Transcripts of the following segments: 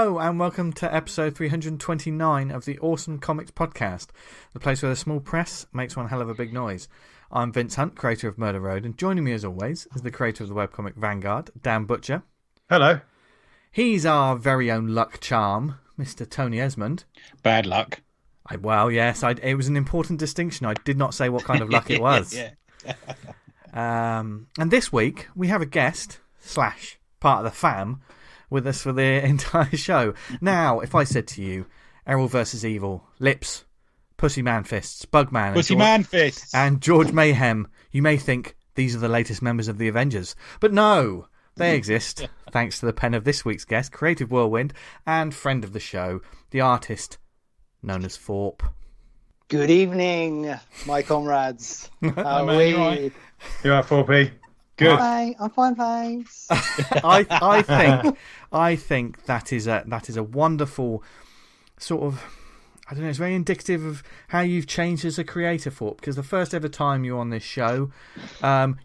Hello and welcome to episode 329 of the Awesome Comics Podcast, the place where the small press makes one hell of a big noise. I'm Vince Hunt, creator of Murder Road, and joining me as always is the creator of the webcomic Vanguard, Dan Butcher. Hello. He's our very own luck charm, Mr. Tony Esmond. Bad luck. Well, yes, it was an important distinction. I did not say what kind of luck it was. And this week we have a guest / part of the fam with us for the entire show. Now, if I said to you, Erol versus Evil, Lips, Pussy Man Fists, Bugman, and George Mayhem, you may think these are the latest members of the Avengers. But no, they exist thanks to the pen of this week's guest, Creative Whirlwind, and friend of the show, the artist known as Forpe. Good evening, my comrades. How are we? Right? You are Forpe. Good. Hi, I'm fine, thanks. I think that is a wonderful sort of, I don't know, it's very indicative of how you've changed as a creator, Forpe, because the first ever time you were on this show,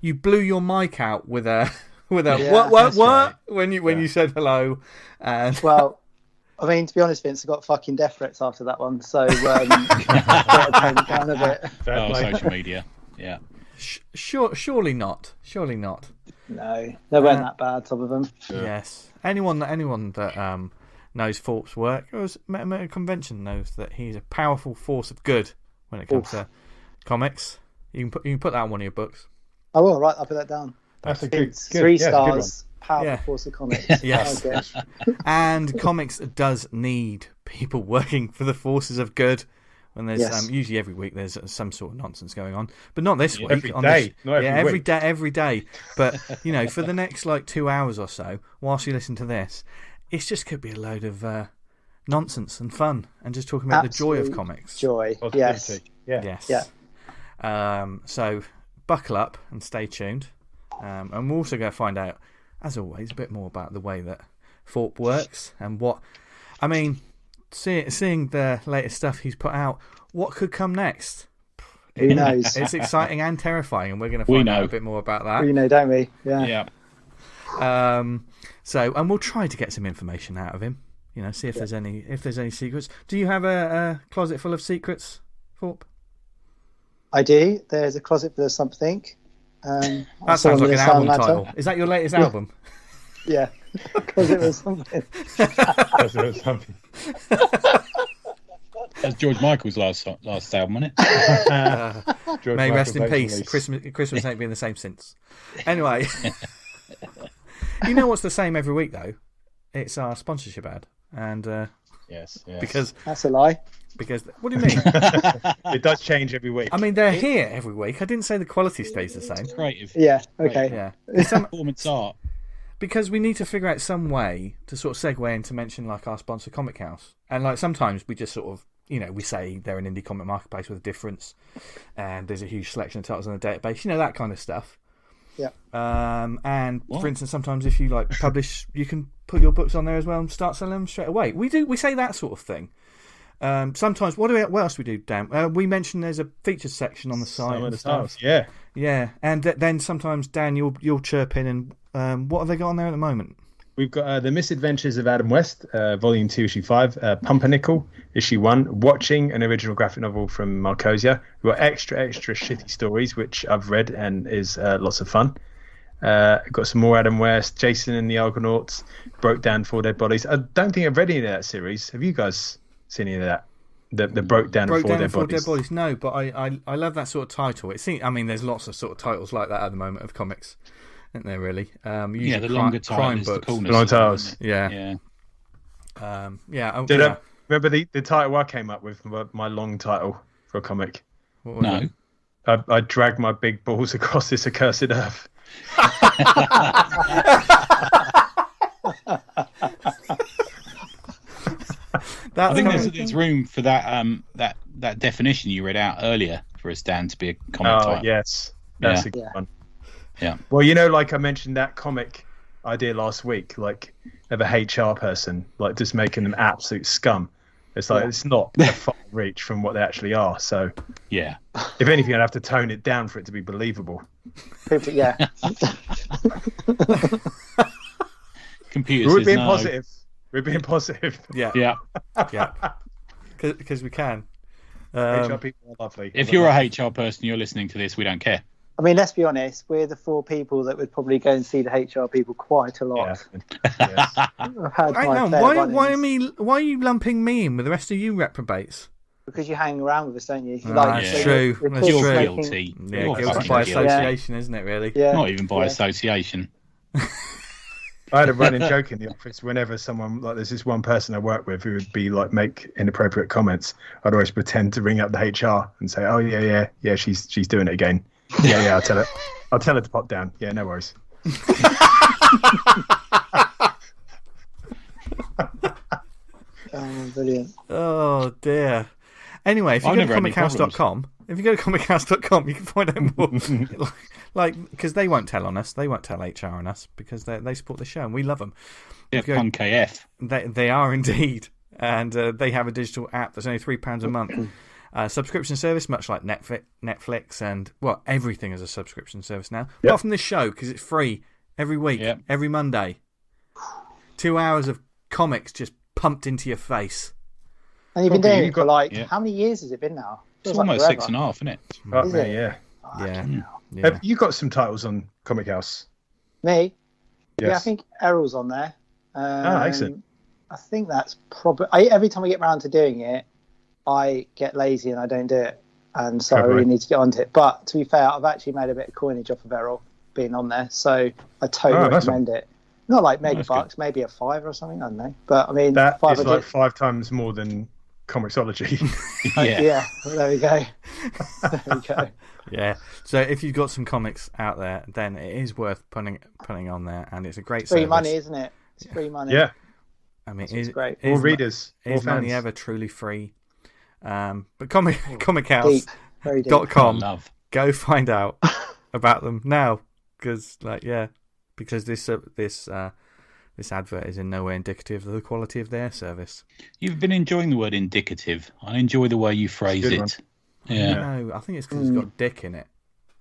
you blew your mic out with a what right. when you said hello. And well, I mean, to be honest, Vince, I got fucking death threats after that one, so I tone it down a bit. Social media, yeah. Surely not. No, they weren't that bad, some of them. Sure. Yes. Anyone that knows Forpe's work or has met him at a convention knows that he's a powerful force of good when it comes to comics. You can put that on one of your books. I will, right, I'll put that down. That's a good 3 stars. Powerful force of comics. Yes. And comics does need people working for the forces of good. When there's usually every week there's some sort of nonsense going on, but not this week. Every day. But for the next 2 hours or so, whilst you listen to this, it's just could be a load of nonsense and fun, and just talking about the joy of comics. Joy, yes, yes. So buckle up and stay tuned, and we're also going to find out, as always, a bit more about the way that Forpe works and what I mean. Seeing the latest stuff he's put out, what could come next? Who knows? It's exciting and terrifying, and we're going to find out a bit more about that. We know, don't we? Yeah. And we'll try to get some information out of him. See if there's any secrets. Do you have a closet full of secrets, Forpe? I do. There's a closet full of something. That sounds like an album title. Is that your latest album? Yeah. Because it was something. That's George Michael's last album, wasn't it? May rest in peace. Christmas ain't been the same since. Anyway, you know what's the same every week though? It's our sponsorship ad, and yes, because that's a lie. Because what do you mean? It does change every week. I mean, they're here every week. I didn't say the quality stays the same. It's creative. Yeah. Okay. Yeah. Performance art. Because we need to figure out some way to sort of segue into mention our sponsor Comic House. And sometimes we just sort of, we say they're an indie comic marketplace with a difference and there's a huge selection of titles on the database, that kind of stuff. Yeah. For instance, sometimes if you publish, you can put your books on there as well and start selling them straight away. We say that sort of thing. Sometimes, what else do we do, Dan? We mention there's a features section on the site. Some of the stuff. Yeah. Yeah. And then sometimes, Dan, you'll chirp in and what have they got on there at the moment? We've got The Misadventures of Adam West, Volume 2, Issue 5, Pumpernickel, Issue 1, Watching, an original graphic novel from Marcosia. We've got extra shitty stories, which I've read and is lots of fun. Got some more Adam West, Jason and the Argonauts, Broke Down 4 Dead Bodies. I don't think I've read any of that series. Have you guys seen any of that? The Broke Down and 4 Dead Bodies? No, but I love that sort of title. There's lots of sort of titles like that at the moment of comics. Isn't there really? The longer crime titles, books. the long titles. Yeah. Remember the title I came up with, my long title for a comic? What was it? I dragged my big balls across this accursed earth. I think there's room for that definition you read out earlier for a stand to be a comic title. Yes. That's a good one. Yeah. Well, I mentioned that comic idea last week, of a HR person, just making them absolute scum. It's it's not a far reach from what they actually are. So, yeah. If anything, I'd have to tone it down for it to be believable. Yeah. Computer We're says being no. positive. We're being positive. Yeah. Yeah. Yeah. Because we can. HR people are lovely. If you're a HR person, you're listening to this, we don't care. I mean, let's be honest. We're the 4 people that would probably go and see the HR people quite a lot. Yes. I've had Hang my on, fair why runnings. are you lumping me in with the rest of you reprobates? Because you hang around with us, don't you? That's so true. you're That's kids true. making- Guilty. Yeah, You're guilty fucking by guilty. association, isn't it, really? Yeah. Not even by association. I had a running joke in the office. Whenever someone like there's this one person I work with who would be like make inappropriate comments, I'd always pretend to ring up the HR and say, "Oh yeah, she's doing it again. Yeah, I'll tell her to pop down. Yeah, no worries." Oh, brilliant. Oh dear. Anyway, if you I've go to never had any comichouse.com, you can find out more. Like, because they won't tell on us, they won't tell HR on us because they support the show and we love them. Yeah, punk AF. They are indeed, and they have a digital app that's only £3 a month. Subscription service, much like Netflix, and everything is a subscription service now. Yep. Apart from this show, because it's free every week, every Monday. 2 hours of comics just pumped into your face. And you've been Probably doing you've it for got- how many years has it been now? It's Feels like almost forever. 6.5, isn't it? Fuck Is me, it? yeah. Yeah. Have you got some titles on Comic House? Me? Yes. Yeah, I think Erol's on there. Excellent. I think that's probably... Every time I get round to doing it, I get lazy and I don't do it. And so I really need to get onto it. But to be fair, I've actually made a bit of coinage off of Erol being on there. So I totally recommend it. Not like mega bucks, maybe a $5 or something, I don't know. But I mean, That $5 is like 5 times more than Comixology. Yeah, well, there we go. There we go. Yeah. So if you've got some comics out there, then it is worth putting on there, and it's a great Free service. money, isn't it? It's free money. Yeah. I mean, It's great. More readers, more Is money fans. ever truly free? But comichouse.com, Deep. Very deep. Love. go find out about them now, because this advert is in no way indicative of the quality of their service. You've been enjoying the word indicative. I enjoy the way you phrase Good it. one. Yeah. No, I think it's because it's got dick in it.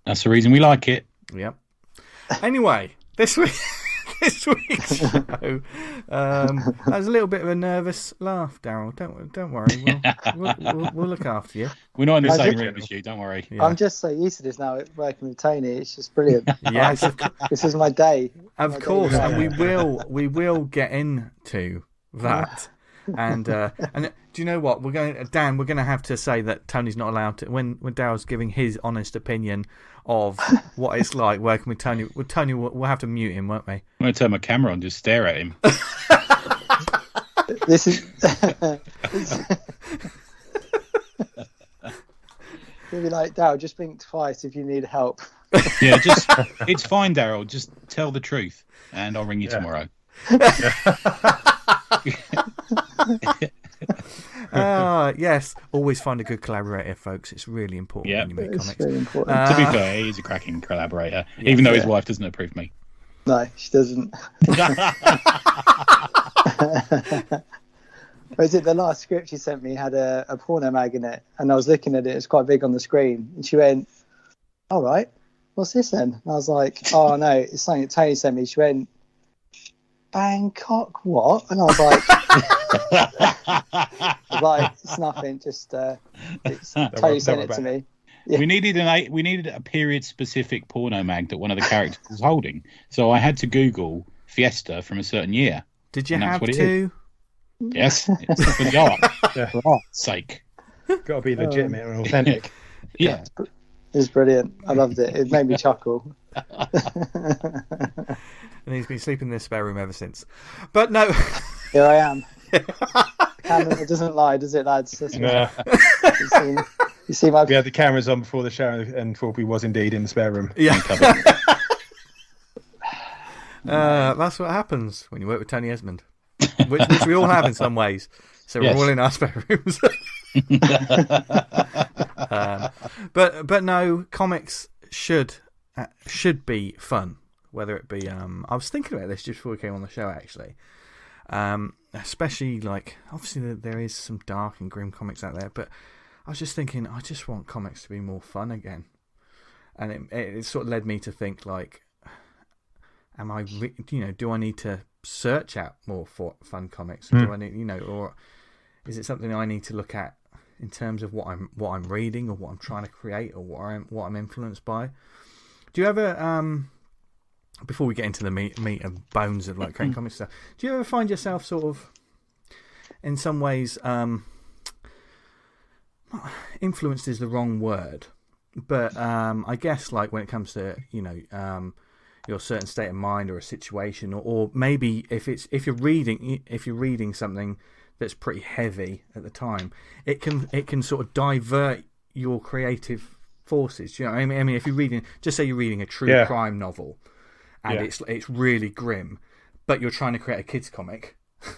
That's the reason we like it. Yep. Anyway, this week's show has a little bit of a nervous laugh, Daryl. Don't worry, we'll look after you. We're not in the I same did- room as you, don't worry. Yeah. I'm just so used to this now, working with Tony. It's just brilliant. Yes, This is my day. of My course, day. and we will get into that. And do you know what we're going, Dan? We're going to have to say that Tony's not allowed to. When Daryl's giving his honest opinion of what it's like working with Tony, we'll have to mute him, won't we? I'm going to turn my camera on and just stare at him. This is. You'll be like, Dal, just blink twice if you need help. Yeah, it's fine, Daryl. Just tell the truth, and I'll ring you tomorrow. Yes, always find a good collaborator, folks. It's really important when you make It's comics. really important. To be fair, he's a cracking collaborator, even though his wife doesn't approve me. No, she doesn't. Was it the last script she sent me had a porno mag in it, and I was looking at it. It's quite big on the screen, and she went, "All right, what's this then?" And I was like, "Oh no, it's something that Tony sent me." She went, "Bangkok, what?" And I was like, "It's nothing. Just Tony sent it to me." Yeah. We needed a period specific porno mag that one of the characters was holding, so I had to Google Fiesta from a certain year. Did you And that's have what it to? Yes, it's for the art, for art's sake. Got to be legitimate and authentic. Yeah. It was brilliant. I loved it. It made me chuckle. And he's been sleeping in the spare room ever since. But no. Here I am. Camera doesn't lie, does it, lads? That's Nah. you see my. We had the cameras on before the show, and Forpe was indeed in the spare room. Yeah. That's what happens when you work with Tony Esmond, which we all have in some ways. So we're all in our spare rooms. But no, comics should be fun. Whether it be, I was thinking about this just before we came on the show, actually. Especially like, obviously there is some dark and grim comics out there, but I was just thinking, I just want comics to be more fun again. And it sort of led me to think, like, do I need to search out more for fun comics? Do I need, or is it something I need to look at in terms of what I'm reading or what I'm trying to create or what I'm influenced by? Do you ever before we get into the meat and bones of like creating comic stuff, do you ever find yourself sort of in some ways influenced is the wrong word, but I guess like when it comes to your certain state of mind or a situation, or maybe if you're reading something that's pretty heavy at the time, it can sort of divert your creative forces. You know, I mean, if you're reading, just say you're reading a true crime novel, and it's really grim, but you're trying to create a kids comic. Do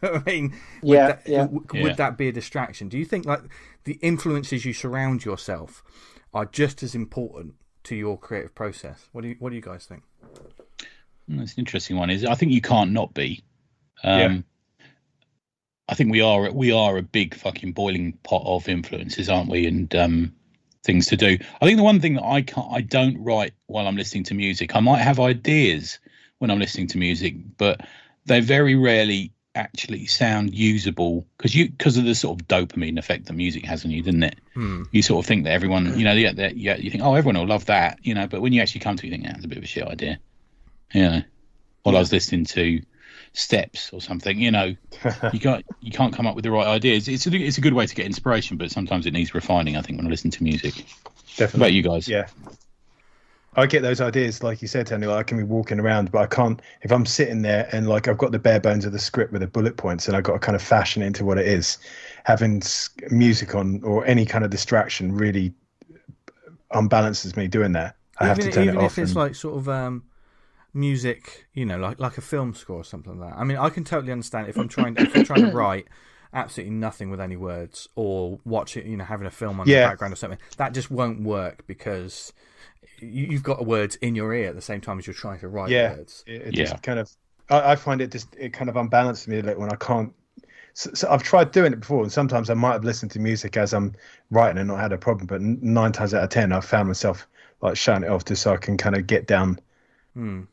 you know what I mean? Would that be a distraction? Do you think like the influences you surround yourself are just as important to your creative process? What do you guys think? That's an interesting one. I think you can't not be. I think we are a big fucking boiling pot of influences, aren't we? And things to do. I think the one thing that I don't write while I'm listening to music. I might have ideas when I'm listening to music, but they very rarely actually sound usable because of the sort of dopamine effect that music has on you, doesn't it? You sort of think that everyone, you think, oh, everyone will love that, but when you actually come to it, you think, that's a bit of a shit idea. While I was listening to Steps or something, you can't come up with the right ideas. It's a good way to get inspiration, but sometimes it needs refining, I think, when I listen to music. Definitely. What about you guys? Yeah, I get those ideas, like you said, Tony. Like I can be walking around, but I can't, if I'm sitting there and like I've got the bare bones of the script with the bullet points and I've got to kind of fashion it into what it is, having music on or any kind of distraction really unbalances me doing that. I have to turn it off. Even if it's like sort of music, like a film score or something like that. I mean, I can totally understand if I'm trying to write absolutely nothing with any words, or watch it, having a film on the background or something. That just won't work because you've got words in your ear at the same time as you're trying to write words. It just kind of, I find it kind of unbalances me a little when I can't. So I've tried doing it before, and sometimes I might have listened to music as I'm writing and not had a problem. But 9 times out of 10, I've found myself like shutting it off just so I can kind of get down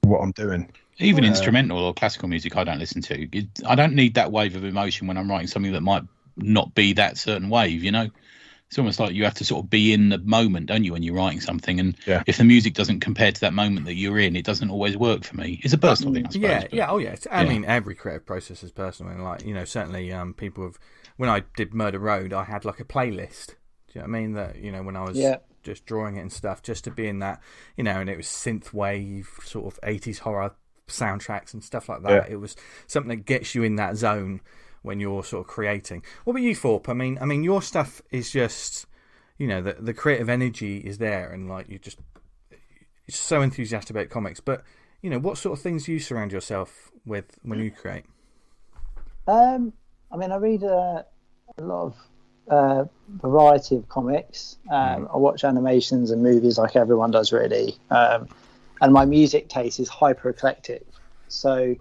what I'm doing. Even instrumental or classical music, I don't listen to. I don't need that wave of emotion when I'm writing something that might not be that certain wave. It's almost like you have to sort of be in the moment, don't you, when you're writing something? And if the music doesn't compare to that moment that you're in, it doesn't always work for me. It's a personal thing, I suppose. I mean, every creative process is personal, and like certainly people have. When I did Murder Road, I had like a playlist. Do you know what I mean? That when I was just drawing it and stuff, just to be in that, and it was synth wave sort of 80s horror soundtracks and stuff like that. It was something that gets you in that zone when you're sort of creating. What about you, Forpe? I mean, your stuff is just, the creative energy is there, and like you're so enthusiastic about comics. But what sort of things do you surround yourself with when you create? I mean, I read a lot of variety of comics. I watch animations and movies like everyone does, really. And my music taste is hyper eclectic. So,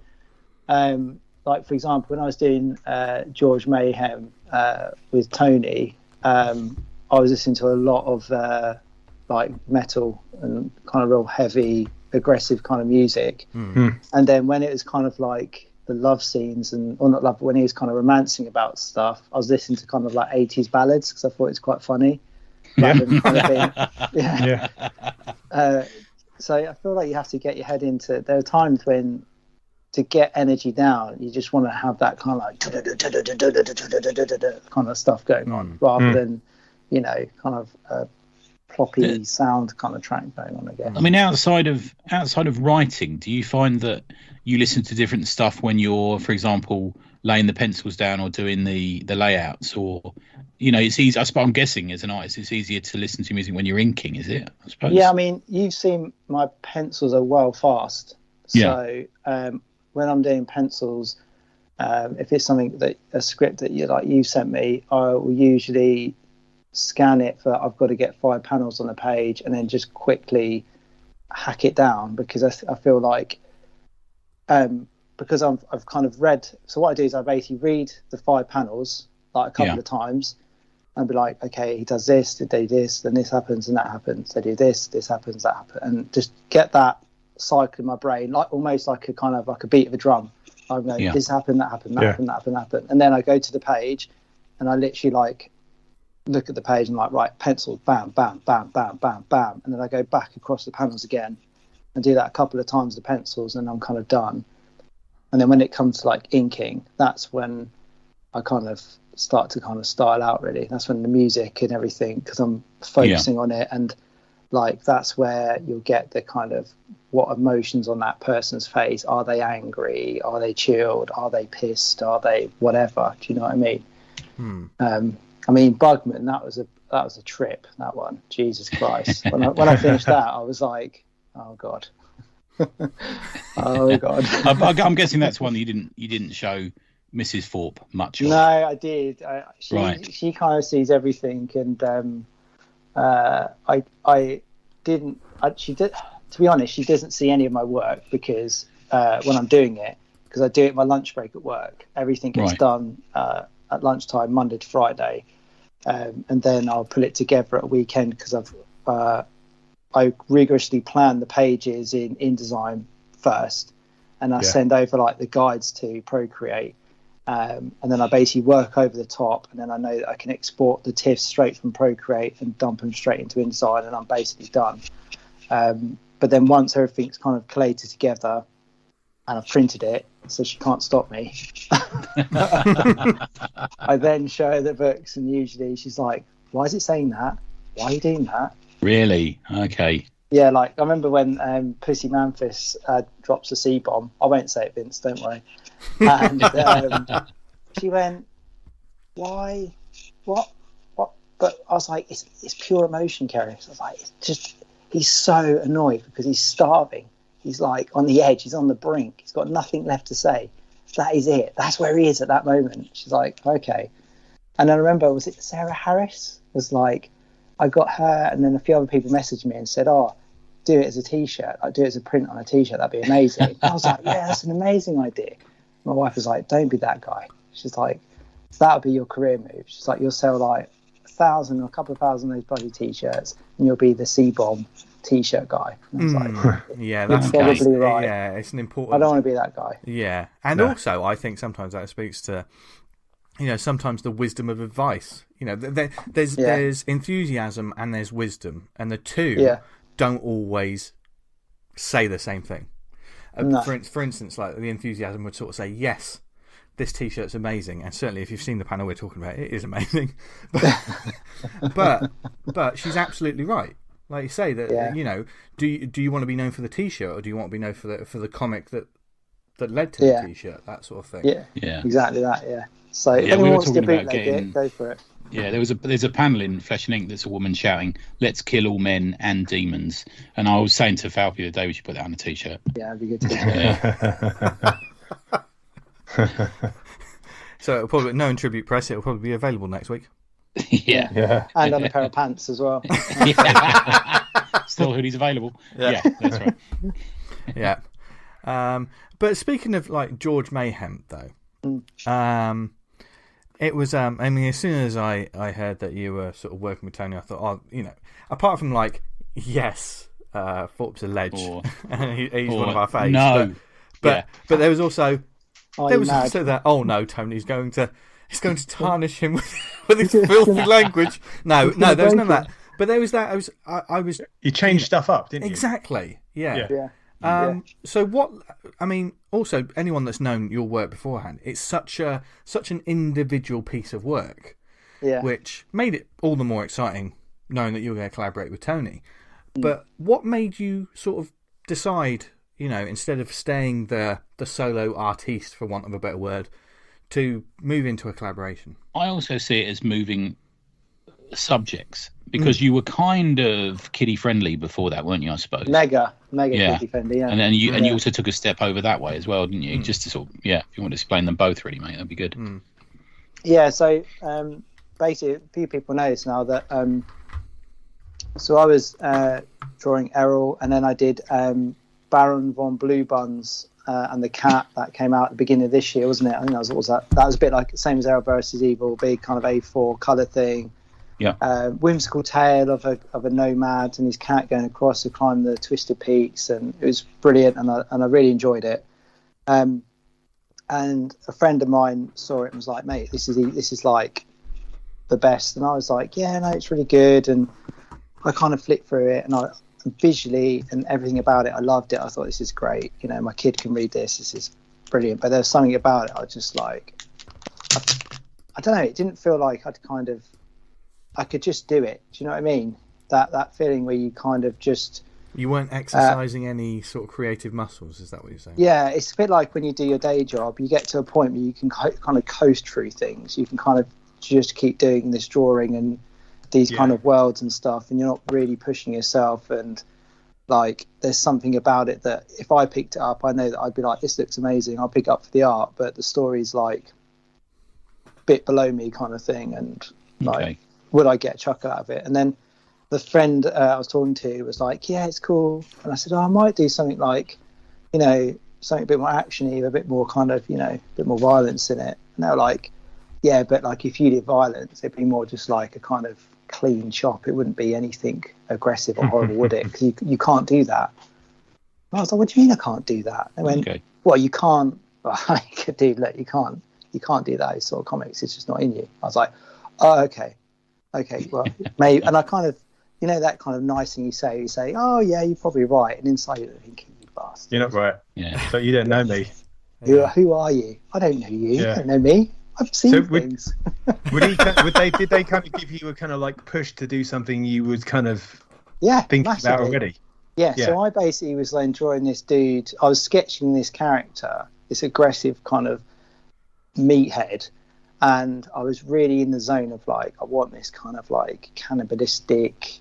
like for example, when I was doing George Mayhem with Tony, I was listening to a lot of like metal and kind of real heavy, aggressive kind of music. And then when it was kind of like the love scenes or not love, but when he was kind of romancing about stuff, I was listening to kind of like 80s ballads because I thought it was quite funny. So I feel like you have to get your head into it. There are times when, to get energy down, you just want to have that kind of like kind of stuff going on, rather than, kind of a ploppy sound kind of track going on again. I mean, outside of writing, do you find that you listen to different stuff when you're, for example, laying the pencils down or doing the layouts, or it's easy? I suppose I'm guessing as an artist, it's easier to listen to music when you're inking, is it? I suppose. Yeah, I mean, you've seen my pencils are well fast. So when I'm doing pencils, if it's a script that you sent me, I will usually scan it for I've got to get 5 panels on a page, and then just quickly hack it down, because I feel like because I've kind of read. So what I do is I basically read the 5 panels like a couple of times, and be like, okay, he does this, they do this, then this happens and that happens. They do this happens, that happens, and just get that cycle in my brain, like almost like a kind of like a beat of a drum. I'm going, this happened, that happened, that happened, that happened, that happened, and then I go to the page, and I literally like look at the page and like right, pencil, bam, bam, bam, bam, bam, bam, and then I go back across the panels again, and do that a couple of times with the pencils, and I'm kind of done. And then when it comes to like inking, that's when I kind of start to kind of style out. Really, that's when the music and everything, because I'm focusing on it, and like that's where you'll get the kind of what emotions on that person's face. Are they angry? Are they chilled? Are they pissed? Are they whatever? Do you know what I mean? I mean, Bugman, that was a trip. That one, Jesus Christ! When I finished that, I was like, oh god, oh god. I'm guessing that's one that you didn't show Mrs. Forpe much of. No, I did. She kind of sees everything, and I didn't. She did. To be honest, she doesn't see any of my work because when I'm doing it, because I do it in my lunch break at work, everything gets done at lunchtime, Monday to Friday, and then I'll pull it together at a weekend because I rigorously plan the pages in InDesign first, and I send over like the guides to Procreate, and then I basically work over the top, and then I know that I can export the TIFFs straight from Procreate and dump them straight into InDesign, and I'm basically done. But then once everything's kind of collated together and I've printed it, so she can't stop me, I then show her the books, and usually she's like, why is it saying that? Why are you doing that? Really? Okay. Yeah, like I remember when Pussy Manfis drops a C-bomb. I won't say it, Vince, don't worry. And she went, why? What? But I was like, it's pure emotion, Kerry. So I was like, it's just... He's so annoyed because he's starving. He's like on the edge. He's on the brink. He's got nothing left to say. That is it. That's where he is at that moment. She's like, okay. And I remember, was it Sarah Harris? Was like, I got her, and then a few other people messaged me and said, oh, do it as a T-shirt. Like, do it as a print on a T-shirt. That'd be amazing. I was like, yeah, that's an amazing idea. My wife was like, don't be that guy. She's like, that would be your career move. She's like, you'll sell like 1,000 or a couple of thousand of those bloody T-shirts, and you'll be the C-bomb T-shirt guy. And I was like, yeah, that's probably right. Yeah, it's an important. I don't want to be that guy. Yeah, and also I think sometimes that speaks to, sometimes the wisdom of advice. There's enthusiasm and there's wisdom, and the two don't always say the same thing. No. For instance, like the enthusiasm would sort of say, yes, this T-shirt's amazing, and certainly if you've seen the panel we're talking about, it is amazing. But she's absolutely right. Like you say that, do you want to be known for the T-shirt, or do you want to be known for the comic that led to the T-shirt, that sort of thing? Yeah, exactly that. Yeah. So if anyone wants to bootleg it, go for it. Yeah, there's a panel in Flesh and Ink that's a woman shouting, "Let's kill all men and demons." And I was saying to Falpy the day we should put that on a T-shirt. Yeah, it'd be good to So it'll probably no in tribute press. It'll probably be available next week. Yeah. And on a pair of pants as well. Still hoodies available. Yeah, that's right. Yeah. But speaking of like George Mayhem, though, it was. I mean, as soon as I heard that you were sort of working with Tony, I thought, apart from like, yes, Forpe's a ledge, and he's one of our faves. No, but there was also. There was also that. Oh no, Tony's going to tarnish him with his filthy language. No, there was none of that. But there was that. I was. You changed stuff up, didn't you? Exactly. Yeah. Yeah. So what? I mean, also anyone that's known your work beforehand, it's such an individual piece of work, which made it all the more exciting knowing that you were going to collaborate with Tony. But what made you sort of decide? Instead of staying the solo artiste, for want of a better word, to move into a collaboration? I also see it as moving subjects, because you were kind of kiddie friendly before that, weren't you? I suppose mega kiddie friendly, yeah. And then you also took a step over that way as well, didn't you? Just to sort of, if you want to explain them both, really, mate, that'd be good. Yeah. So basically, a few people know this now that so I was drawing Erol, and then I did Baron von Blue Buns and the cat that came out at the beginning of this year, wasn't it? I think that was a bit like same as Erol versus Evil, big kind of A4 colour thing. whimsical tale of a nomad and his cat going across to climb the twisted peaks, and it was brilliant, and I really enjoyed it. And a friend of mine saw it and was like, "Mate, this is like the best." And I was like, "Yeah, no, it's really good." And I kind of flipped through it, and visually and everything about it, I loved it. I thought, this is great. You know, my kid can read this. This is brilliant. But there was something about it I was just like, I don't know. It didn't feel like I could just do it. Do you know what I mean? That feeling where you kind of just... You weren't exercising any sort of creative muscles, is that what you're saying? Yeah, it's a bit like when you do your day job, you get to a point where you can kind of coast through things. You can kind of just keep doing this drawing and these kind of worlds and stuff, and you're not really pushing yourself. And like, there's something about it that if I picked it up, I know that I'd be like, this looks amazing, I'll pick up for the art, but the story's like a bit below me kind of thing. And like, would I get a chuckle out of it? And then the friend I was talking to was like, yeah, it's cool. And I said, I might do something like, you know, something a bit more actiony, a bit more kind of, you know, a bit more violence in it. And they were like, yeah, but like if you did violence, it'd be more just like a kind of clean chop. It wouldn't be anything aggressive or horrible, would it? Because you can't do that. And I was like, what do you mean I can't do that? They went, well, you can't. Like, dude, look, you can't do that sort of comics. It's just not in you. I was like, oh, okay, well, maybe. And I kind of, you know, that kind of nice thing you say, oh yeah, you're probably right, and inside you're thinking, you bastard. You're not right. Yeah. So you don't know me. Who are you? I don't know you. You don't know me. I've seen things. Did they kind of give you a kind of like push to do something you was kind of thinking massively. about already? Yeah, so I basically was then drawing this dude. I was sketching this character, this aggressive kind of meathead, and I was really in the zone of like, I want this kind of like cannibalistic,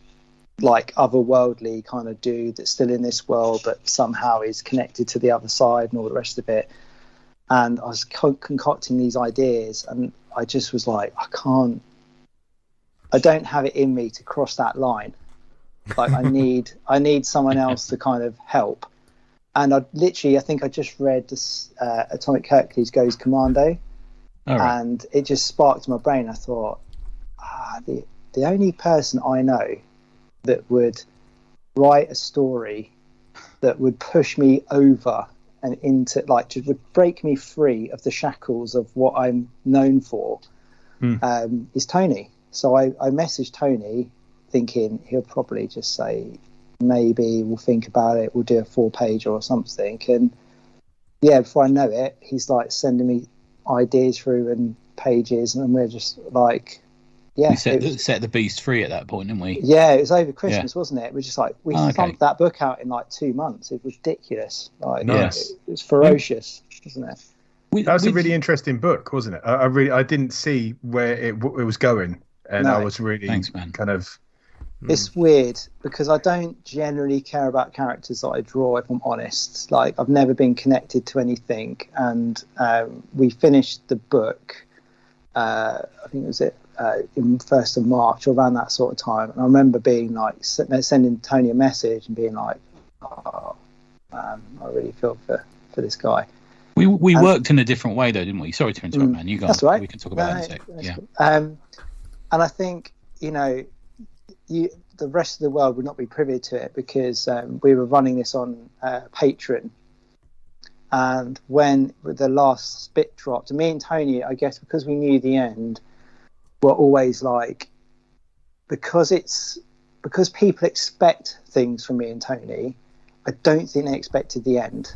like otherworldly kind of dude that's still in this world but somehow is connected to the other side and all the rest of it. And I was concocting these ideas, and I just was like, I don't have it in me to cross that line. Like, I need someone else to kind of help. And I think I just read this Atomic Hercules Goes Commando, and it just sparked my brain. I thought, the only person I know that would write a story that would push me over and into, like, just would break me free of the shackles of what I'm known for, is Tony. So I messaged Tony thinking he'll probably just say, maybe we'll think about it, we'll do a 4-page or something. And yeah, before I know it, he's like sending me ideas through and pages, and we're just like, yeah. We set the beast free at that point, didn't we? Yeah, it was over Christmas, wasn't it? We're just like, we thumped that book out in like 2 months. It was ridiculous. Like, nice. It was ferocious, wasn't it? That was a really interesting book, wasn't it? I didn't see where it was going, and I was really kind of... It's weird because I don't generally care about characters that I draw, if I'm honest. Like, I've never been connected to anything, and we finished the book, I think it was in 1st of March or around that sort of time, and I remember being like, sending Tony a message and being like, oh man, I really feel for this guy. We worked in a different way though, didn't we? Sorry to interrupt, man. You go. That's right. We can talk about that in a sec. Yeah. Cool. And I think, you know, the rest of the world would not be privy to it because we were running this on Patreon, and when the last bit dropped, me and Tony, I guess because we knew the end, were always like, because people expect things from me and Tony, I don't think they expected the end.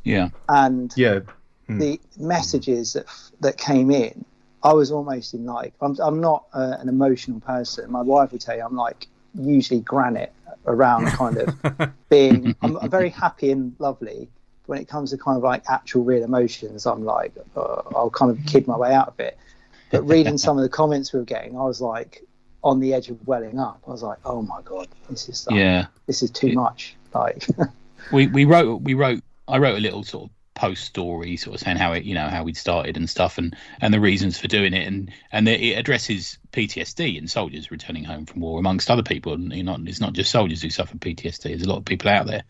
Yeah. And the messages that came in, I was almost in like, I'm not an emotional person. My wife would tell you I'm like usually granite around kind of being, I'm very happy and lovely. But when it comes to kind of like actual real emotions, I'm like, I'll kind of kid my way out of it. But reading some of the comments we were getting, I was like on the edge of welling up. I was like, oh my God, this is too much. Like, I wrote a little sort of post story sort of saying how we'd started and stuff, and the reasons for doing it, and it addresses PTSD and soldiers returning home from war, amongst other people. And it's not just soldiers who suffer PTSD, there's a lot of people out there.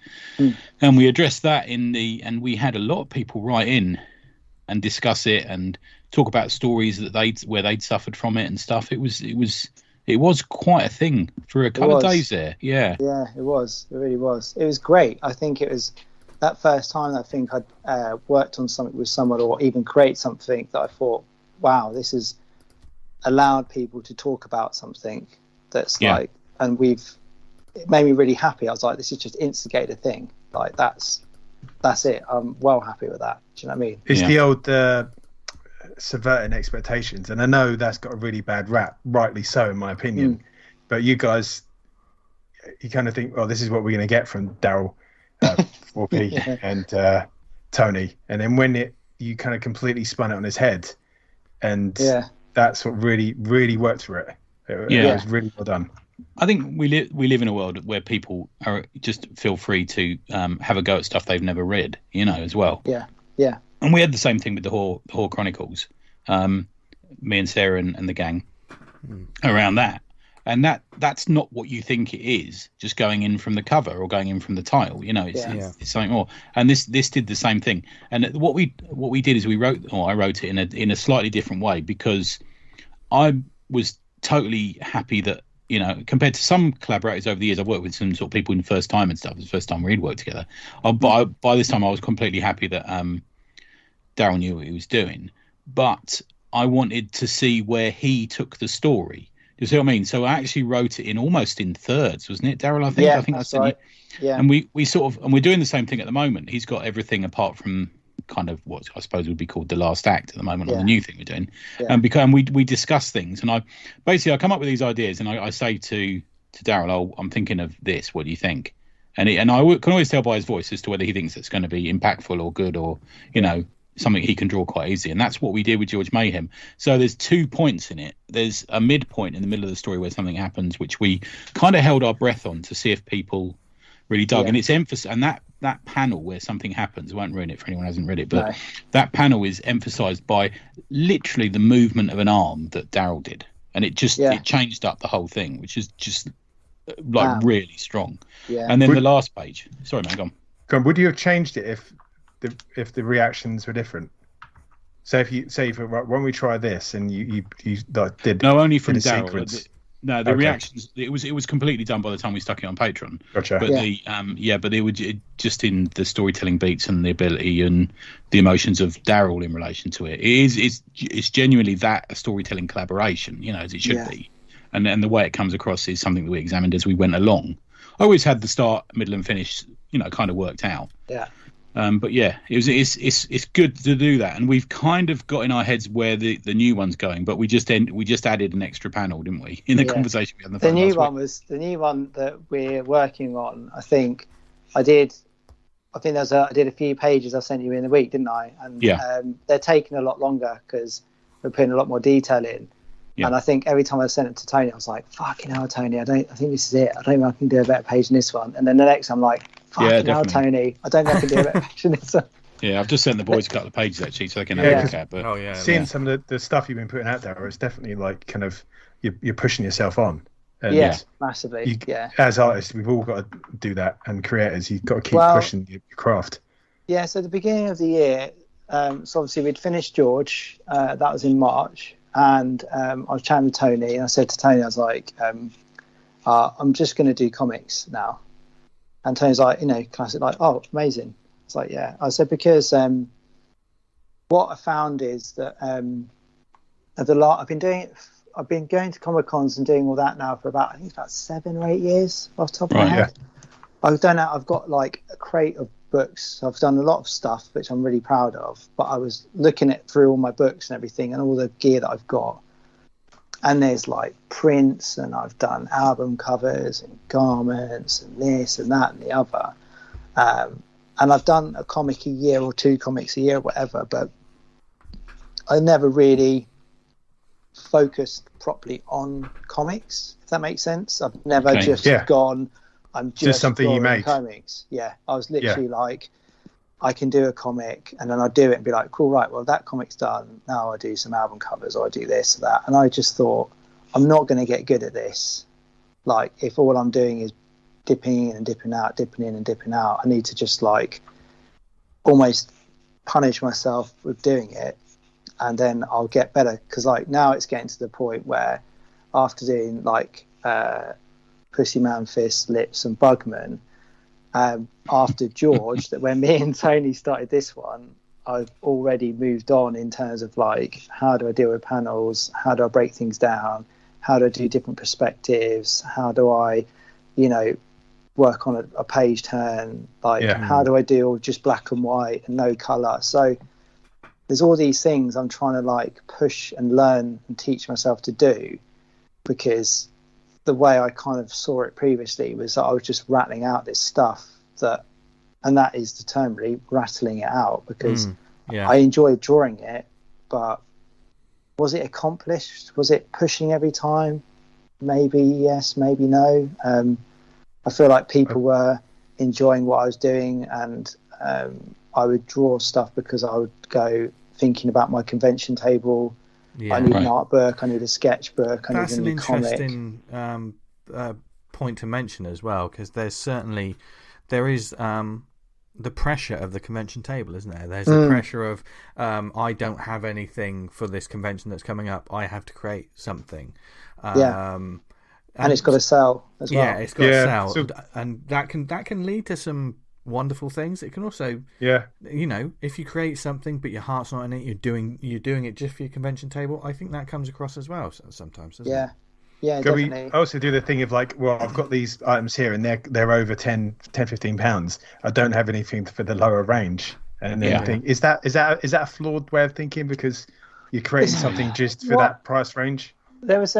And we addressed that and we had a lot of people write in and discuss it and talk about stories that where they'd suffered from it and stuff. It was It was quite a thing for a couple of days there. Yeah. Yeah, it was. It really was. It was great. I think it was that first time I think I'd worked on something with someone or even create something that I thought, wow, this has allowed people to talk about something that's like, and it made me really happy. I was like, this has just instigated a thing. Like, that's it. I'm well happy with that. Do you know what I mean? It's the old subverting expectations, and I know that's got a really bad rap, rightly so in my opinion. But you guys, you kind of think, well, this is what we're going to get from Daryl, Forpe, and Tony, and then when you kind of completely spun it on his head, and that's what really worked for it. It was really well done. I think we live in a world where people are just feel free to have a go at stuff they've never read, as well. Yeah. And we had the same thing with the Whore Chronicles, me and Sarah and the gang around that. And that's not what you think it is, just going in from the cover or going in from the title. It's something more. And this did the same thing. And what we did is I wrote it in a slightly different way, because I was totally happy that, compared to some collaborators over the years, I've worked with some sort of people in the first time and stuff. It was the first time we'd worked together. By this time, I was completely happy that Daryl knew what he was doing. But I wanted to see where he took the story. Do you see what I mean? So I actually wrote it almost in thirds, wasn't it, Daryl? I think that's right. Yeah. And we sort of, and we're doing the same thing at the moment. He's got everything apart from kind of what I suppose would be called the last act at the moment, or the new thing we're doing. And because we discuss things, and I come up with these ideas, and I say to Daryl, "Oh, I'm thinking of this. What do you think?" And I can always tell by his voice as to whether he thinks it's going to be impactful or good, or something he can draw quite easily. And that's what we did with George Mayhem. So there's 2 points in it. There's a midpoint in the middle of the story where something happens, which we kind of held our breath on to see if people really dug. And it's emphasis, and that panel where something happens, I won't ruin it for anyone who hasn't read it, but that panel is emphasized by literally the movement of an arm that Daryl did, and it just it changed up the whole thing, which is just really strong. And then the last page, sorry man, go on. Would you have changed it if the reactions were different? So if you say, when we try this, and you like did only from Daryl. No, the reactions. It was completely done by the time we stuck it on Patreon. Gotcha. But but they were just in the storytelling beats and the ability and the emotions of Daryl in relation to it. It's genuinely that a storytelling collaboration, as it should be, and the way it comes across is something that we examined as we went along. I always had the start, middle, and finish, kind of worked out. Yeah. But it's good to do that, and we've kind of got in our heads where the new one's going, but we just added an extra panel, didn't we, in the conversation we had on the phone? The new one that we're working on. I think I did I did a few pages I sent you in the week, didn't I? And they're taking a lot longer because we're putting a lot more detail in. Yeah. And I think every time I sent it to Tony, I was like, "Fucking hell, Tony! I think this is it. I don't think I can do a better page than this one." And then the next, I'm like, "Fucking hell, Tony! I don't think I can do a better page than this one." Yeah, I've just sent the boys a couple of pages actually, so they can have a look at. But seeing some of the stuff you've been putting out there, it's definitely like kind of you're pushing yourself on. And massively. As artists, we've all got to do that, and creators, you've got to keep pushing your craft. Yeah. So at the beginning of the year, so obviously we'd finished George. That was in March. And I was chatting with Tony, and I said to Tony, I was like, I'm just going to do comics now. And Tony's like, classic, like, oh, amazing. It's like, yeah. I said, because what I found is that I've been going to Comic Cons and doing all that now for about 7 or 8 years off the top of my head. I've done that. I've got like a crate of books. I've done a lot of stuff which I'm really proud of, but I was looking through all my books and everything and all the gear that I've got, and there's like prints, and I've done album covers and garments and this and that and the other, and I've done a comic a year or 2 comics a year or whatever, but I never really focused properly on comics, if that makes sense. I've never gone, I'm just something you made comics. I was literally like, I can do a comic, and then I'd do it and be like, cool, right, well, that comic's done, now I do some album covers, or I do this or that. And I just thought, I'm not going to get good at this. Like, if all I'm doing is dipping in and dipping out, dipping in and dipping out, I need to just like almost punish myself with doing it, and then I'll get better. Because like now it's getting to the point where after doing like Pussy Man Fist, Lips, and Bugman, after George, that when me and Tony started this one, I've already moved on in terms of like, how do I deal with panels? How do I break things down? How do I do different perspectives? How do I, work on a page turn? Like, how do I deal with just black and white and no color? So there's all these things I'm trying to like push and learn and teach myself to do, because the way I kind of saw it previously was that I was just rattling out this stuff and that is the term, really, rattling it out, because I enjoyed drawing it, but was it accomplished? Was it pushing every time? Maybe yes, maybe no. I feel like people were enjoying what I was doing, and I would draw stuff because I would go thinking about my convention table. I need an art book, I need a sketchbook, I need a new comic. That's an interesting point to mention as well, because there is the pressure of the convention table, isn't there? There's a pressure of I don't have anything for this convention that's coming up. I have to create something. And it's got to sell as well. Yeah, it's got to sell, and that can lead to some wonderful things. It can also, if you create something but your heart's not in it, you're doing it just for your convention table. I think that comes across as well sometimes. Doesn't it? Yeah, definitely. We also do the thing of like, well, I've got these items here and they're over 10, 15 pounds. I don't have anything for the lower range, and then think, is that a flawed way of thinking, because you're creating something just for that price range? There was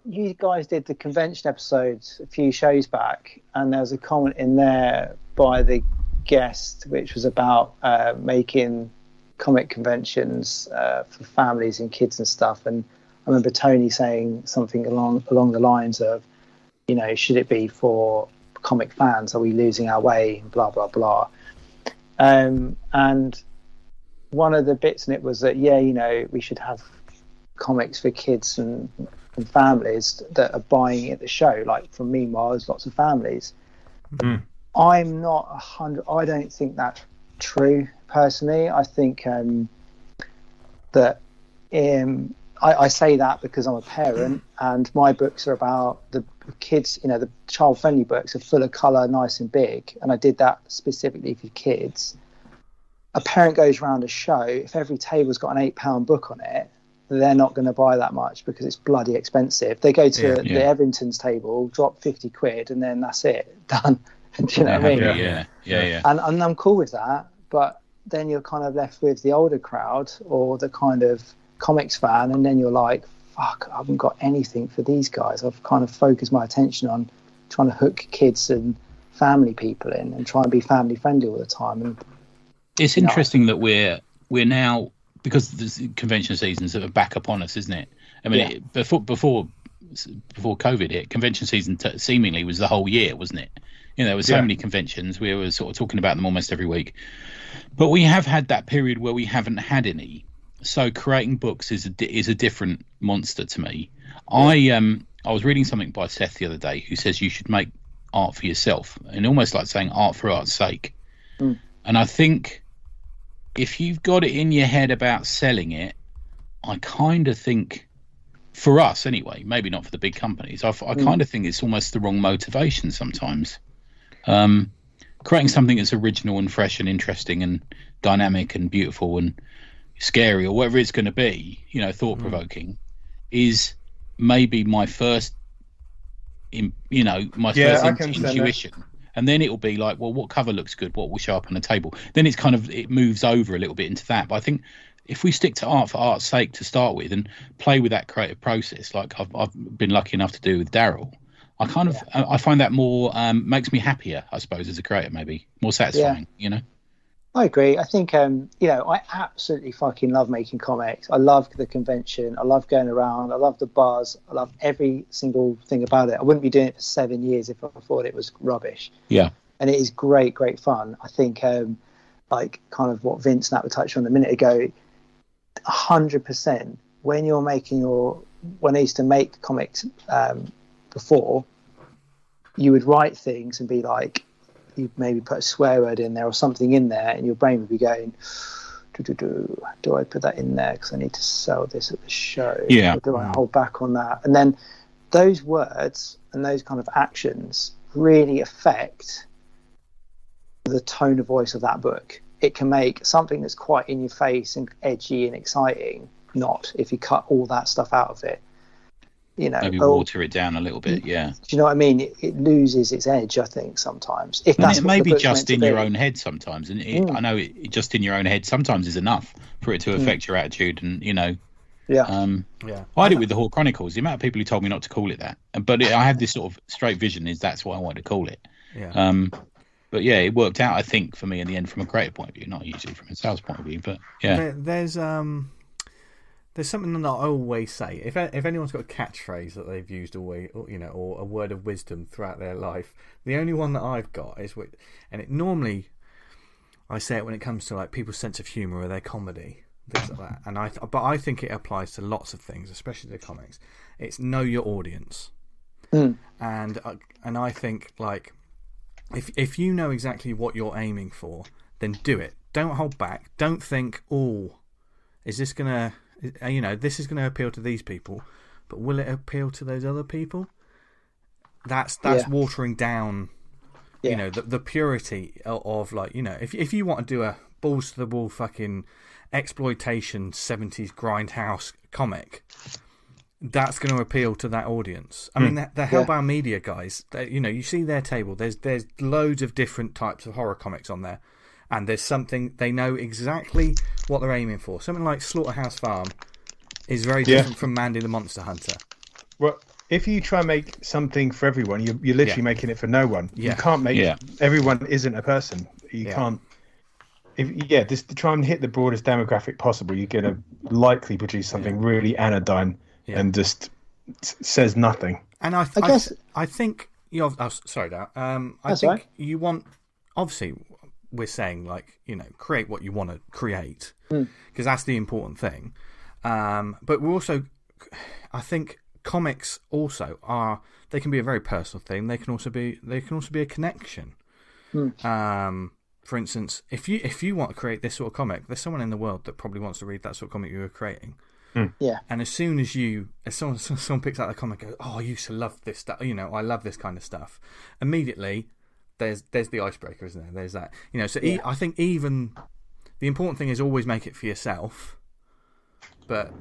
you guys did the convention episodes a few shows back, and there was a comment in there by the guest which was about making comic conventions for families and kids and stuff, and I remember Tony saying something along the lines of, should it be for comic fans? Are we losing our way? Blah blah blah. And one of the bits in it was that we should have comics for kids and families that are buying at the show. Like from Meanwhile, there's lots of families. I'm not 100. I don't think that's true personally. I think that I say that because I'm a parent, and my books are about the kids. The child-friendly books are full of colour, nice and big, and I did that specifically for kids. A parent goes around a show, if every table's got an £8 book on it, they're not going to buy that much because it's bloody expensive. They go to the Everton's table, drop 50 quid, and then that's it, done. Do you know what I mean? Yeah. And I'm cool with that, but then you're kind of left with the older crowd or the kind of comics fan, and then you're like, fuck, I haven't got anything for these guys. I've kind of focused my attention on trying to hook kids and family people in and try and be family friendly all the time. And it's interesting that we're now, because the convention seasons are back upon us, isn't it? I mean, before COVID hit, convention season seemingly was the whole year, wasn't it? There were so many conventions. We were sort of talking about them almost every week. But we have had that period where we haven't had any. So creating books is a different monster to me. I was reading something by Seth the other day who says you should make art for yourself, and almost like saying art for art's sake. And I think if you've got it in your head about selling it, I kind of think, for us anyway, maybe not for the big companies, I kind of think it's almost the wrong motivation sometimes. Creating something that's original and fresh and interesting and dynamic and beautiful and scary, or whatever it's going to be, thought-provoking, is maybe my first intuition. And then it'll be like, well, what cover looks good? What will show up on the table? Then it moves over a little bit into that. But I think if we stick to art for art's sake to start with and play with that creative process, like I've been lucky enough to do with Daryl, I find that more makes me happier, I suppose, as a creator, maybe more satisfying. I agree. I think I absolutely fucking love making comics. I love the convention. I love going around. I love the buzz. I love every single thing about it. I wouldn't be doing it for 7 years if I thought it was rubbish. Yeah. And it is great fun. I think like kind of what Vince and that were touched on a minute ago, 100%. When you're making when I used to make comics before, you would write things and be like, you'd maybe put a swear word in there or something in there, and your brain would be going, do I put that in there because I need to sell this at the show? Yeah. Or do I hold back on that? And then those words and those kind of actions really affect the tone of voice of that book. It can make something that's quite in your face and edgy and exciting not, if you cut all that stuff out of it. Maybe water it down a little bit. Yeah. Do you know what I mean? It loses its edge, I think, sometimes. If that's it may be just in your own head sometimes, and I know it just in your own head sometimes is enough for it to affect your attitude, and I did it with the Hall Chronicles. The amount of people who told me not to call it that, but I have this sort of straight vision is that's what I wanted to call it. Yeah. But yeah, it worked out, I think, for me in the end from a creative point of view, not usually from a sales point of view. But yeah, there's something that I always say. If anyone's got a catchphrase that they've used always, or a word of wisdom throughout their life, the only one that I've got is and it normally I say it when it comes to like people's sense of humour or their comedy, things like that. And but I think it applies to lots of things, especially the comics. It's know your audience, and I think like. If you know exactly what you're aiming for, then do it. Don't hold back. Don't think, is this gonna, this is gonna appeal to these people, but will it appeal to those other people? That's watering down, the purity of like, if you want to do a balls to the wall fucking exploitation 70s grindhouse comic. That's going to appeal to that audience. I mean, the Hellbound Media guys, you see their table. There's loads of different types of horror comics on there, and there's something they know exactly what they're aiming for. Something like Slaughterhouse Farm is very different from Mandy the Monster Hunter. Well, if you try and make something for everyone, you're literally making it for no one. Yeah. You can't make everyone isn't a person. You can't. Just to try and hit the broadest demographic possible, you're going to likely produce something really anodyne. And just says nothing. And I think sorry, Dal. I think you want. Obviously, we're saying like create what you want to create because that's the important thing. But we're also, I think comics also are. They can be a very personal thing. They can also be a connection. For instance, if you want to create this sort of comic, there's someone in the world that probably wants to read that sort of comic you were creating. Yeah. And as soon as someone picks out the comic and goes, I used to love this stuff, I love this kind of stuff, immediately there's the icebreaker, isn't there? There's that. I think even the important thing is always make it for yourself, but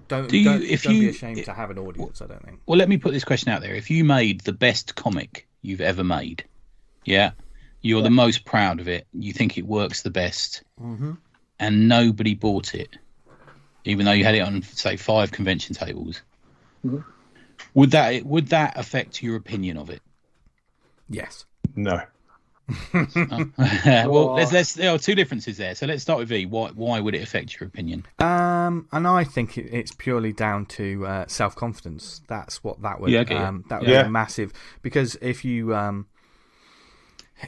don't be ashamed to have an audience, I don't think. Well, let me put this question out there. If you made the best comic you've ever made, you're the most proud of it, you think it works the best, and nobody bought it, even though you had it on, say, 5 convention tables, would that affect your opinion of it? Yes. No. Well, there are 2 differences there. So let's start with V. Why would it affect your opinion? And I think it's purely down to self-confidence. That's what that would. That would be massive. Because if you,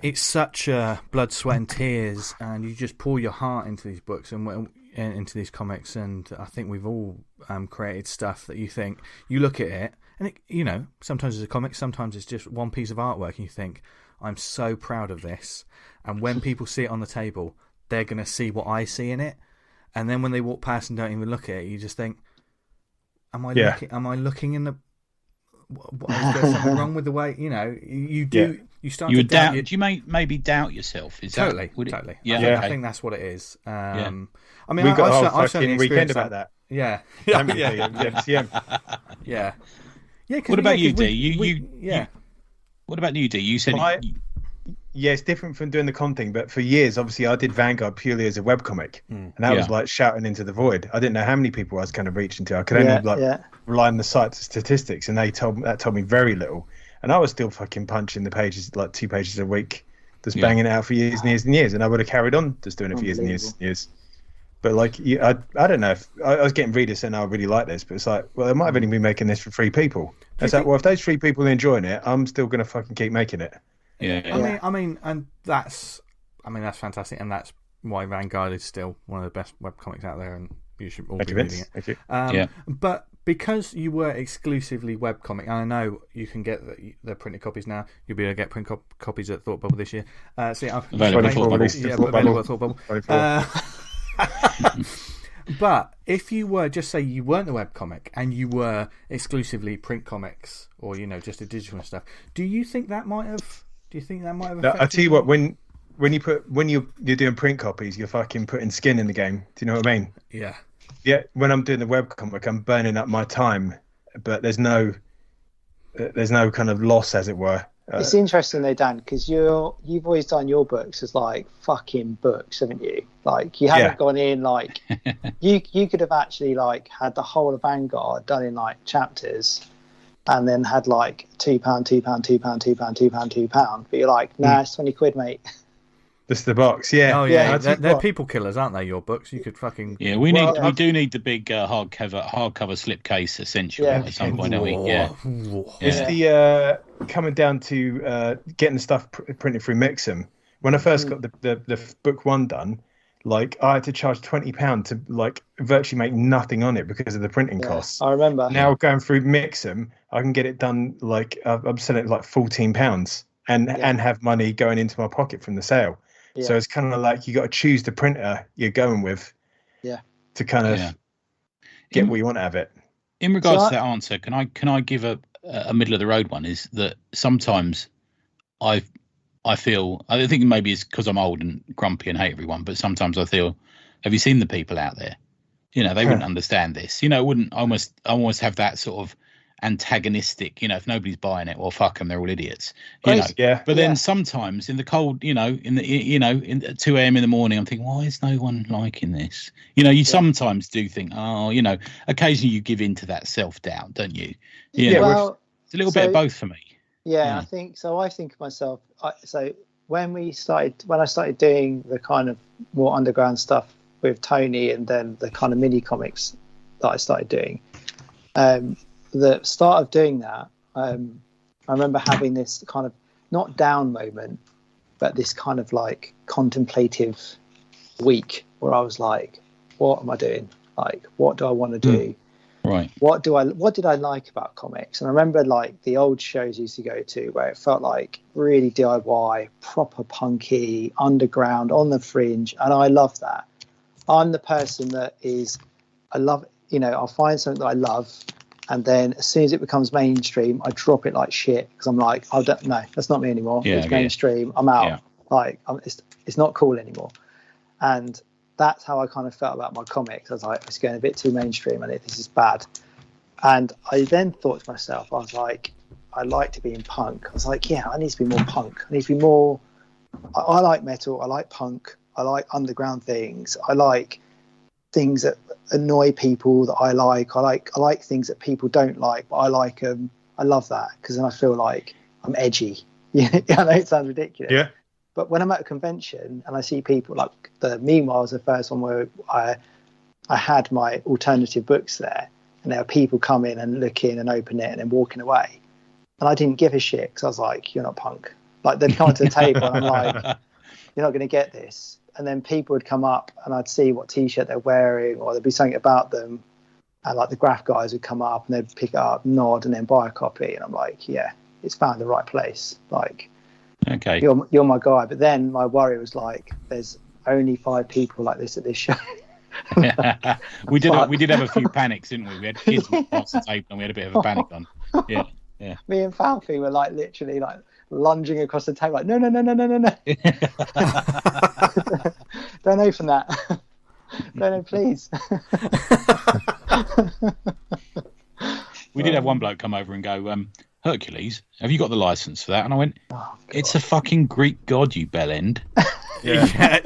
it's such blood, sweat, and tears, and you just pour your heart into these books and into these comics, and I think we've all created stuff that you look at it, and it, sometimes it's a comic, sometimes it's just one piece of artwork, and you think, I'm so proud of this, and when people see it on the table, they're going to see what I see in it, and then when they walk past and don't even look at it, you just think, am I looking in the... Is there something wrong with the way, you do... Yeah. You start to doubt. Do you maybe doubt yourself? Is totally, that, totally. Yeah, I think that's what it is. I mean, we got a whole fucking weekend about that. Yeah. Yeah. What about you, D? What about you, D? You said. It's different from doing the con thing, but for years, obviously, I did Vanguard purely as a webcomic, and that was like shouting into the void. I didn't know how many people I was kind of reaching to. I could only rely on the site's statistics, and that told me very little. And I was still fucking punching the pages, like 2 pages a week, just banging it out for years and years and years. And I would have carried on just doing it for years and years and years. But like, I don't know if I was getting readers saying, I really like this, but it's like, well, I might have only been making this for 3 people. It's like, well, if those 3 people are enjoying it, I'm still going to fucking keep making it. Yeah. I mean, and that's fantastic. And that's why Vanguard is still one of the best webcomics out there. And you should all be reading it. Thank you. But because you were exclusively webcomic, and I know you can get the printed copies now. You'll be able to get print copies at Thought Bubble this year. Available at Thought Bubble. Available at Thought Bubble. But if you were, just say you weren't the webcomic and you were exclusively print comics or, just a digital and stuff, do you think that might have affected I tell you what, when you're doing print copies, you're fucking putting skin in the game. Do you know what I mean? Yeah. Yeah, when I'm doing the webcomic, I'm burning up my time, but there's no kind of loss, as it were. It's interesting though, Dan, because you've always done your books as like fucking books, haven't you? Like you haven't gone in like you could have actually like had the whole of Vanguard done in like chapters, and then had like £2, £2, £2, £2, £2, £2. But you're like, nah, it's 20 quid, mate. This is the box, yeah. Oh yeah, they're people killers, aren't they? Your books, you could fucking we do need the big hardcover slipcase essentially at some point, don't we? Yeah. It's the coming down to getting the stuff printed through Mix'em. When I first got the book 1 done, like I had to charge £20 to like virtually make nothing on it because of the printing costs. I remember. Now going through Mix'em, I can get it done like I'm selling it like £14 and have money going into my pocket from the sale. Yeah. So it's kind of like you got to choose the printer you're going with, to kind of get what you want out of it. In regards to that answer, can I give a middle of the road one? Is that sometimes I think maybe it's because I'm old and grumpy and hate everyone, but sometimes I feel, have you seen the people out there? They wouldn't understand this. Wouldn't almost have that sort of antagonistic, if nobody's buying it, well, fuck them, they're all idiots. But then sometimes in the cold, in at 2 a.m. in the morning, I'm thinking, why is no one liking this? You sometimes do think, occasionally you give in to that self-doubt, don't you? Well, it's a little bit of both for me. I think so. I think of myself, so when I started doing the kind of more underground stuff with Tony, and then the kind of mini comics that I started doing, the start of doing that, I remember having this kind of not down moment, but this kind of like contemplative week where I was like, what am I doing? Like, what do I want to do? Right. What did I like about comics? And I remember like the old shows I used to go to where it felt like really DIY, proper punky, underground, on the fringe. And I love that. I'm the person that I'll find something that I love, and then as soon as it becomes mainstream, I drop it like shit because I'm like, no, that's not me anymore. It's mainstream. I'm out. Yeah. Like, it's not cool anymore. And that's how I kind of felt about my comics. I was like, it's going a bit too mainstream and this is bad. And I then thought to myself, I was like, I like to be in punk. I was like, I need to be more punk. I need to be more. I like metal. I like punk. I like underground things. I like things that annoy people that I like. I like things that people don't like, but I like them. I love that because then I feel like I'm edgy. I know it sounds ridiculous. Yeah. But when I'm at a convention and I see people, like the Meanwhile was the first one where I had my alternative books there, and there were people come in and look in and open it and then walking away, and I didn't give a shit because I was like, you're not punk. Like they'd come to the table and I'm like, you're not going to get this. And then people would come up and I'd see what T-shirt they're wearing, or there'd be something about them. And like the graph guys would come up and they'd pick it up, nod, and then buy a copy. And I'm like, yeah, it's found the right place. Like, okay, you're my guy. But then my worry was like, there's only 5 people like this at this show. we did have a few panics, didn't we? We had kids across the table and we had a bit of a panic on. Yeah. Me and Falfie were like literally like lunging across the table, like no. Don't open that. No, please. We did have one bloke come over and go, Hercules, have you got the license for that? And I went, it's a fucking Greek god, you bellend. Yeah.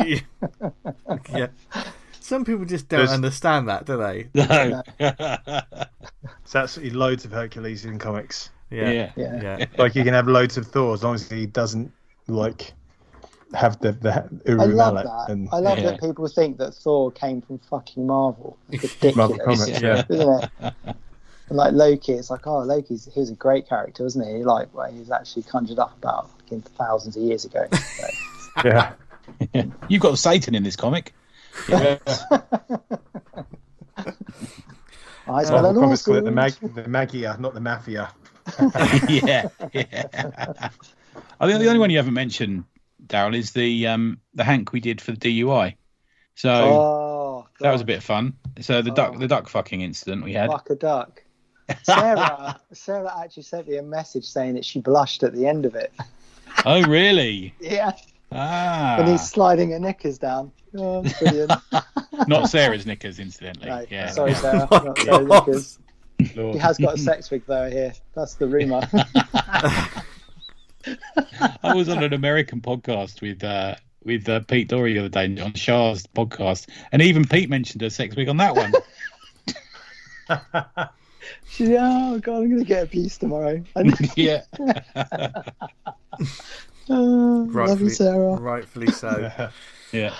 Some people just don't understand that, do they? No. There's absolutely loads of Hercules in comics. Yeah. Like you can have loads of Thor as long as he doesn't like have the Uru I love mallet. that. And, I love that people think that Thor came from fucking Marvel. It's ridiculous, Marvel comics, isn't it? And like Loki, it's like, he was a great character, wasn't he? Like, well, he was actually conjured up about thousands of years ago. So. Yeah. You've got Satan in this comic. Yeah. I spell a comics call it lawsuit. the Magia, not the Mafia. Yeah. I think the only one you haven't mentioned, Daryl, is the Hank we did for the DUI. So That was a bit of fun. So the duck fucking incident we had. Fuck a duck. Sarah actually sent me a message saying that she blushed at the end of it. Oh, really? Yeah. Ah. When he's sliding her knickers down. Oh, brilliant. Not Sarah's knickers, incidentally. No, yeah. sorry, Sarah. Not Sarah's knickers. He has got a sex wig though here. That's the rumour. I was on an American podcast with Pete Dory the other day on Shah's podcast, and even Pete mentioned a sex wig on that one. She's oh god, I'm gonna get abused tomorrow. Yeah. Love you, Sarah. Rightfully so. Yeah.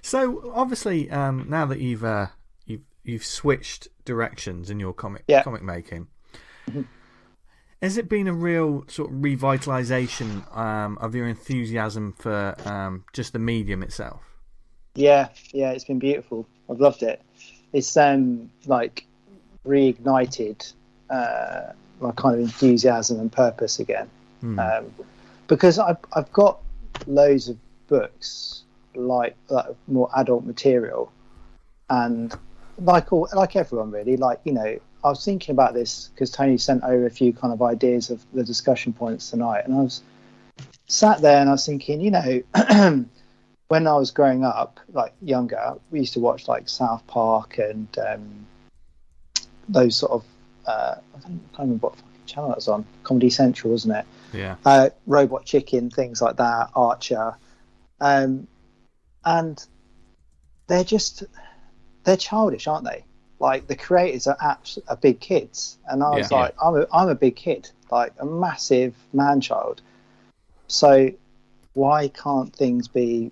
So obviously, now that you've switched directions in your comic making, has it been a real sort of revitalization of your enthusiasm for just the medium itself? Yeah, it's been beautiful. I've loved it. It's like reignited my kind of enthusiasm and purpose again. Because I've got loads of books like more adult material, and like everyone really, like, you know, I was thinking about this because Tony sent over a few kind of ideas of the discussion points tonight, and I was sat there and I was thinking, you know, when I was growing up, like younger, we used to watch like South Park and those sort of I can't remember what fucking channel it was on. Comedy Central, wasn't it? Yeah. Robot Chicken, things like that, Archer, and they're childish, aren't they? Like the creators are big kids, and I was like, I'm a big kid, like a massive man child. So why can't things be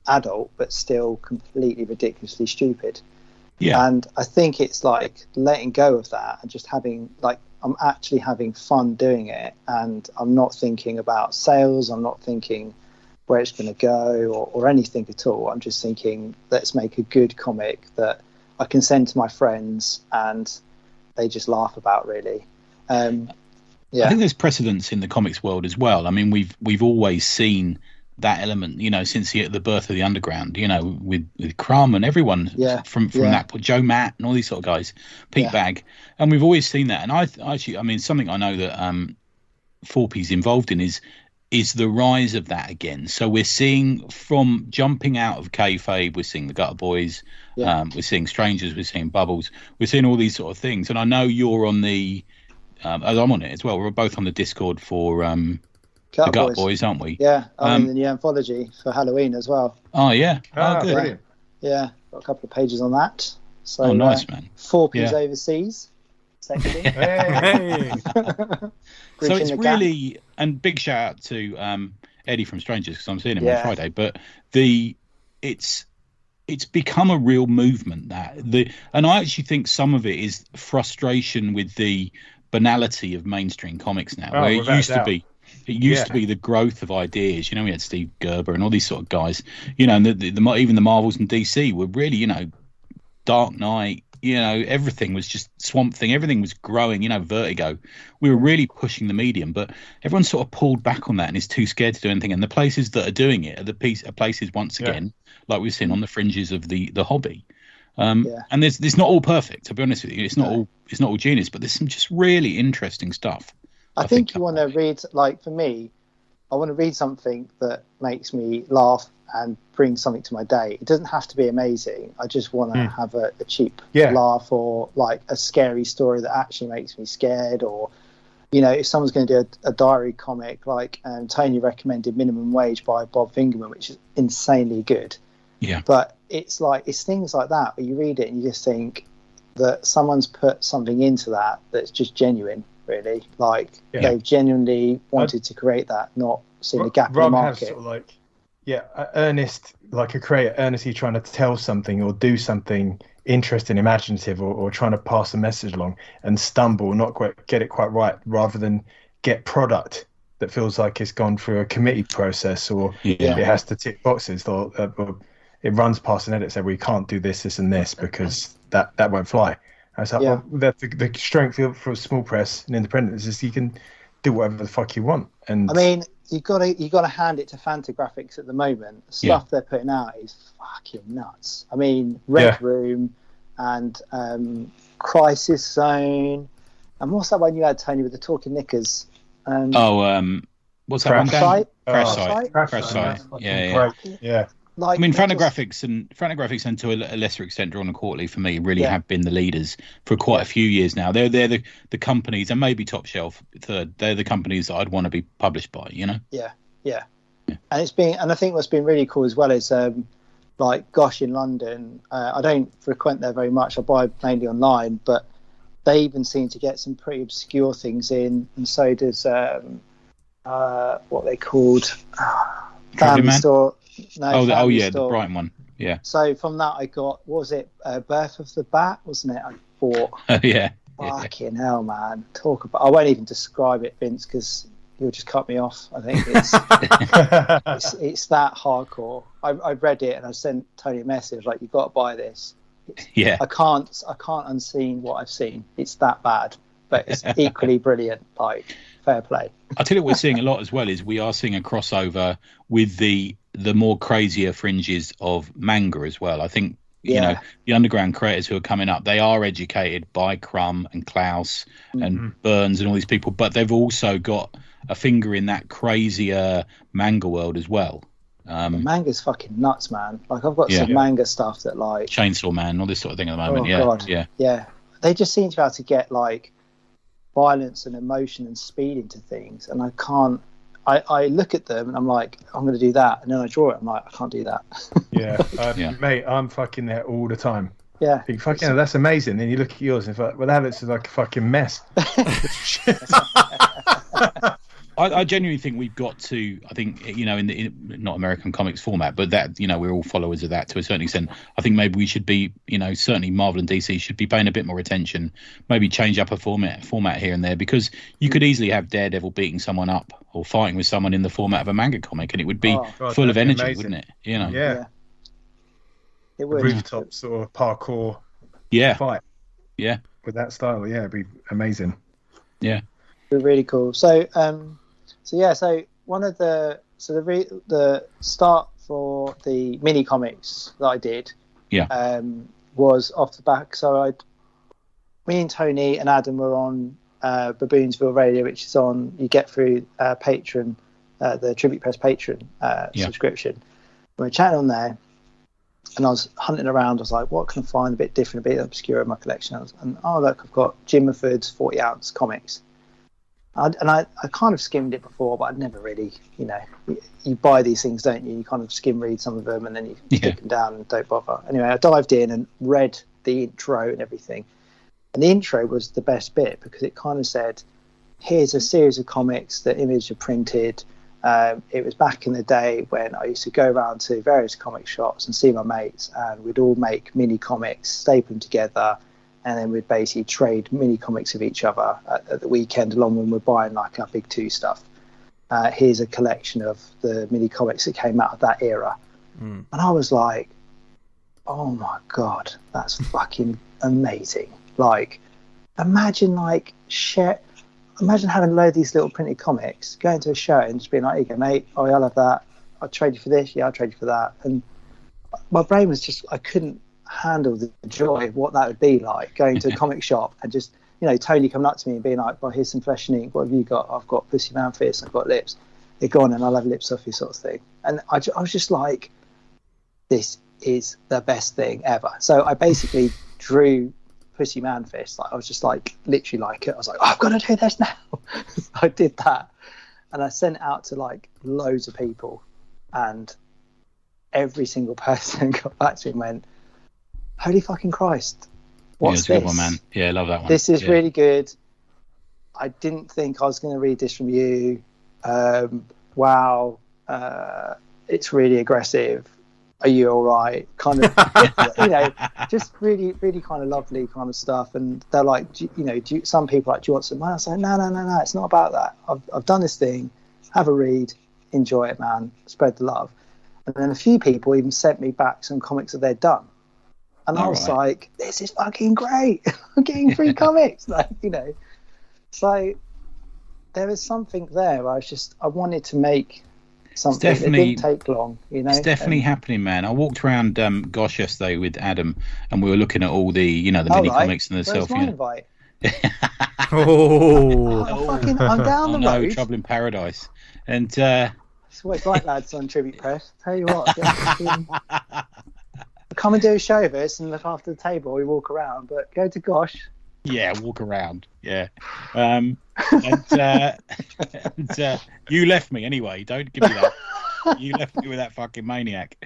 adult but still completely ridiculously stupid? Yeah. And I think it's like letting go of that and just having, like, I'm actually having fun doing it, and I'm not thinking about sales, I'm not thinking where it's going to go or anything at all. I'm just thinking, let's make a good comic that I can send to my friends and they just laugh about, really. I think there's precedence in the comics world as well. I mean, we've always seen that element, you know, since the birth of the underground, you know, with Crumb and everyone from that point, Joe Matt and all these sort of guys, Pete Bag, and we've always seen that. And I mean, something I know that Forpe's involved in is the rise of that again. So we're seeing, from jumping out of kayfabe, we're seeing the Gutter Boys, we're seeing Strangers, we're seeing Bubbles, we're seeing all these sort of things. And I know you're on the, as I'm on it as well. We're both on the Discord for the Gutter Boys, aren't we? Yeah, I'm in the new anthology for Halloween as well. Oh yeah, good. Brilliant. Yeah, got a couple of pages on that. So nice, man. Forpe's overseas. Sexy. Hey. So it's really, and big shout out to Eddie from Strangers, because I'm seeing him on Friday. But it's become a real movement, and I actually think some of it is frustration with the banality of mainstream comics now, where it used to be. It used to be the growth of ideas. You know, we had Steve Gerber and all these sort of guys. You know, and even the Marvels and DC were really, you know, Dark Knight. You know, everything was just Swamp Thing. Everything was growing. You know, Vertigo. We were really pushing the medium, but everyone sort of pulled back on that and is too scared to do anything. And the places that are doing it are places, once again, like we've seen, on the fringes of the hobby. And there's not all perfect. To be honest with you, it's not all genius, but there's some just really interesting stuff. I think you want to read, like, for me, I want to read something that makes me laugh and bring something to my day. It doesn't have to be amazing. I just want to have a cheap laugh, or like a scary story that actually makes me scared. Or, you know, if someone's going to do a diary comic, like Tony recommended Minimum Wage by Bob Fingerman, which is insanely good. Yeah. But it's things like that where you read it and you just think that someone's put something into that's just genuine. Really, like they've genuinely wanted to create that, not seen a gap in the market. Sort of like, earnest, like a creator earnestly trying to tell something or do something interesting, imaginative, or trying to pass a message along, and stumble, not quite get it quite right, rather than get product that feels like it's gone through a committee process, or it has to tick boxes, or it runs past an edit say, we can't do this and this because that won't fly. I was like, well, the strength for a small press and independent is you can do whatever the fuck you want. And I mean, you gotta hand it to Fantagraphics at the moment. The stuff they're putting out is fucking nuts. I mean, Red Room and Crisis Zone, and what's that one you had, Tony, with the talking knickers? What's that one? Crash Site. Yeah. Like, I mean, Fantagraphics and to a lesser extent Drawn and Quarterly for me really have been the leaders for quite a few years now. They're the companies, and maybe Top Shelf third. They're the companies that I'd want to be published by. You know. Yeah. And I think what's been really cool as well is like Gosh in London. I don't frequent there very much. I buy mainly online, but they even seem to get some pretty obscure things in, and so does what they called Family Store. No, the Brighton one. Yeah. So from that, I got, what was it? Birth of the Bat, wasn't it? I bought. Fucking hell, man! Talk about. I won't even describe it, Vince, because you'll just cut me off. I think it's that hardcore. I read it and I sent Tony a message like, "You've got to buy this." I can't unseen what I've seen. It's that bad, but it's equally brilliant. Like, fair play. I tell you what we're seeing a lot as well is we are seeing a crossover with the more crazier fringes of manga as well. I think you know, the underground creators who are coming up, they are educated by Crumb and Klaus and Burns and all these people, but they've also got a finger in that crazier manga world as well. Manga's fucking nuts, man. Like, I've got some manga stuff that, like, Chainsaw Man, all this sort of thing at the moment. God. They just seem to be able to get like violence and emotion and speed into things, and I can't. I look at them and I'm like, I'm going to do that, and then I draw it. I'm like, I can't do that. Mate, I'm fucking there all the time. Yeah, you fucking, that's amazing. Then you look at yours and it's like, well, that looks like a fucking mess. I genuinely think we've got to, I think, you know, in not American comics format, but that, you know, we're all followers of that to a certain extent. I think maybe we should be, you know, certainly Marvel and DC should be paying a bit more attention, maybe change up a format here and there, because you could easily have Daredevil beating someone up or fighting with someone in the format of a manga comic, and it would be full of energy, wouldn't it? You know? Yeah. It would. Rooftop sort of parkour fight. Yeah. With that style, it'd be amazing. Yeah. It'd be really cool. So one of the start for the mini comics that I did was off the back. So me and Tony and Adam were on Baboonsville Radio, which is on, you get through Patreon, the Tribute Press Patreon subscription. We were chatting on there, and I was hunting around. I was like, what can I find a bit different, a bit obscure in my collection? Look, I've got Jim Maford's 40-ounce comics. I kind of skimmed it before, but I'd never really, you know, you buy these things, don't you? You kind of skim read some of them and then you stick them down and don't bother. Anyway, I dived in and read the intro and everything. And the intro was the best bit because it kind of said, here's a series of comics that Image have printed. It was back in the day when I used to go around to various comic shops and see my mates, and we'd all make mini comics, staple them together, and then we'd basically trade mini comics of each other at the weekend, along when we're buying like our Big Two stuff. Here's a collection of the mini comics that came out of that era. And I was like, oh my God, that's fucking amazing. Like, imagine having a load of these little printed comics, going to a show and just being like, here you go, mate, I'll have that. I'll trade you for this. Yeah, I'll trade you for that. And my brain was just, I couldn't handle the joy of what that would be like, going to a comic shop and just, you know, Tony coming up to me and being like, well, here's some flesh and ink, what have you got? I've got Pussy Man Fist, I've got lips, they're gone and I'll have lips off you, sort of thing. And I was just like, this is the best thing ever. So I basically drew Pussy Man Fist. Like, I was just like, literally like it. I was like, I've got to do this now. I did that and I sent it out to like loads of people, and every single person got back to me and went, holy fucking Christ, what's this? Good one, man. Yeah, I love that one. This is really good. I didn't think I was going to read this from you. Wow, it's really aggressive. Are you all right? Kind of, you know, just really, really kind of lovely kind of stuff. And they're like, some people are like, do you want some money? I was like, no, it's not about that. I've done this thing. Have a read, enjoy it, man. Spread the love. And then a few people even sent me back some comics that they'd done. And I was like, this is fucking great. I'm getting free comics. Like, you know. So there was something there. I wanted to make something that didn't take long. It's definitely happening, man. I walked around Gosh yesterday with Adam, and we were looking at all the the mini comics and the Where's selfie. my invite? I'm down the road. No, Trouble in Paradise. And that's what it's like, lads, on Tribute Press. Tell you what, come and do a show with us and look after the table. We walk around, but go to Gosh. Yeah, walk around. Yeah. And you left me anyway. Don't give me that. You left me with that fucking maniac.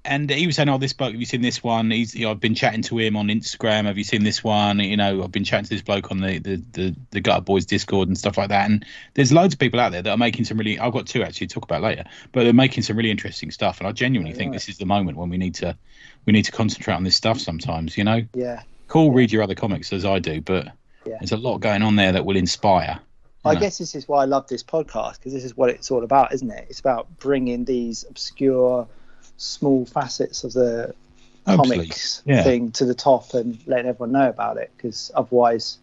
And he was saying, "Oh, this bloke, have you seen this one? I've been chatting to him on Instagram. Have you seen this one? I've been chatting to this bloke on the Gutter Boys Discord and stuff like that. And there's loads of people out there that are making some really. I've got two actually to talk about later, but they're making some really interesting stuff. And I genuinely think this is the moment when we need to concentrate on this stuff sometimes. Yeah. Cool. Read your other comics as I do, but there's a lot going on there that will inspire. I guess this is why I love this podcast, because this is what it's all about, isn't it? It's about bringing these obscure, small facets of the comics thing to the top and letting everyone know about it, because otherwise,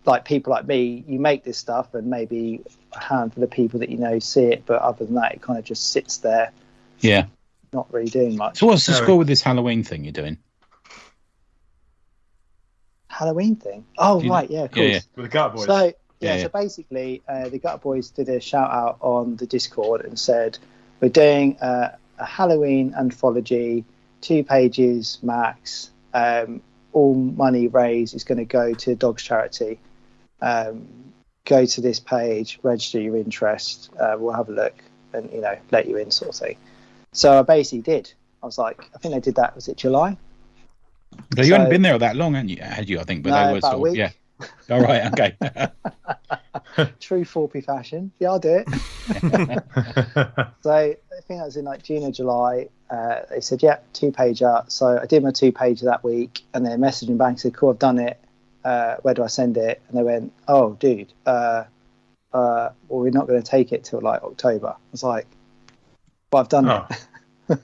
like people like me, you make this stuff and maybe a handful of people that see it, but other than that, it kind of just sits there, not really doing much. So what's the score with this Halloween thing you're doing? Halloween thing? Oh, right, yeah, of course. Yeah. With the Gutter Boys. So basically, the Gutter Boys did a shout out on the Discord and said, we're doing a Halloween anthology, 2 pages max. All money raised is going to go to Dogs Charity. Go to this page, register your interest. We'll have a look and let you in, sort of thing. So I basically did. I was like, I think they did that. Was it July? So you hadn't been there that long, had you? I think, but they were about a week. All right, okay. True Forpe fashion. Yeah, I'll do it. So I think that was in like June or July. They said, 2-pager. So I did my 2-pager that week, and they messaged me back and said, cool, I've done it. Where do I send it? And they went, oh, dude, well, we're not going to take it till like October. I was like, but I've done it.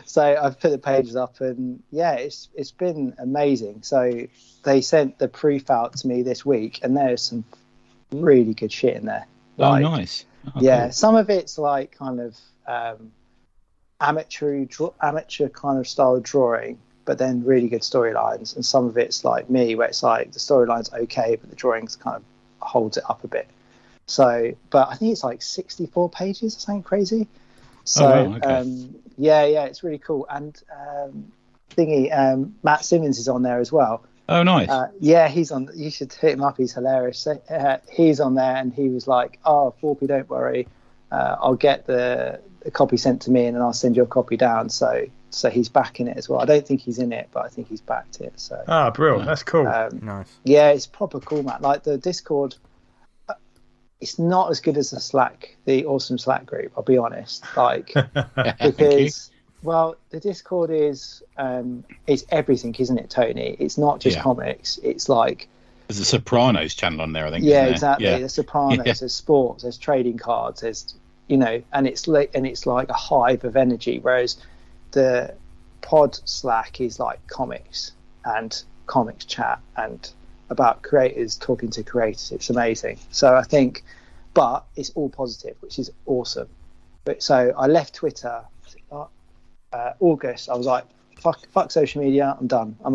So I've put the pages up, and it's been amazing. So they sent the proof out to me this week, and there's some really good shit in there. Nice. Cool. Some of it's like kind of amateur kind of style drawing, but then really good storylines. And some of it's like me, where it's like the storyline's okay, but the drawings kind of holds it up a bit. So, but I think it's like 64 pages or something crazy. So, it's really cool. And Matt Simmons is on there as well. Oh, nice. He's on. You should hit him up. He's hilarious. He's on there, and he was like, "Oh, Forpe, don't worry. I'll get the copy sent to me, and then I'll send you a copy down." So he's backing it as well. I don't think he's in it, but I think he's backed it. So brilliant. That's cool. Nice. Yeah, it's proper cool, man. Like the Discord. It's not as good as the awesome Slack group, I'll be honest. Like, because, well, the Discord is everything, isn't it, Tony? It's not just comics. It's like there's a Sopranos channel on there, I think. Yeah, exactly. Yeah. There's Sopranos, there's sports, there's trading cards, there's and it's like a hive of energy. Whereas the pod Slack is like comics and comics chat and about creators talking to creators. It's amazing. So I think, but it's all positive, which is awesome. But so I left Twitter August. I was like, fuck social media. I'm done. I'm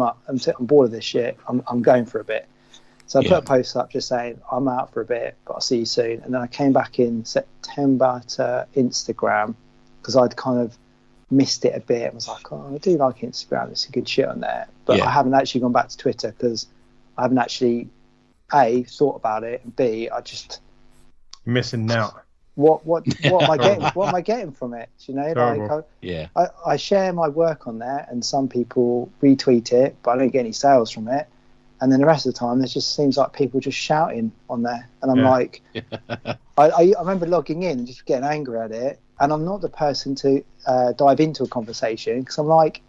bored of this shit. I'm going for a bit. So I put a post up just saying I'm out for a bit, but I'll see you soon. And then I came back in September to Instagram because I'd kind of missed it a bit. I was like, oh, I do like Instagram. There's some good shit on there. But I haven't actually gone back to Twitter because I haven't actually A, thought about it, and B, I just missing out. What am I getting? What am I getting from it? I share my work on there, and some people retweet it, but I don't get any sales from it. And then the rest of the time, there just seems like people just shouting on there, and I'm like, I remember logging in and just getting angry at it, and I'm not the person to dive into a conversation because I'm like,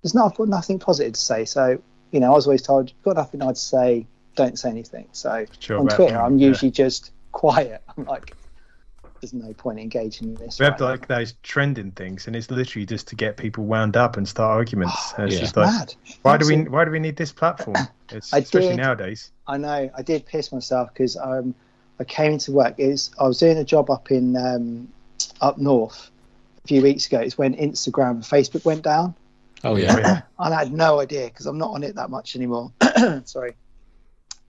I've got nothing positive to say, so. I was always told, you've got nothing nice to say, don't say anything. So on Twitter, I'm usually just quiet. I'm like, there's no point engaging in this. We have like those trending things, and it's literally just to get people wound up and start arguments. And it's just like, mad. Why do we need this platform? especially nowadays. I know. I did piss myself because I came into work. I was doing a job up in up north a few weeks ago. It's when Instagram and Facebook went down. Oh yeah. And I had no idea because I'm not on it that much anymore. Sorry.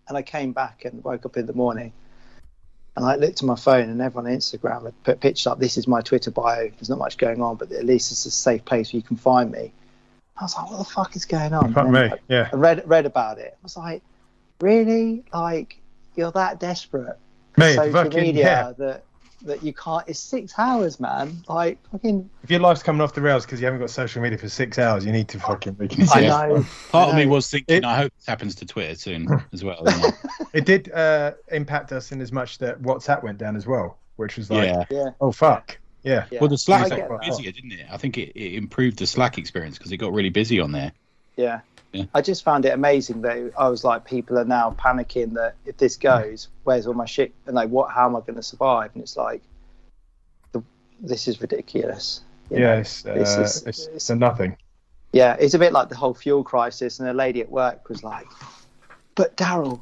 And I came back and woke up in the morning, and I looked at my phone, and everyone on Instagram had put pictures up. This is my Twitter bio. There's not much going on, but at least it's a safe place where you can find me. I was like, what the fuck is going on? Fuck me. Yeah. I read about it. I was like, really? Like, you're that desperate for Mate, social media that you can't. It's 6 hours, man. Like, fucking. If your life's coming off the rails because you haven't got social media for 6 hours, you need to fucking reconsider. I know. Part of me was thinking, I hope this happens to Twitter soon as well. It did impact us in as much that WhatsApp went down as well, which was like, Yeah. oh fuck. Yeah. Well, the Slack I get got that. busier, didn't it? I think it improved the Slack experience because it got really busy on there. Yeah. Yeah. I just found it amazing though. I was like, people are now panicking that if this goes, where's all my shit? And like, how am I going to survive? And it's like, this is ridiculous. It's a nothing. Yeah, it's a bit like the whole fuel crisis. And a lady at work was like, but Daryl,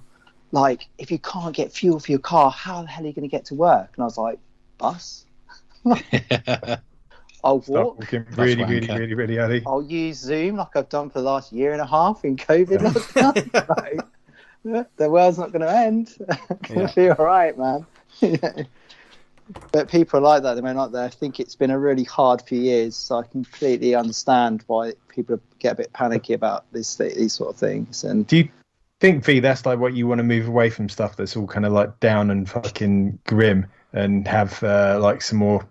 like, if you can't get fuel for your car, how the hell are you going to get to work? And I was like, bus? I'll walk. Walking really early. I'll use Zoom like I've done for the last year and a half in COVID lockdown. Like, the world's not going to end. Gonna be all right, man. But people are like that. They may not. I think it's been a really hard few years, so I completely understand why people get a bit panicky about these sort of things. And do you think, V, that's like what you want to move away from stuff that's all kind of like down and fucking grim and have like some more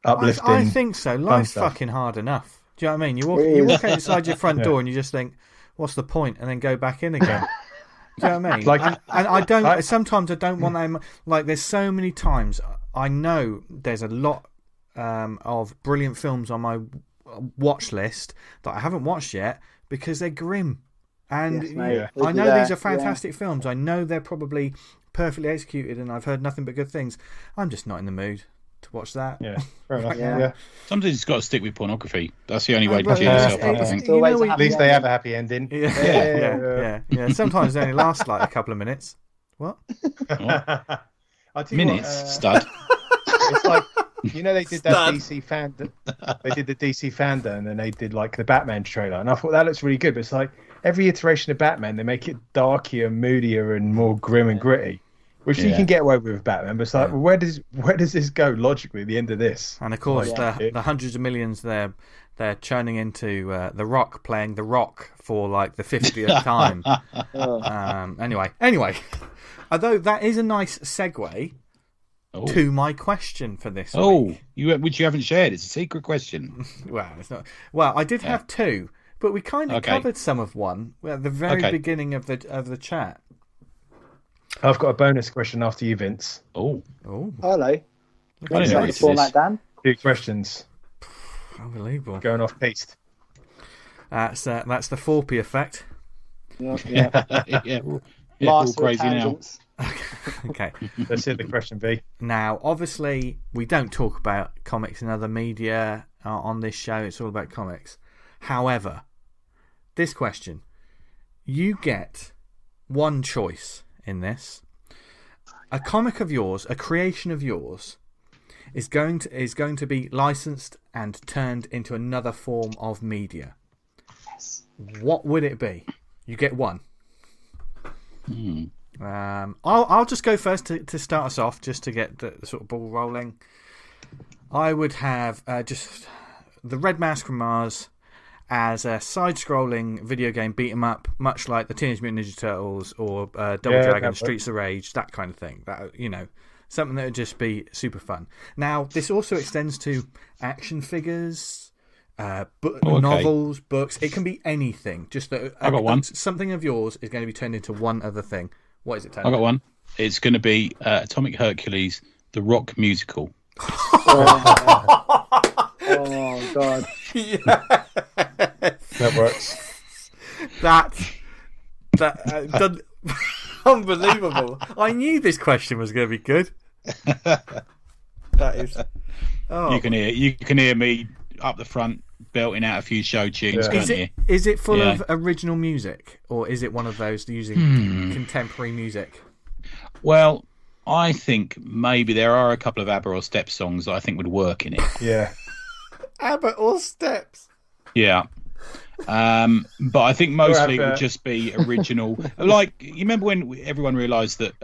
uplifting? I think so. Life's fucking hard enough. Do you know what I mean? You walk outside your front door and you just think, what's the point? And then go back in again. Do you know what I mean? Like, and I don't. Sometimes I don't want them. Like, there's so many times I know there's a lot of brilliant films on my watch list that I haven't watched yet because they're grim. And I know these are fantastic films. I know they're probably perfectly executed, and I've heard nothing but good things. I'm just not in the mood to watch that. Yeah, fair enough. Yeah. Sometimes you've got to stick with pornography. That's the only way to But cheer yourself up, I think. At least they have a happy ending. Yeah. Sometimes they only last like a couple of minutes. What? Minutes, stud. It's like, you know, they did that DC fan. They did the DC Fanda, and then they did like the Batman trailer, and I thought that looks really good. But it's like every iteration of Batman, they make it darker, moodier, and more grim and gritty, which you can get away with Batman. But it's like, well, where does this go logically at the end of this? And of course, the hundreds of millions they're churning into The Rock playing The Rock for like the 50th time. Anyway, although that is a nice segue. To my question for this week. Which you haven't shared. It's a secret question. Well, it's not. Well, I did have two, but we kind of covered some of one at the very beginning of the chat. I've got a bonus question after you, Vince. Hello. I didn't know format, Dan. 2 questions. Unbelievable. Going off piste. That's the Forpe effect. Yeah. All crazy now. Okay. Let's hear the question, V. Now, obviously, we don't talk about comics and other media on this show. It's all about comics. However, this question, you get one choice in this. A comic of yours, a creation of yours, is going to be licensed and turned into another form of media. Yes. What would it be? You get one. I'll just go first to start us off, just to get the sort of ball rolling. I would have just the Red Mask from Mars as a side-scrolling video game beat 'em up, much like the Teenage Mutant Ninja Turtles or Double Dragon, Streets of Rage, that kind of thing. That, you know, something that would just be super fun. Now, this also extends to action figures, novels, books. It can be anything. Just that I got one. Something of yours is going to be turned into one other thing. What is it, Tony? I got one. It's going to be Atomic Hercules, the Rock musical. Oh God! Yeah. That works. That unbelievable. I knew this question was going to be good. That is. Oh. You can hear me up the front belting out a few show tunes, can't you? Is it full of original music, or is it one of those using contemporary music? Well, I think maybe there are a couple of ABBA or Steps songs that I think would work in it. Yeah. ABBA or Steps? Yeah. But I think mostly it would just be original. Like, you remember when everyone realised that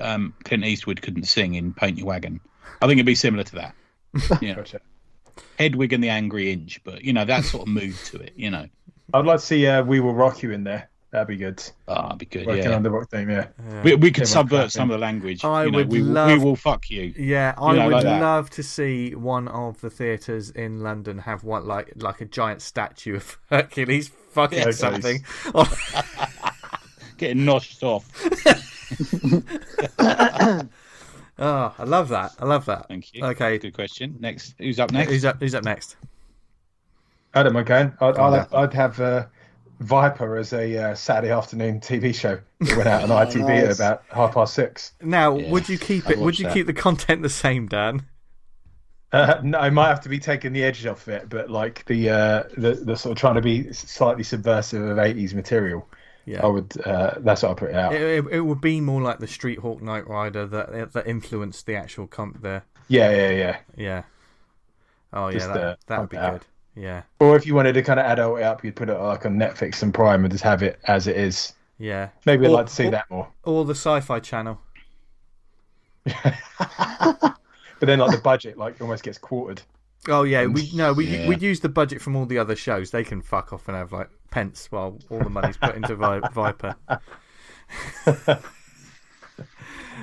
Clint Eastwood couldn't sing in Paint Your Wagon? I think it'd be similar to that. Yeah. Gotcha. Hedwig and the Angry Inch, but, that sort of mood to it, I'd like to see We Will Rock You in there. That'd be good. Oh, that'd be good, Working on the rock theme, yeah. We could subvert some of the language. I would we will fuck you. Yeah, I would love to see one of the theatres in London have one like a giant statue of Hercules fucking something. Getting noshed off. Oh, I love that. Thank you. Okay. Good question. Next. Who's up next? Who's up next? I don't mind going. I'd have Viper as a Saturday afternoon TV show that went out on ITV at about 6:30. Now, would you keep it? Would you keep the content the same, Dan? No, I might have to be taking the edge off it, but like the sort of trying to be slightly subversive of 80s material. Yeah, I would. That's what I put it out. It would be more like the Street Hawk Knight Rider that influenced the actual comp there. Yeah. Oh yeah, that would be good. Yeah. Or if you wanted to kind of adult it up, you'd put it like on Netflix and Prime and just have it as it is. Yeah. Maybe I'd like to see that more. Or the Sci-Fi Channel. But then like the budget almost gets quartered. Oh yeah, we'd use the budget from all the other shows. They can fuck off and have like pence while all the money's put into Viper.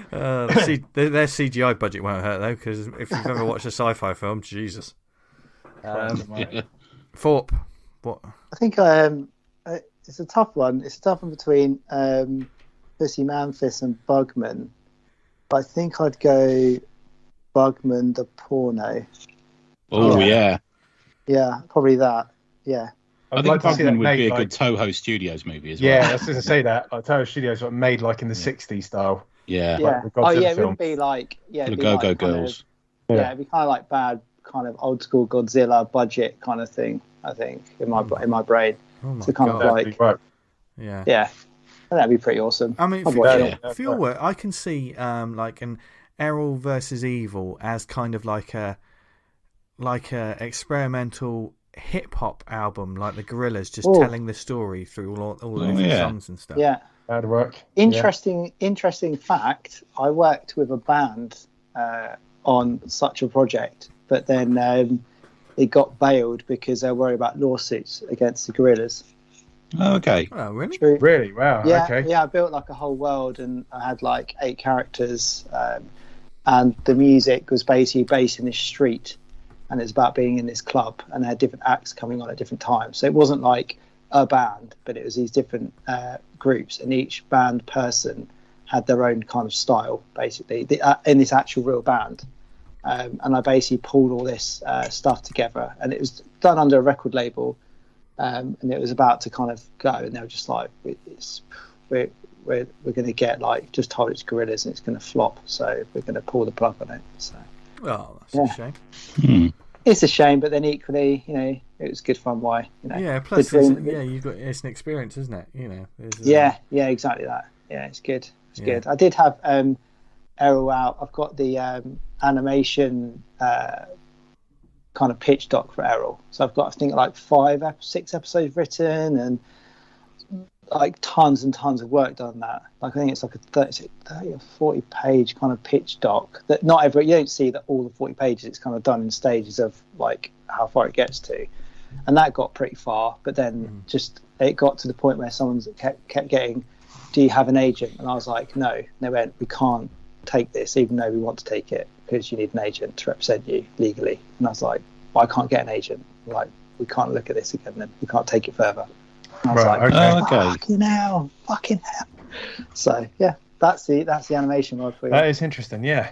Their CGI budget won't hurt though, because if you've ever watched a sci-fi film, Jesus. Forpe, what? I think it's a tough one. It's a tough one between Pussy Manfist and Bugman, but I think I'd go Bugman the porno. Oh yeah, probably that. Yeah, I think Bugman would be a good Toho Studios movie as well. Yeah, I was going to say that. Like Toho Studios made like in the 60s style. Yeah. It wouldn't be like the Go-Go Girls. It'd be kind of like bad, kind of old school Godzilla budget kind of thing. I think in my brain. Oh my so kind God. of like yeah, that'd be pretty awesome. I mean, feel work. I can see like an Erol versus Evil as kind of like a experimental hip hop album, like the Gorillaz just telling the story through all the different songs and stuff. Yeah, that'd work. Interesting fact. I worked with a band on such a project, but then it got bailed because they were worried about lawsuits against the Gorillaz. Oh, okay. Oh, really? True. Really? Wow. Yeah, okay. Yeah. I built like a whole world, and I had like 8 characters, and the music was basically based in this street, and it's about being in this club, and they had different acts coming on at different times. So it wasn't like a band, but it was these different groups, and each band person had their own kind of style, basically, in this actual real band. And I basically pulled all this stuff together, and it was done under a record label, and it was about to kind of go, and they were just like, we're going to get like just told it's Gorillaz and it's going to flop, so we're going to pull the plug on it. So, that's a shame. It's a shame, but then equally, it was good fun. Why? Yeah. Plus, it's an experience, isn't it? Yeah, exactly that. Yeah, it's good. It's good. I did have Erol out. I've got the animation kind of pitch doc for Erol. So I've got, I think, like 6 episodes written, and like tons and tons of work done that. Like I think it's like a 30 or 40 page kind of pitch doc that you don't see that all the 40 pages. It's kind of done in stages of like how far it gets to, and that got pretty far. But then just it got to the point where someone's kept getting, do you have an agent? And I was like, no. And they went, we can't take this even though we want to take it, because you need an agent to represent you legally. And I was like, well, I can't get an agent. Like, we can't look at this again, then we can't take it further. And I was like, fucking hell. So yeah, that's the animation world for you. That is interesting. Yeah.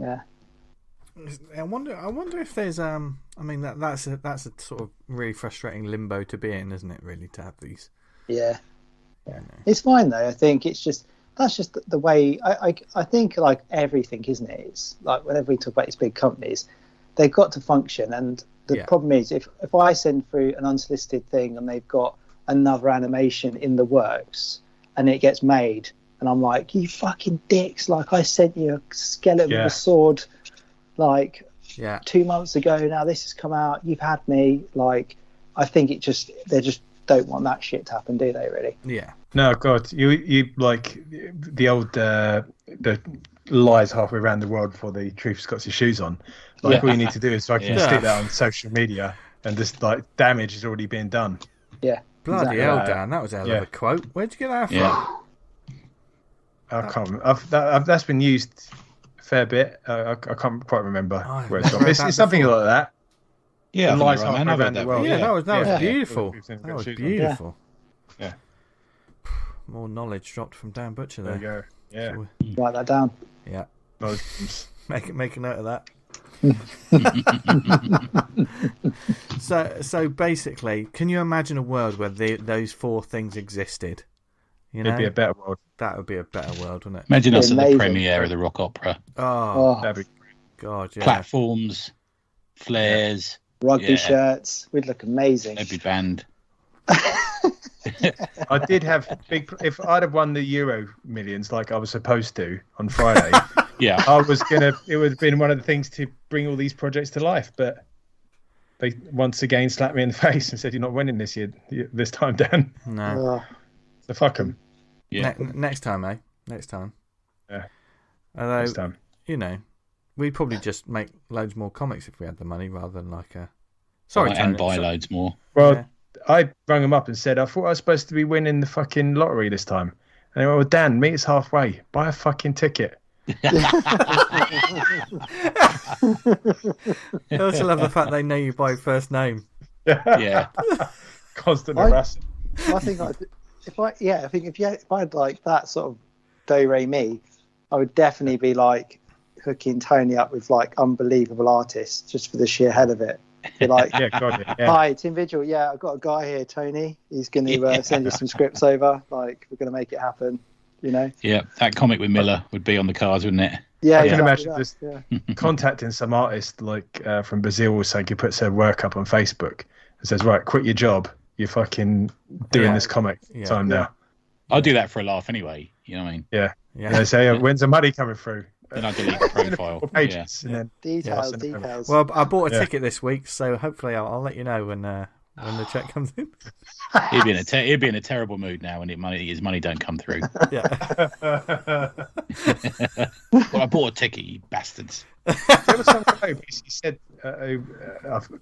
I wonder if there's I mean that's a sort of really frustrating limbo to be in, isn't it? Really, to have these. Yeah. It's fine though. I think that's just the way. I think like everything, isn't it? It's like whenever we talk about these big companies, they've got to function, and The problem is if I send through an unsolicited thing and they've got another animation in the works and it gets made, and I'm like, you fucking dicks! Like, I sent you a skeleton with a sword, like 2 months ago. Now this has come out. You've had me. Like, I think they just don't want that shit to happen, do they? Really? Yeah. No, God, you like the old the lies halfway around the world before the truth got his shoes on. Like, all you need to do is stick that on social media, and just like damage is already being done. Yeah. Bloody hell, Dan, that was a hell of a quote. Where'd you get that from? Yeah. I can't remember. That's been used a fair bit. I can't quite remember where it's from. It's something like that. Yeah, the lies halfway around the world. Yeah, that was beautiful. That was beautiful. Yeah. More knowledge dropped from Dan Butcher there. There you go. Yeah. Write that down. Yeah. Knowledge. Make a note of that. So basically, can you imagine a world where those four things existed? You know? It'd be a better world. That would be a better world, wouldn't it? Imagine us at the premiere of the Rock Opera. Oh, that'd be God, yeah. Platforms, flares, rugby shirts. We'd look amazing. Every band. I did have big. If I'd have won the Euro Millions like I was supposed to on Friday, I was gonna. It would have been one of the things to bring all these projects to life, but they once again slapped me in the face and said, "You're not winning this year. This time, Dan." No. So fuck them. Yeah. Next time, eh? Next time. Yeah. Although, next time. You know, we'd probably just make loads more comics if we had the money rather than like a. Sorry, Tony, and buy loads more. Well, I rang them up and said, I thought I was supposed to be winning the fucking lottery this time. And they went, well, Dan, meet us halfway. Buy a fucking ticket. I also love the fact they know you by first name. Yeah. Constant harassment. I think if I had like that sort of do re mi, I would definitely be like hooking Tony up with like unbelievable artists just for the sheer hell of it. Be like, hi, it's individual. Yeah, I've got a guy here, Tony. He's going to send you some scripts over. Like, we're going to make it happen. You know. Yeah, that comic with Miller would be on the cards, wouldn't it? Yeah, I can imagine just contacting some artist like from Brazil or something who puts their work up on Facebook and says, "Right, quit your job. You're fucking doing this comic time now." I'll do that for a laugh anyway. You know what I mean? Yeah. And they say, "When's the money coming through?" Then I delete the profile. Pages, and then, details. Well, I bought a ticket this week, so hopefully I'll let you know when the check comes in. He'd be in a terrible mood now when his money don't come through. Yeah. Well, I bought a ticket, you bastards. There was some guy who basically said, I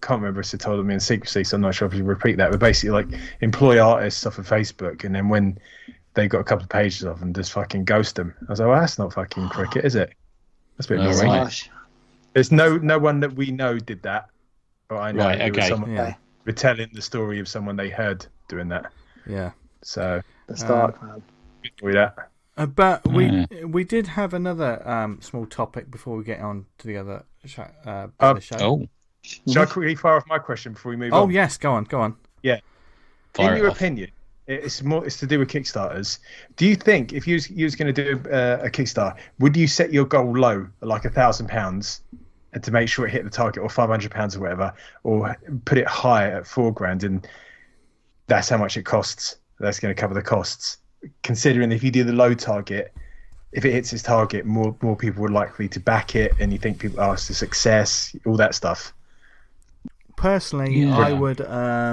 can't remember if he told me in secrecy, so I'm not sure if you repeat that, but basically like employ artists off of Facebook, and then when they got a couple of pages of them, just fucking ghost them. I was like, well, that's not fucking cricket, is it? That's a bit boring. Right. There's no one that we know did that, but I know right, okay. We're telling the story of someone they heard doing that. Yeah. So that's dark, man. Enjoy that. But we did have another small topic before we get on to the other the show. Oh. Shall I quickly fire off my question before we move on? Oh yes, go on. Yeah. In your opinion, it's to do with Kickstarters. Do you think if you was going to do a Kickstarter, would you set your goal low, like £1,000, and to make sure it hit the target, or £500 or whatever, or put it high at $4,000, and that's how much it costs? That's going to cover the costs. Considering if you do the low target, if it hits its target, more people are likely to back it, and you think people it's a success, all that stuff. Personally, I would, I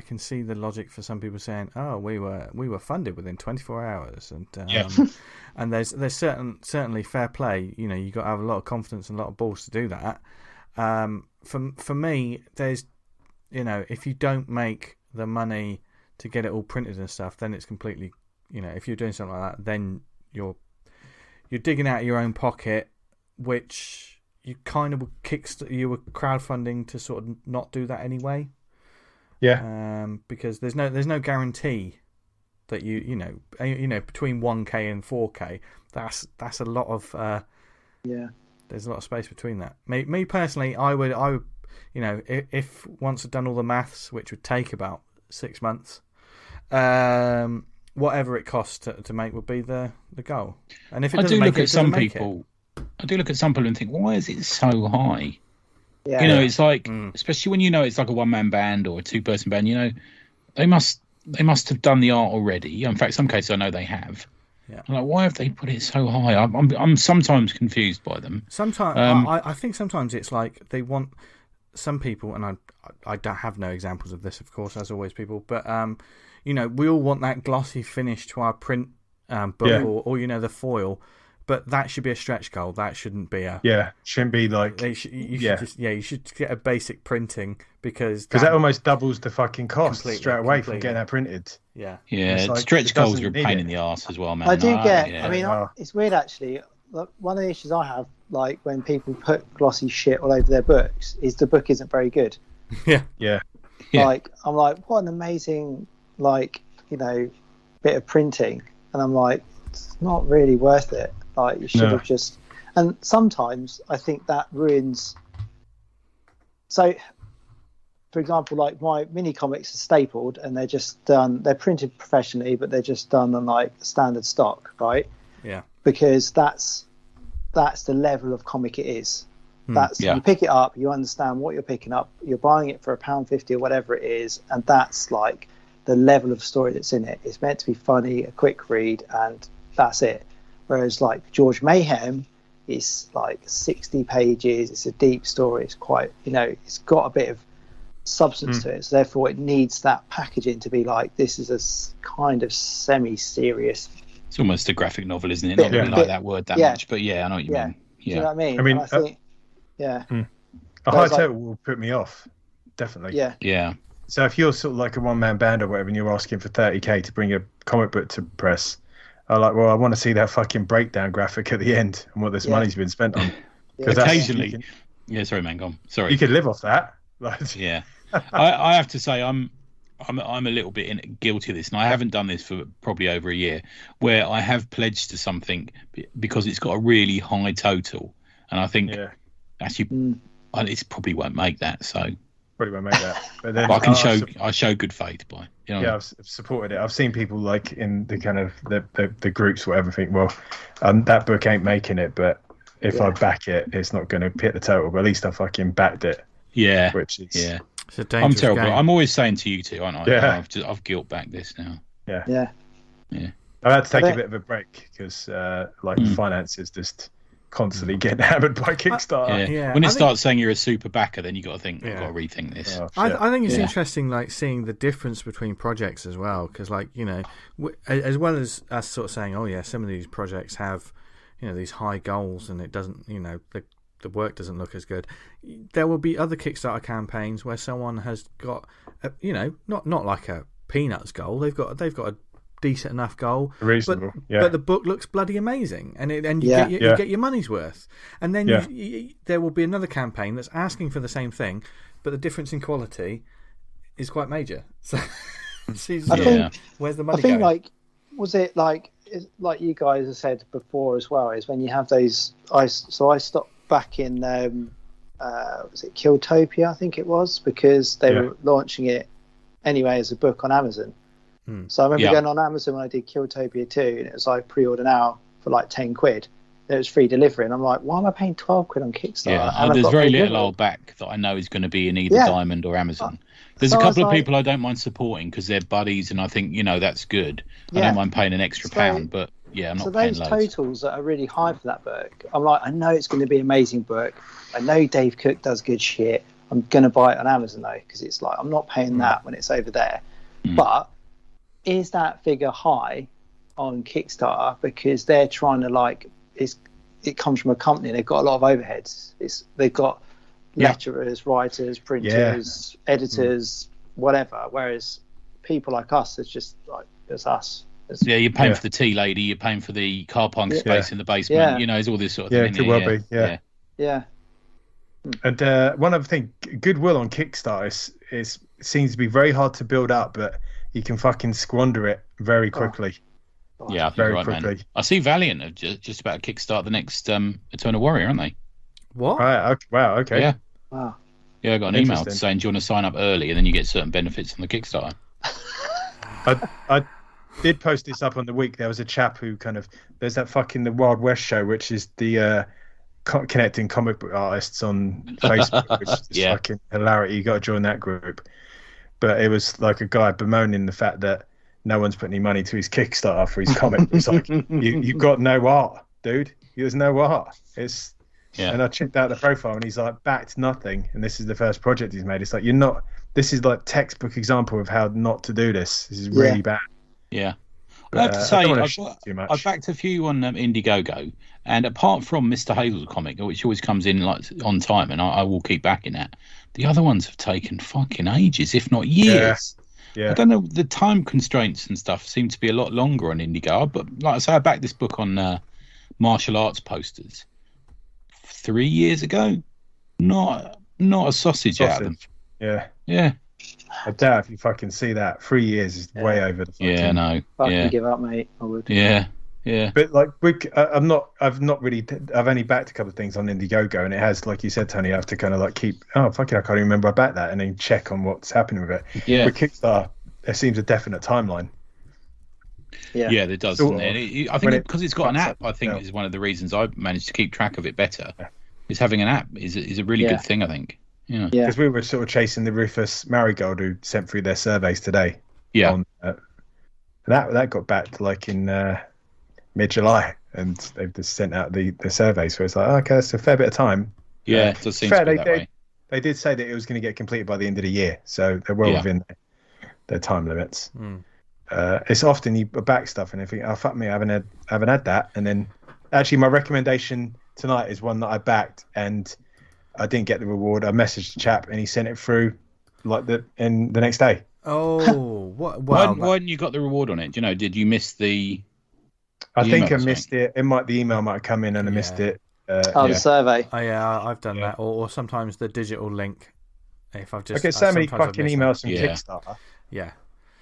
can see the logic for some people saying, "Oh, we were funded within 24 hours," and there's certainly fair play. You know, you got to have a lot of confidence and a lot of balls to do that. For me, there's, if you don't make the money to get it all printed and stuff, then it's completely, if you're doing something like that, then you're digging out of your own pocket, which you kind of you were crowdfunding to sort of not do that anyway. Yeah. Because there's no guarantee that you between 1K and 4K, that's a lot of there's a lot of space between that. Me personally, I would if once I've done all the maths, which would take about 6 months, whatever it costs to make would be the goal. And if it doesn't make it, I do look at some people and think, why is it so high? Yeah. You know, it's like, especially when you know it's like a one-man band or a two-person band. You know, they must have done the art already. In fact, some cases I know they have. Yeah. I'm like, why have they put it so high? I'm sometimes confused by them. Sometimes I think sometimes it's like they want some people, and I don't have no examples of this, of course, as always, people. But you know, we all want that glossy finish to our print book, or you know, the foil. But that should be a stretch goal. That shouldn't be a shouldn't be like you should get a basic printing because that almost doubles the fucking cost straight away from getting that printed. Yeah, like, stretch goals are a pain in the arse as well, man. I do get. I mean, it's weird actually. Look, one of the issues I have, like when people put glossy shit all over their books, is the book isn't very good. Yeah. Like I'm like, what an amazing, like, you know, bit of printing, and I'm like, it's not really worth it. Like you should have just. And sometimes I think that ruins. So, for example, like my mini comics are stapled and they're just done. They're printed professionally, but they're just done on like standard stock, right? Yeah. Because that's the level of comic it is. You pick it up, you understand what you're picking up, you're buying it for £1.50 or whatever it is, and that's like the level of story that's in it. It's meant to be funny, a quick read, and that's it. Whereas like George Mayhem is like 60 pages, it's a deep story, it's quite, you know, it's got a bit of substance to it, so therefore it needs that packaging to be like, this is a kind of semi-serious. It's almost a graphic novel, isn't it? Not really like that word that much, but I know what you mean. Yeah. Do you know what I mean? I mean, I think, a high total will put me off, definitely. Yeah. So if you're sort of like a one-man band or whatever, and you're asking for 30k to bring a comic book to press, I'm like, well, I want to see that fucking breakdown graphic at the end and what this money's been spent on. Occasionally, sorry, man, go on. Sorry, you could live off that. Yeah, I have to say, I'm a little bit guilty of this, and I haven't done this for probably over a year, where I have pledged to something because it's got a really high total, and I think actually, it probably won't make that. So. Probably won't make that, but then I show good faith by. You know, I've supported it. I've seen people like in the kind of the groups, whatever, think, well, that book ain't making it, but if I back it, it's not going to hit the total. But at least I fucking backed it. Yeah, which is it's a dangerous I'm terrible. game. I'm always saying to you two, aren't I? Yeah, I've guilt backed this now. Yeah. I had to take a bit of a break because finances just constantly getting hammered by Kickstarter. When it starts saying you're a super backer, then you got to think, I've got to rethink this. I think it's interesting, like seeing the difference between projects as well, because, like, you know, as well as us sort of saying, oh yeah, some of these projects have, you know, these high goals, and it doesn't, you know, the work doesn't look as good. There will be other Kickstarter campaigns where someone has got, you know, not like a Peanuts goal. They've got a decent enough goal, reasonable, but the book looks bloody amazing, and you get your money's worth. And then there will be another campaign that's asking for the same thing, but the difference in quality is quite major. So, where's the money? I think going? Was it like you guys have said before as well? Is when you have those. I stopped back in was it Killtopia? I think it was, because they were launching it anyway as a book on Amazon. So I remember going on Amazon when I did Killtopia 2, and it was like pre-order now for like £10. It was free delivery, and I'm like, why am I paying £12 on Kickstarter? And there's very little old back that I know is going to be in either Diamond or Amazon. There's a couple of people I don't mind supporting because they're buddies, and I think, you know, that's good. I don't mind paying an extra £1, but I'm not paying loads. So those totals that are really high for that book, I'm like, I know it's going to be an amazing book. I know Dave Cook does good shit. I'm going to buy it on Amazon though, because it's like, I'm not paying that when it's over there. But is that figure high on Kickstarter because they're trying to it comes from a company, they've got a lot of overheads. They've got lecturers, writers, printers, editors, whatever. Whereas people like us, it's just like, it's us. You're paying for the tea lady, you're paying for the car park space in the basement. You know, there's all this sort of thing. It could well be. Yeah. And one other thing, Goodwill on Kickstarter is seems to be very hard to build up, but you can fucking squander it very quickly. I think very right, quickly. Man. I see Valiant have just about to kickstart the next Eternal Warrior, aren't they? What? Right. Wow. Okay. Yeah. Wow. Yeah, I got an email saying, do you want to sign up early, and then you get certain benefits on the Kickstarter. I did post this up on the week. There was a chap who there's that fucking the Wild West show, which is the connecting comic book artists on Facebook, which is fucking hilarity. You got to join that group. But it was like a guy bemoaning the fact that no one's put any money to his Kickstarter for his comic. It's like, you've got no art, dude. There's no art. And I checked out the profile, and he's like, backed nothing, and this is the first project he's made. It's like, this is like textbook example of how not to do this. This is really bad. Yeah. I have to say, I've backed a few on Indiegogo, and apart from Mr. Hazel's comic, which always comes in like on time, and I will keep backing that, the other ones have taken fucking ages, if not years. Yeah. I don't know, the time constraints and stuff seem to be a lot longer on Indiegogo, but like I say, I backed this book on martial arts posters 3 years ago. Not a sausage out of them. Yeah. I doubt if you fucking see that. 3 years is way over the fucking... Yeah, no. Fucking give up, mate. I would. Yeah. But like, I've only backed a couple of things on Indiegogo, and it has, like you said, Tony, I have to kind of like keep, fucking, I can't even remember I backed that, and then check on what's happening with it. Yeah. With Kickstarter, there seems a definite timeline. Yeah, there does. Sort of. I think because it's got an app, I think is one of the reasons I've managed to keep track of it better. Is having an app is a really good thing, I think. Yeah, because we were sort of chasing the Rufus Marigold who sent through their surveys today. Yeah, that got back to like in mid-July, and they've just sent out the surveys. So it's like, okay, that's a fair bit of time. Yeah, it does seem to be that way. They did say that it was going to get completed by the end of the year, so they're well within their time limits. It's often you back stuff and you think, oh fuck me, I haven't had that. And then actually my recommendation tonight is one that I backed and I didn't get the reward. I messaged the chap and he sent it through like the next day. Oh, what? Why hadn't you got the reward on it? Do you know? Did you miss the? I think I missed it. The email might have come in and I missed it. The survey. Oh yeah, I've done that, or sometimes the digital link. If I've just I get so many fucking emails from Kickstarter. Yeah.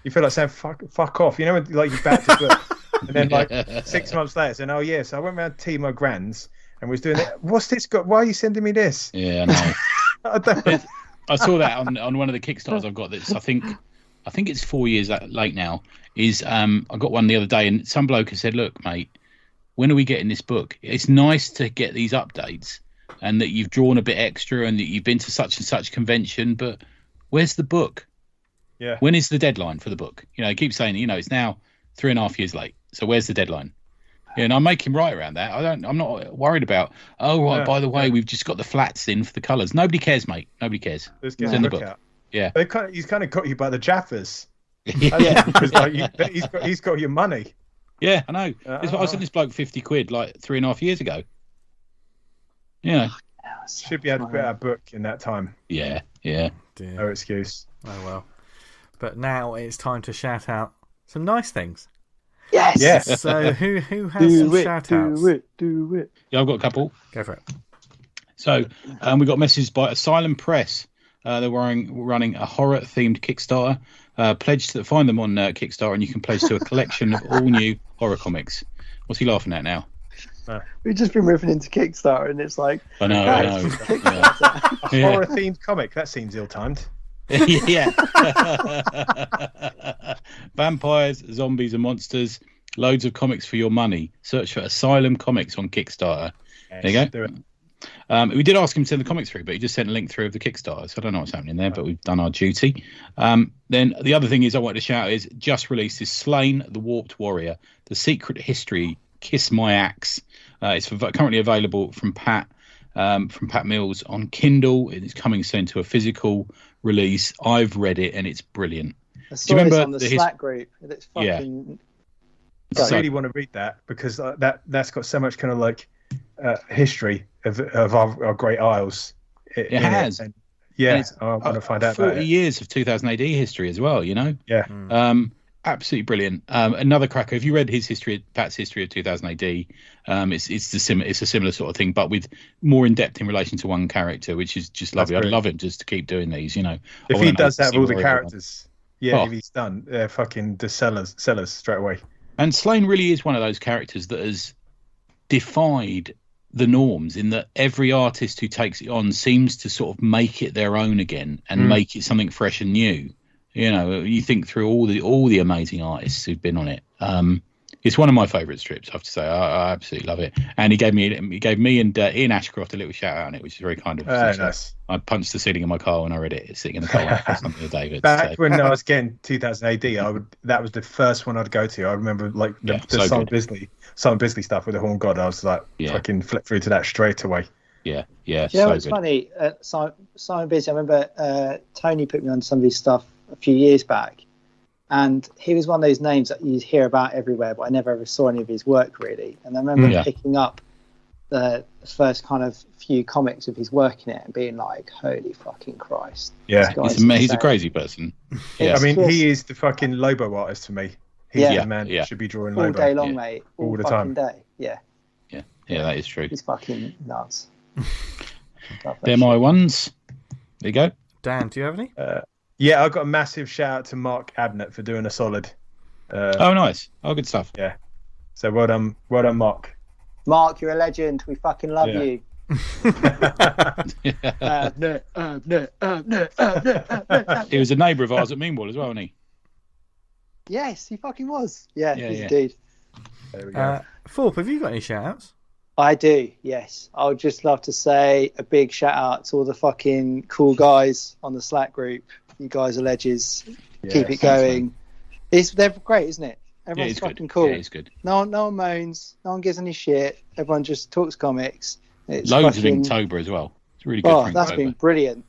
You feel like saying fuck off. You know, when, like you backed a book, and then like 6 months later, saying, "Oh yeah, so I went round to my Grand's and was doing it. What's this got? Why are you sending me this?" Yeah, I know. I saw that on one of the Kickstarters I've got. That's I think it's 4 years late now. I got one the other day, and some bloke has said, "Look, mate, when are we getting this book? It's nice to get these updates, and that you've drawn a bit extra, and that you've been to such and such convention, but where's the book? Yeah. When is the deadline for the book? You know, he keeps saying, it's now 3.5 years late. So where's the deadline? Yeah, and I make him right around that. I'm not worried about, by the way, we've just got the flats in for the colours. Nobody cares, mate. Nobody cares. It's in the book. Out. Yeah. He's kind of got you by the Jaffers. Because he's got your money. Yeah, I know. I sent this bloke 50 quid like 3.5 years ago. Yeah. Should be able to put out a book in that time. Yeah. No excuse. Oh well. But now it's time to shout out some nice things. Yes. So who has some shout outs? Do it. Yeah, I've got a couple. Go for it. So we got messages by Asylum Press. They're running a horror themed Kickstarter. Pledge to find them on Kickstarter, and you can pledge to a collection of all new horror comics. What's he laughing at now? We've just been ripping into Kickstarter, and it's like I know. A horror themed comic. That seems ill timed. Yeah. Vampires, zombies, and monsters. Loads of comics for your money. Search for Asylum Comics on Kickstarter. Yes, there you go. Do it. We did ask him to send the comics through, but he just sent a link through of the Kickstarter. So I don't know what's happening there, but we've done our duty. Then the other thing is I wanted to shout is just released is Slain the Warped Warrior, The Secret History, Kiss My Axe. It's currently available from Pat Mills on Kindle. It's coming soon to a physical release. I've read it and it's brilliant. I saw this on the Slack group. It's fucking. I really want to read that because that's got so much kind of like history of our Great Isles. It has. And I want to find out 40 about it. years of 2000 AD history as well, Yeah. Absolutely brilliant. Another cracker. If you read Pat's history of 2000 AD, it's a similar sort of thing, but with more in depth in relation to one character, which is just lovely. I'd love him just to keep doing these. If he does that with all the characters, if he's done, they're fucking the sellers straight away. And Slain really is one of those characters that has defied the norms in that every artist who takes it on seems to sort of make it their own again and make it something fresh and new. You think through all the amazing artists who've been on it. It's one of my favourite strips, I have to say. I absolutely love it. And he gave me and Ian Ashcroft a little shout out on it, which is very kind of him. Nice. I punched the ceiling in my car when I read it, sitting in the car or something with David. Back when I was getting 2000 AD, that was the first one I'd go to. I remember like the Simon Bisley stuff with the Horn God. I was like fucking flip through to that straight away. Yeah. It's funny. Simon Bisley. I remember Tony put me on some of his stuff a few years back. And he was one of those names that you hear about everywhere, but I never ever saw any of his work really. And I remember picking up the first kind of few comics of his work in it and being like, "Holy fucking Christ!" Yeah, he's a crazy person. Yeah, I mean, he is the fucking Lobo artist for me. He's the man who should be drawing Lobo all day long, mate. All the time. Day. Yeah, that is true. He's fucking nuts. They're my ones. There you go. Dan, do you have any? Yeah, I've got a massive shout out to Mark Abnett for doing a solid. Oh, nice. Oh, good stuff. Yeah. So well done, Mark. Mark, you're a legend. We fucking love you. He was a neighbour of ours at Meanwall as well, wasn't he? Yes, he fucking was. Yeah, indeed. There we go. Forpe, have you got any shout outs? I do, yes. I would just love to say a big shout out to all the fucking cool guys on the Slack group. You guys are legends. Keep it going. They're great, isn't it? Everyone's fucking cool. Yeah, it's good. No one moans. No one gives any shit. Everyone just talks comics. It's loads of Inktober as well. It's really good. Oh, that's been brilliant.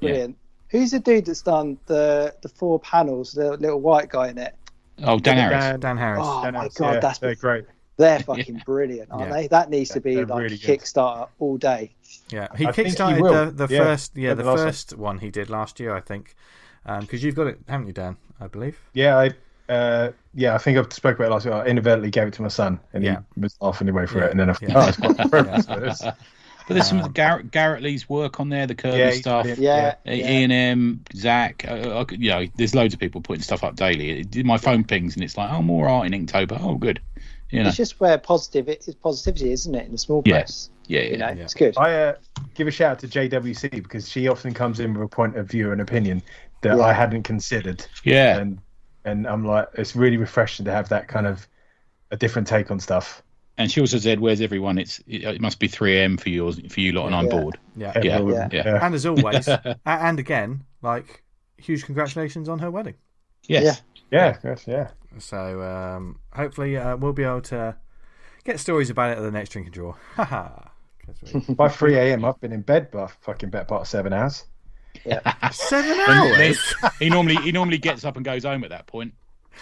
Yeah. Who's the dude that's done the 4 panels? The little white guy in it. Oh, Dan Harris. Dan Harris. Oh Dan my Harris. God, that's they're great. They're fucking brilliant, aren't they? That needs to be like really Kickstarter all day. Yeah, he kickstarted the first one he did last year, I think. Because you've got it, haven't you, Dan? I believe. Yeah, I think I spoke about it last week. I inadvertently gave it to my son, and he was off anyway for it. And then I thought, it's quite perfect. But there's some Garrett Lee's work on there, the Kirby stuff. Ian M, Zach. There's loads of people putting stuff up daily. My phone pings and it's like, oh, more art in Inktober. Oh, good. It's just where positivity, isn't it, in the small press? Yeah. It's good. I give a shout out to JWC because she often comes in with a point of view and opinion that I hadn't considered. Yeah. And I'm like, it's really refreshing to have that kind of a different take on stuff. And she also said, "Where's everyone? It must be 3 a.m. for you lot, and I'm bored." Yeah. And as always, and again, like, huge congratulations on her wedding. Yes. Yeah. So hopefully we'll be able to get stories about it at the next drink and draw. By 3 a.m. I've been in bed by fucking better part of 7 hours. Yeah. 7 hours. He normally gets up and goes home at that point.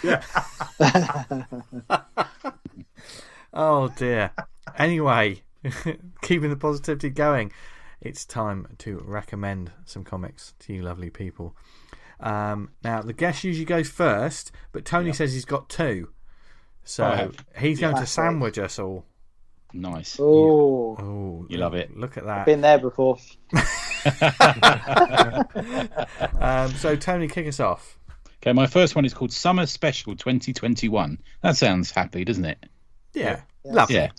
Yeah. Oh dear. Anyway, keeping the positivity going, it's time to recommend some comics to you lovely people. Now the guest usually goes first, but Tony says he's got 2, so he's going to sandwich us all. Nice. Oh, you love it. Look at that. Been there before. So Tony, kick us off. Okay, my first one is called Summer Special 2021. That sounds happy, doesn't it? Yeah. Lovely. Yeah.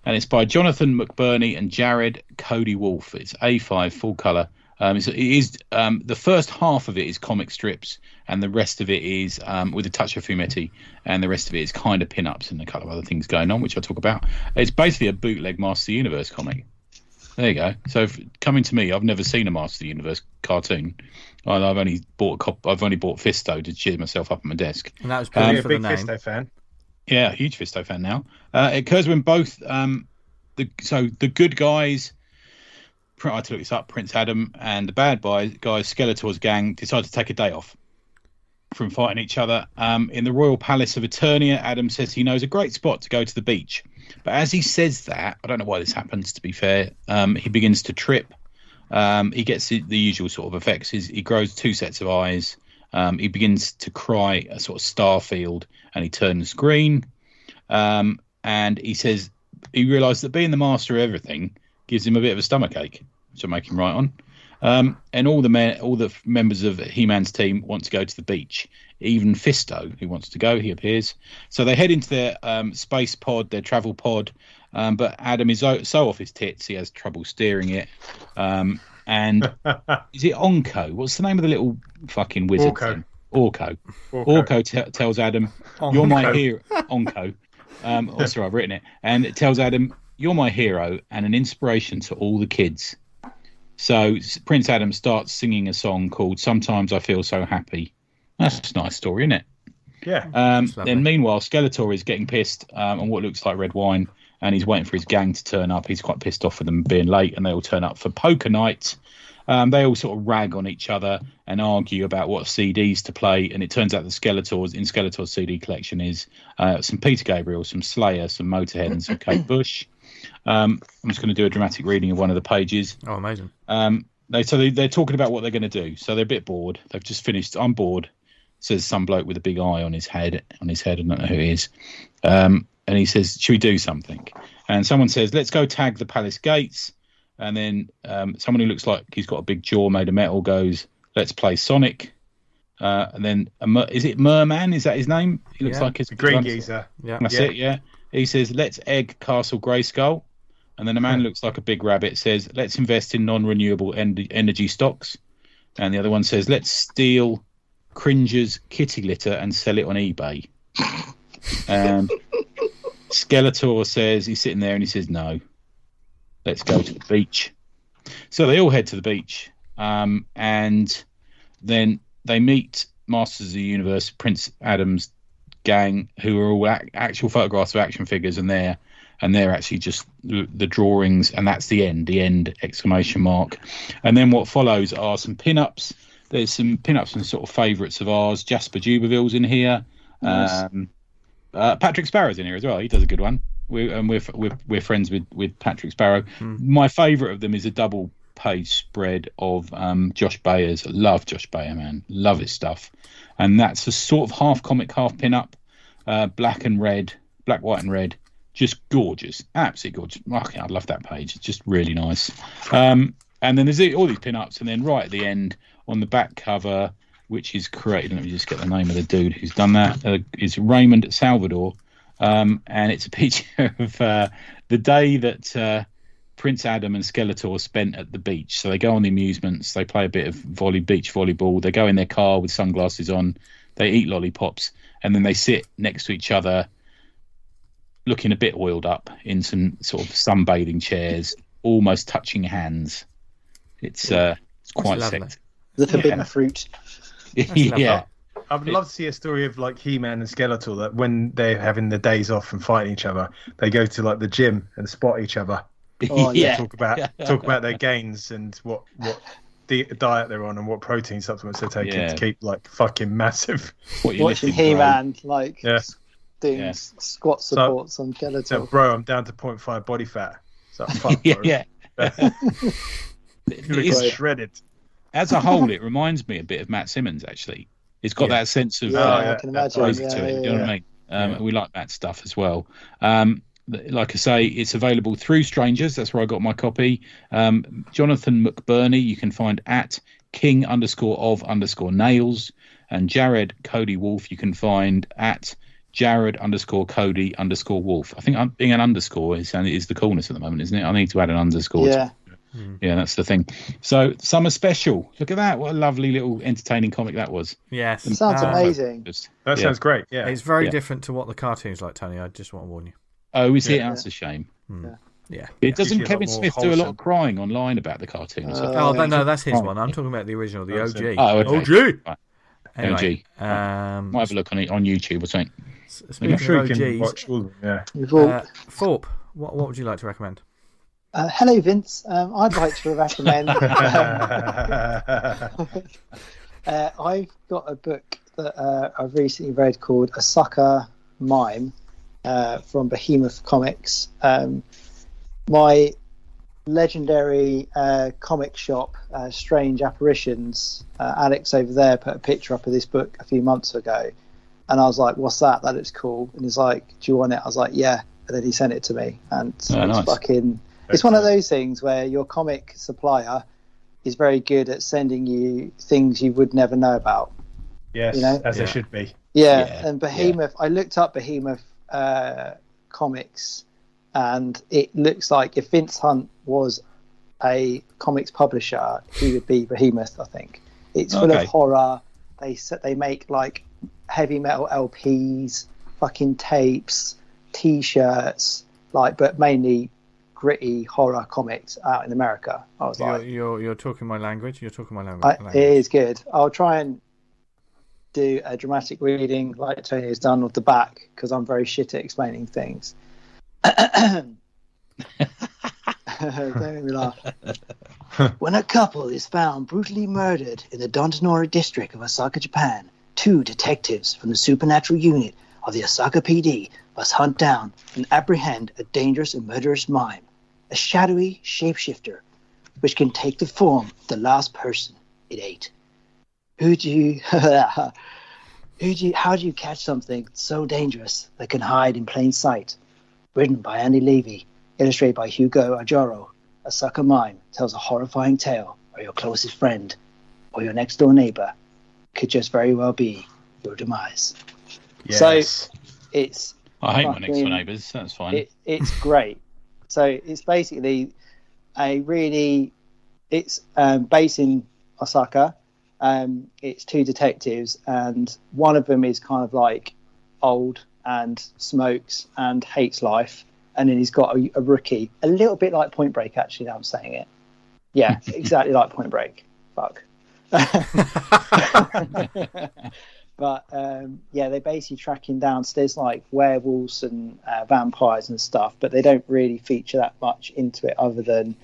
And it's by Jonathan McBurney and Jared Cody Wolf. It's A5 full colour. The first half of it is comic strips, and the rest of it is with a touch of fumetti, and the rest of it is kind of pinups and a couple of other things going on, which I'll talk about. It's basically a bootleg Master of the Universe comic. There you go. So coming to me, I've never seen a Master of the Universe cartoon. I've only bought Fisto to cheer myself up at my desk. And that was purely for the name. Fisto fan. Yeah, huge Fisto fan now. It occurs when both the good guys, I had to look this up, Prince Adam, and the bad guys, Skeletor's gang, decide to take a day off from fighting each other. In the Royal Palace of Eternia, Adam says he knows a great spot to go to the beach. But as he says that, I don't know why this happens, to be fair, he begins to trip. He gets the usual sort of effects. He grows 2 sets of eyes. He begins to cry a sort of star field, and he turns green. And he says he realised that being the master of everything gives him a bit of a stomachache, which will make him right on. And all the members of He-Man's team want to go to the beach. Even Fisto, who wants to go, he appears. So they head into their space pod, their travel pod. But Adam is so off his tits, he has trouble steering it. And is it Onko? What's the name of the little fucking wizard? Orko. Orko tells Adam, "You're my hero." Onko. Also, I've written it, and it tells Adam, "You're my hero and an inspiration to all the kids." So Prince Adam starts singing a song called "Sometimes I Feel So Happy." That's a nice story, isn't it? Yeah. Then meanwhile, Skeletor is getting pissed on what looks like red wine, and he's waiting for his gang to turn up. He's quite pissed off with them being late, and they all turn up for poker night. They all sort of rag on each other and argue about what CDs to play, and it turns out the Skeletor's CD collection is some Peter Gabriel, some Slayer, some Motorhead, and some Kate Bush. I'm just going to do a dramatic reading of one of the pages. Oh, amazing. They're talking about what they're going to do. So they're a bit bored. They've just finished. I'm bored. Says some bloke with a big eye on his head. I don't know who he is. And he says, "Should we do something?" And someone says, "Let's go tag the palace gates." And then someone who looks like he's got a big jaw made of metal goes, "Let's play Sonic." And then is it Merman? Is that his name? He looks like his green geezer. Yeah, that's it. Yeah. He says, "Let's egg Castle Grayskull." And then a man looks like a big rabbit says, "Let's invest in non-renewable energy stocks." And the other one says, "Let's steal Cringer's kitty litter and sell it on eBay." Skeletor says, he's sitting there and he says, "No, let's go to the beach." So they all head to the beach, and then they meet Masters of the Universe, Prince Adam's gang, who are all actual photographs of action figures, and they're actually just the drawings, and that's the end exclamation mark. And then what follows are some pinups. There's some pinups and sort of favourites of ours. Jasper Juberville's in here. Nice. Patrick Sparrow's in here as well. He does a good one. We're friends with Patrick Sparrow. My favourite of them is a double page spread of Josh Bayer's. I love Josh Bayer, man. Love his stuff. And that's a sort of half comic, half pin-up, black, white and red. Just gorgeous. Absolutely gorgeous. I love that page. It's just really nice. And then there's all these pin-ups, and then right at the end on the back cover, which is created, let me just get the name of the dude who's done that, is Raymond Salvador. And it's a picture of the day that Prince Adam and Skeletor spent at the beach. So they go on the amusements, they play a bit of beach volleyball, they go in their car with sunglasses on, they eat lollipops, and then they sit next to each other looking a bit oiled up in some sort of sunbathing chairs, almost touching hands. It's quite sexy. The forbidden fruit. Yeah. I would love to see a story of like He-Man and Skeletor, that when they're having the days off from fighting each other, they go to like the gym and spot each other. Oh, yeah. Talk about their gains and what the diet they're on and what protein supplements they're taking to keep like fucking massive. Watching He-Man doing squat supports on Skeletor. So, bro, I'm down to 0.5 body fat. So fuck, bro. It's shredded. As a whole, it reminds me a bit of Matt Simmons. Actually, it's got that sense of I can imagine. to it. You know what I mean? We like Matt's stuff as well. Like I say, it's available through Strangers. That's where I got my copy. Jonathan McBurney, you can find at King_of_Nails, and Jared Cody Wolf, you can find at Jared_Cody_Wolf. I think being an underscore is the coolness at the moment, isn't it? I need to add an underscore. Yeah. Yeah, that's the thing. So, Summer Special. Look at that. What a lovely little entertaining comic that was. Yes. It sounds amazing. That sounds great. Yeah. It's very different to what the cartoon's like, Tony. I just want to warn you. Oh, is it? That's a shame. Yeah. Doesn't Kevin Smith do a lot of crying online about the cartoon? No, that's his one. I'm talking about the original, the OG. Oh, okay. OG! Right. Anyway, might have a look on YouTube or something. Speaking of you OGs, can watch all of them, Forpe, what would you like to recommend? Hello, Vince. I'd like to recommend. I've got a book that I've recently read called A Sucker Mime from Behemoth Comics. My legendary comic shop, Strange Apparitions, Alex over there put a picture up of this book a few months ago, and I was like, "What's that? That looks cool." And he's like, "Do you want it?" I was like, "Yeah." And then he sent it to me, and it's fucking. It's one of those things where your comic supplier is very good at sending you things you would never know about. Yes, as it should be. Yeah, and Behemoth. I looked up Behemoth comics, and it looks like if Vince Hunt was a comics publisher, he would be Behemoth. I think it's full of horror. They make like heavy metal LPs, fucking tapes, T-shirts, but mainly gritty horror comics out in America. I was you're talking my language. You're talking my language. It is good. I'll try and do a dramatic reading like Tony has done of the back, because I'm very shit at explaining things. Don't make me laugh. When a couple is found brutally murdered in the Dontanori district of Osaka, Japan, 2 detectives from the supernatural unit of the Osaka PD must hunt down and apprehend a dangerous and murderous mime, a shadowy shapeshifter, which can take the form of the last person it ate. How do you catch something so dangerous that can hide in plain sight? Written by Andy Levy, illustrated by Hugo Ajaro, a sucker mime tells a horrifying tale where your closest friend or your next door neighbor could just very well be your demise. Yes. So it's... I hate my next door neighbours. That's fine. It's great. So it's basically it's based in Osaka. It's 2 detectives, and one of them is kind of like old and smokes and hates life, and then he's got a rookie, a little bit like Point Break, actually, now I'm saying it. Yeah, exactly like Point Break. Fuck. But they're basically tracking down. So there's like werewolves and vampires and stuff, but they don't really feature that much into it, other than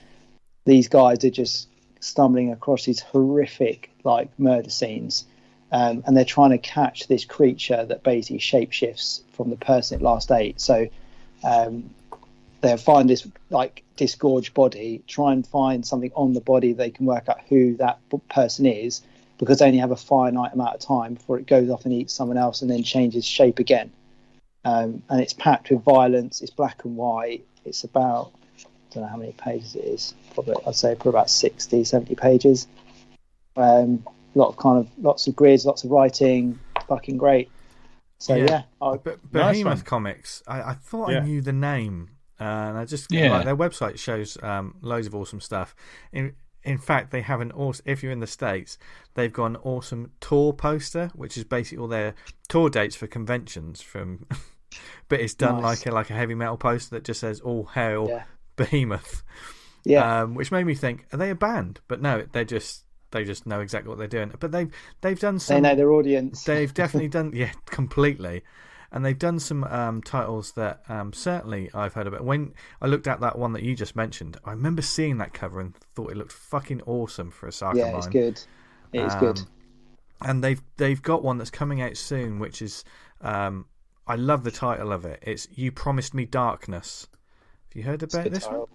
these guys are just stumbling across these horrific murder scenes, and they're trying to catch this creature that basically shapeshifts from the person it last ate. So they'll find this disgorged body, try and find something on the body they can work out who that person is, because they only have a finite amount of time before it goes off and eats someone else and then changes shape again. And it's packed with violence. It's black and white. It's about, I don't know how many pages it is. Probably, I'd say probably about 60, 70 pages. Lots of grids, lots of writing. Fucking great. So Behemoth Comics. I thought I knew the name, and I just their website shows loads of awesome stuff. In fact, they have if you're in the States, they've got an awesome tour poster, which is basically all their tour dates for conventions from. But it's done like a heavy metal poster that just says "All Hail Behemoth." Yeah. Which made me think, are they a band? But no, they just know exactly what they're doing. But they've done some. They know their audience. They've definitely done completely. And they've done some titles that certainly I've heard about. When I looked at that one that you just mentioned, I remember seeing that cover and thought it looked fucking awesome for a Osaka mime. Yeah, it's good. It is good. And they've got one that's coming out soon, which is I love the title of it. It's You Promised Me Darkness. Have you heard about this one?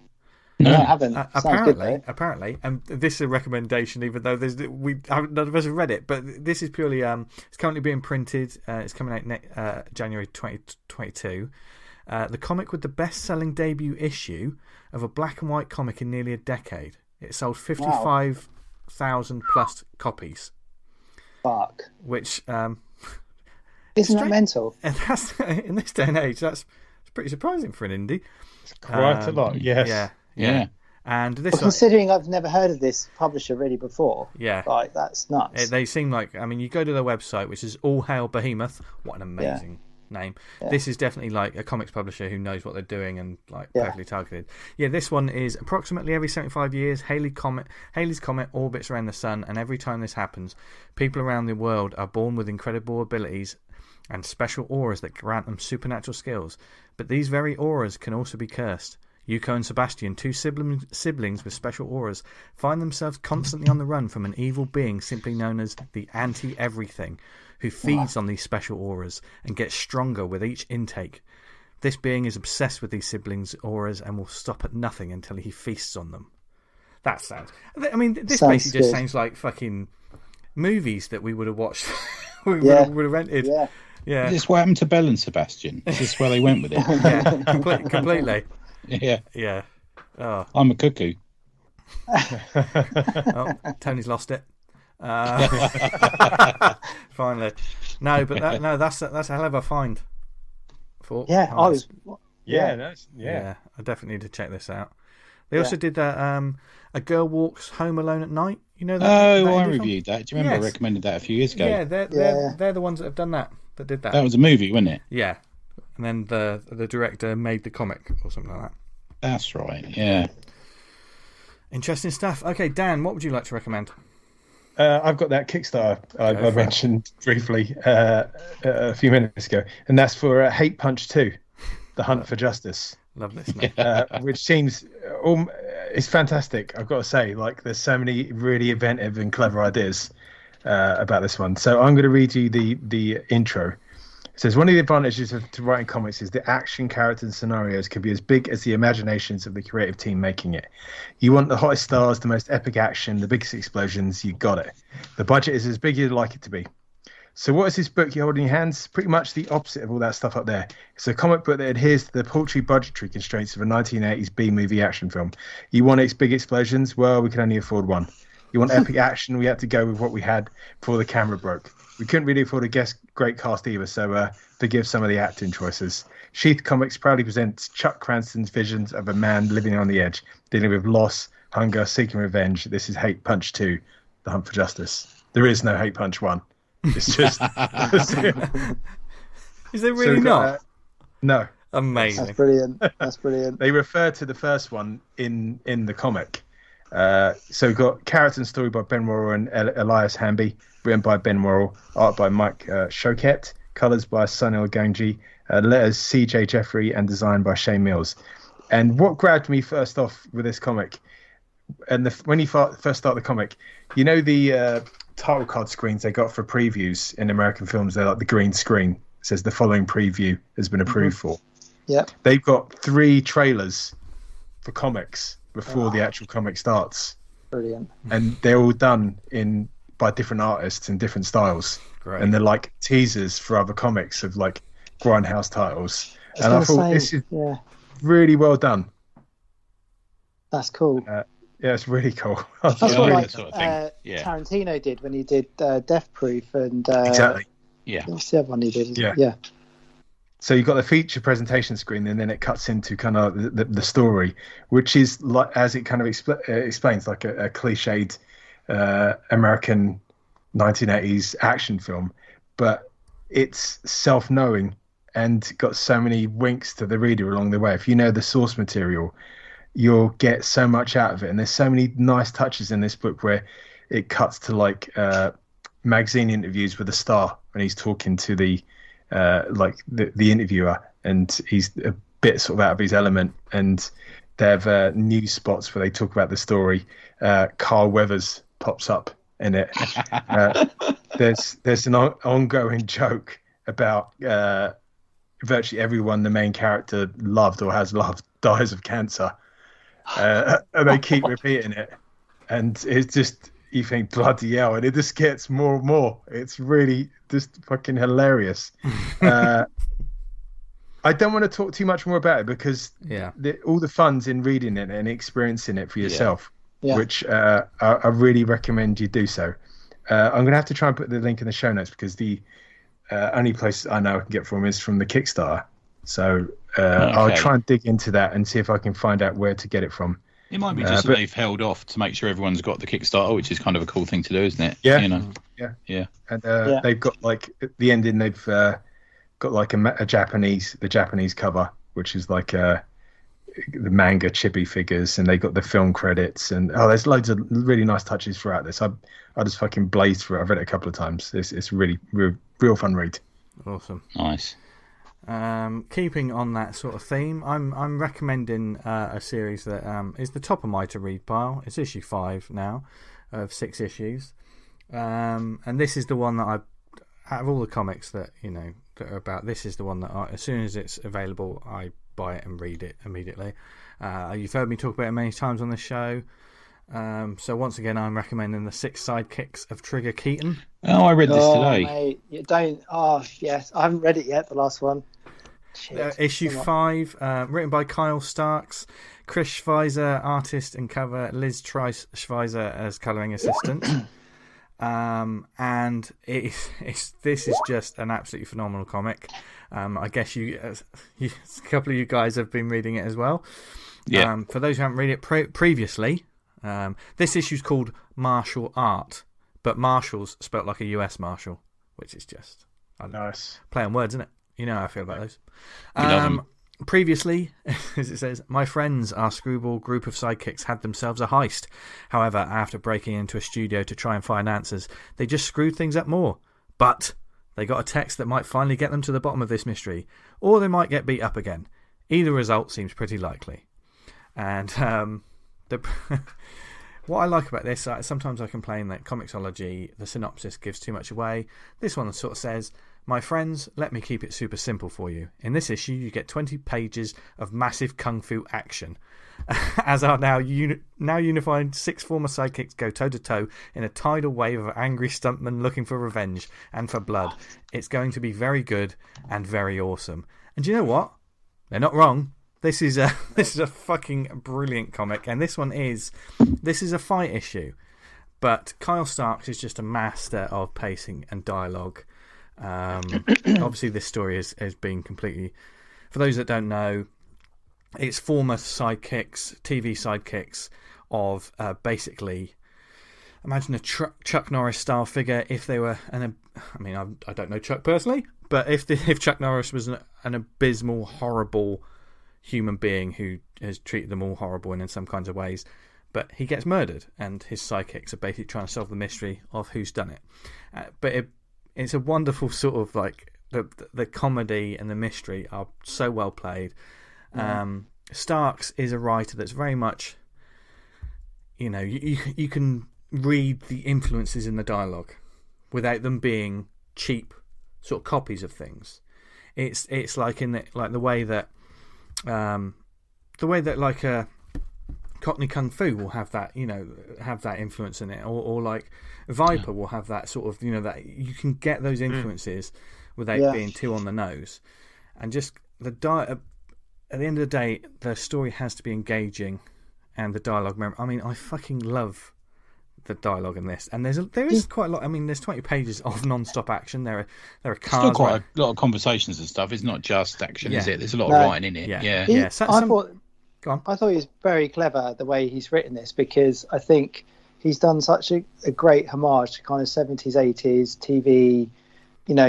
No, I haven't. Apparently, and this is a recommendation, even though none of us have read it. But this is purely it's currently being printed. It's coming out January 2022. The comic with the best-selling debut issue of a black and white comic in nearly a decade. It sold 55,000 plus copies. Fuck. Which isn't that mental? And that's in this day and age. It's pretty surprising for an indie. It's quite a lot. Yes. Yeah. And this, considering I've never heard of this publisher really before, that's nuts. They seem like, you go to their website, which is All Hail Behemoth. What an amazing name. Yeah. This is definitely like a comics publisher who knows what they're doing and perfectly targeted. Yeah, this one is approximately every 75 years, Halley's Comet orbits around the sun, and every time this happens, people around the world are born with incredible abilities and special auras that grant them supernatural skills. But these very auras can also be cursed. Yuko and Sebastian, 2 siblings with special auras, find themselves constantly on the run from an evil being simply known as the Anti-Everything, who feeds on these special auras and gets stronger with each intake. This being is obsessed with these siblings' auras and will stop at nothing until he feasts on them. That sounds... this basically just sounds like fucking movies that we would have watched. we would have rented. Yeah. Is this what happened to Belle and Sebastian? Is this where they went with it? Yeah, completely. Yeah. Oh. I'm a cuckoo. Oh, Tony's lost it. Finally. No, but that's a hell of a find. I definitely need to check this out. They also did that A Girl Walks Home Alone at Night. You know that? I reviewed that. Do you remember I recommended that a few years ago? Yeah, they're the ones that have done that. That did that. That was a movie, wasn't it? Yeah. and then the director made the comic or something like that. That's right. Yeah. Interesting stuff. Okay, Dan, what would you like to recommend? I've got that Kickstarter I mentioned briefly a few minutes ago, and that's for Hatepunch 2, The Hunt for Justice. Love this name. Which seems it's fantastic. I've got to say, like, there's so many really inventive and clever ideas about this one. So I'm going to read you the intro. It says, one of the advantages to writing comics is the action, characters, and scenarios can be as big as the imaginations of the creative team making it. You want the hottest stars, the most epic action, the biggest explosions, you got it. The budget is as big as you'd like it to be. So what is this book you hold in your hands? Pretty much the opposite of all that stuff up there. It's a comic book that adheres to the paltry budgetary constraints of a 1980s B-movie action film. You want its big explosions? Well, we can only afford one. You want epic action? We had to go with what we had before the camera broke. We couldn't really afford a great cast either, so forgive some of the acting choices. Sheath Comics proudly presents Chuck Cranston's visions of a man living on the edge, dealing with loss, hunger, seeking revenge. This is Hatepunch 2, The Hunt for Justice. There is no Hatepunch 1. It's just... Is there really not? No. Amazing. That's brilliant. That's brilliant. They refer to the first one in the comic. So we've got character and story by Ben Worrell and Elias Hamby, written by Ben Worrell, art by Mike Choquette, colours by Sunil Ganji, letters CJ Jeffrey, and design by Shane Mills. And what grabbed me first off with this comic, and when you first start the comic, you know the title card screens they got for previews in American films, they're like the green screen. It says the following preview has been approved for. Yeah. They've got 3 trailers for comics before the actual comic starts. Brilliant. And they're all done by different artists in different styles. Great. And they're like teasers for other comics of like Grindhouse titles. And I thought this is really well done. That's cool. Yeah, it's really cool. That's what sort of thing. Tarantino did when he did Death Proof and exactly. Yeah. What's the other one he did? Yeah. So you've got the feature presentation screen, and then it cuts into kind of the story, which is like, as it kind of explains, like a cliched American 1980s action film, but it's self-knowing and got so many winks to the reader along the way. If you know the source material, you'll get so much out of it. And there's so many nice touches in this book where it cuts to like magazine interviews with a star when he's talking to the interviewer, and he's a bit sort of out of his element, and they have news spots where they talk about the story. Carl Weathers pops up in it. There's an ongoing joke about virtually everyone the main character loved or has loved dies of cancer, and they keep repeating it, and it's just, you think, bloody hell, and it just gets more and more. It's really just fucking hilarious. I don't want to talk too much more about it because all the fun's in reading it and experiencing it for yourself, which I really recommend you do so. I'm going to have to try and put the link in the show notes because the only place I know I can get from is from the Kickstarter. So I'll try and dig into that and see if I can find out where to get it from. It might be just that they've held off to make sure everyone's got the Kickstarter, which is kind of a cool thing to do, isn't it? Yeah. You know? Yeah. And they've got, like, at the ending, they've got like the Japanese cover, which is like the manga chibi figures, and they got the film credits, and there's loads of really nice touches throughout this. I just fucking blazed through it. I've read it a couple of times. It's really real fun read. Awesome. Nice. Keeping on that sort of theme, I'm recommending a series that is the top of my to read pile. It's issue 5 now of 6 issues, and this is the one that out of all the comics that that are about, this is the one that as soon as it's available, I buy it and read it immediately. You've heard me talk about it many times on the show. So once again, I'm recommending the 6 Sidekicks of Trigger Keaton. Oh, I read this today. Mate, you don't. Oh, yes, I haven't read it yet. The last one. Issue 5, written by Kyle Starks, Chris Schweizer, artist and cover, Liz Trice Schweizer as colouring assistant. And this is just an absolutely phenomenal comic. I guess a couple of you guys have been reading it as well. Yeah. For those who haven't read it previously, this issue's called Martial Art, but Marshall's spelt like a US Marshal, which is just nice play on words, isn't it? You know how I feel about those. You love 'em. Previously, as it says, my friends, our screwball group of sidekicks, had themselves a heist. However, after breaking into a studio to try and find answers, they just screwed things up more. But they got a text that might finally get them to the bottom of this mystery, or they might get beat up again. Either result seems pretty likely. And what I like about this, sometimes I complain that Comixology, the synopsis gives too much away. This one sort of says, my friends, let me keep it super simple for you. In this issue, you get 20 pages of massive kung fu action. As our now unified 6 former sidekicks go toe-to-toe in a tidal wave of angry stuntmen looking for revenge and for blood. It's going to be very good and very awesome. And do you know what? They're not wrong. This is a fucking brilliant comic, and this is a fight issue. But Kyle Starks is just a master of pacing and dialogue. Obviously, this story has been completely... For those that don't know, it's former sidekicks, TV sidekicks of basically... Imagine a Chuck Norris style figure if they were... I don't know Chuck personally, but if Chuck Norris was an abysmal, horrible human being who has treated them all horrible in some kinds of ways, but he gets murdered, and his sidekicks are basically trying to solve the mystery of who's done it. But it's a wonderful sort of like the comedy and the mystery are so well played. Starks is a writer that's very much, you can read the influences in the dialogue without them being cheap sort of copies of things. It's like the way that like a Cockney Kung Fu will have that, have that influence in it, or like Viper will have that sort of, that you can get those influences without being too on the nose. And just at the end of the day, the story has to be engaging, and the dialogue. I fucking love the dialogue in this, and there is quite a lot. There's 20 pages of non-stop action. There are cars. Still quite a lot of conversations and stuff. It's not just action, is it? There's a lot of writing in it. I thought he was very clever the way he's written this, because I think he's done such a great homage to kind of 70s, 80s TV,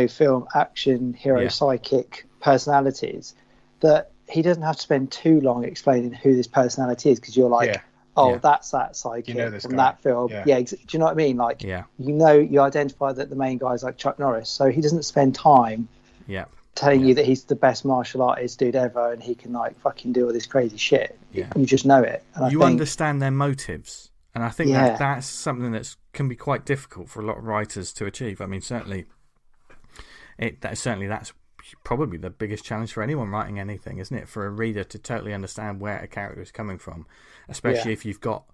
film action hero psychic personalities, that he doesn't have to spend too long explaining who this personality is, because you're like, that's that psychic from that film. Do you know what I mean? Like, you identify that the main guy is like Chuck Norris, so he doesn't spend time telling you that he's the best martial artist dude ever and he can like fucking do all this crazy shit. You just know it. And I think understand their motives, and I think that's something that can be quite difficult for a lot of writers to achieve. That's probably the biggest challenge for anyone writing anything, isn't it? For a reader to totally understand where a character is coming from, especially if you've got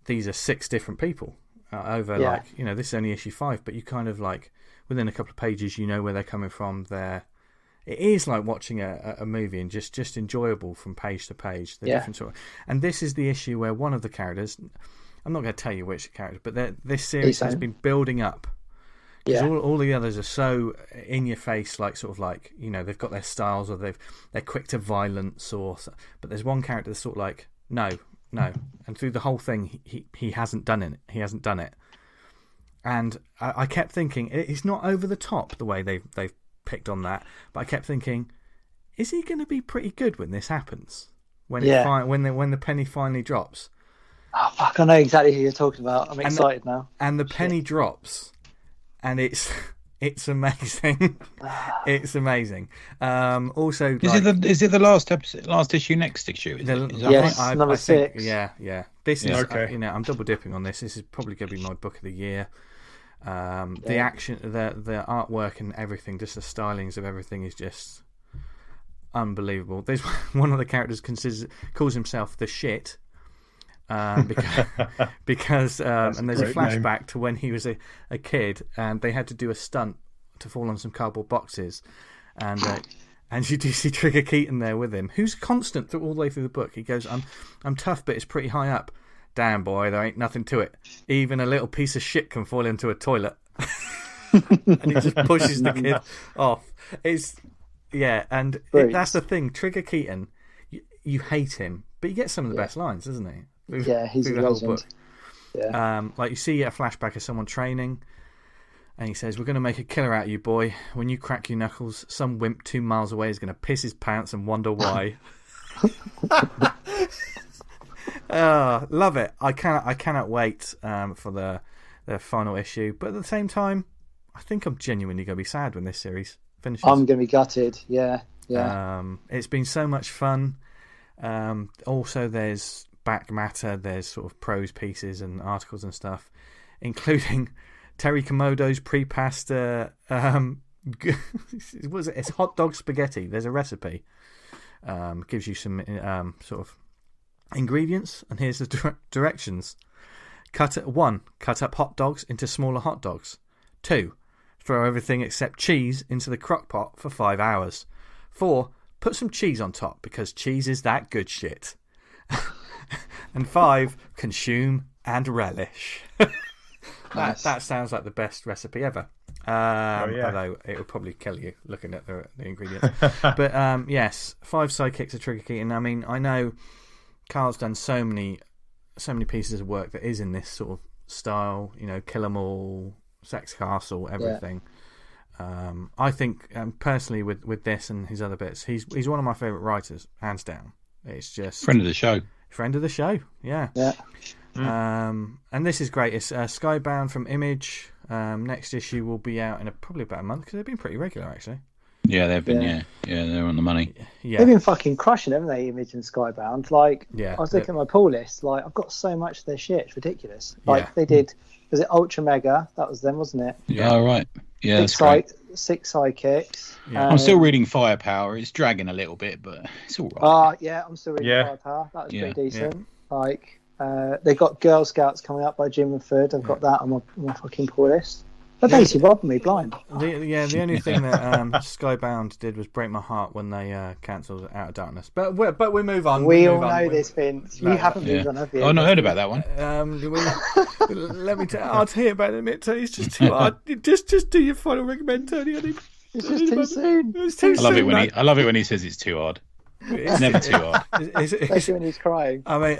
these are 6 different people over this is only issue 5, but you kind of like within a couple of pages where they're coming from. It is like watching a movie, and just enjoyable from page to page. The different sort of, and this is the issue where one of the characters, I'm not going to tell you which character, but this series has been building up. Because all the others are so in your face, like sort of like they've got their styles, or they're quick to violence, but there's one character that's sort of like no, and through the whole thing he hasn't done it. He hasn't done it, and I kept thinking it's not over the top the way they've picked on that, but I kept thinking, is he going to be pretty good when this happens? When the penny finally drops. Oh fuck! I know exactly who you're talking about. I'm excited now. And the penny drops. And it's amazing. It's amazing. Also, is it the last issue, next issue? Number 6. Yeah. This is I'm double dipping on this. This is probably going to be my book of the year. The action, the artwork, and everything, just the stylings of everything is just unbelievable. There's one of the characters calls himself the shit. Because and there's a flashback to when he was a kid, and they had to do a stunt to fall on some cardboard boxes, and you do see Trigger Keaton there with him, who's constant all the way through the book. He goes, I'm tough, but it's pretty high up. Damn boy, there ain't nothing to it. Even a little piece of shit can fall into a toilet. And he just pushes the kid off. That's the thing. Trigger Keaton, you hate him, but you get some of the best lines, doesn't he? He's a legend. Like you see a flashback of someone training, And he says, "We're going to make a killer out of you, boy. When you crack your knuckles, some wimp 2 miles away is going to piss his pants and wonder why." Love it. I cannot wait for the final issue. But at the same time, I think I'm genuinely going to be sad when this series finishes. I'm going to be gutted. Yeah. It's been so much fun. Also, there's back matter. There's sort of prose pieces and articles and stuff, including Terry Komodo's pre-pasta. Was it? It's hot dog spaghetti. There's a recipe. Gives you some sort of ingredients, and here's the directions. Cut up hot dogs into smaller hot dogs. 2, throw everything except cheese into the crock pot for 5 hours. 4, put some cheese on top because cheese is that good shit. And 5, consume and relish. Nice. That sounds like the best recipe ever. Although it would probably kill you looking at the ingredients. But yes, 5 sidekicks of Trigger Keaton. I mean, I know Carl's done so many pieces of work that is in this sort of style. You know, Kill 'Em All, Sex Castle, everything. Yeah. I think personally with this and his other bits, he's one of my favourite writers, hands down. It's just friend of the show. Yeah. And this is great. It's Skybound from Image. Next issue will be out in probably about a month because they've been pretty regular actually. Yeah, they've been. Yeah, they're on the money. Yeah, they've been fucking crushing, haven't they? Image and Skybound. Like, yeah, I was looking at my pull list. Like, I've got so much of their shit. It's ridiculous. Like, they did. Was it Ultra Mega? That was them, wasn't it? Yeah. Oh, right. Yeah, that's great. 6 sidekicks. Yeah. I'm still reading Firepower. It's dragging a little bit, but it's all right. Yeah, I'm still reading Firepower. That was pretty decent. Yeah. Like, they've got Girl Scouts coming up by Jim and Food. I've got that on my fucking pull list. They're basically robbing me blind. The only thing that Skybound did was break my heart when they cancelled Out of Darkness. But we move on. We all know this, Vince. You haven't moved on, have you? I've not heard about that one. Let me I'll tell you about it in a minute, Tony. It's just too hard. Just do your final recommend, Tony. It's just too soon. It's too soon. I love it when he says it's too hard. It's never too hard. Especially when he's crying. I mean,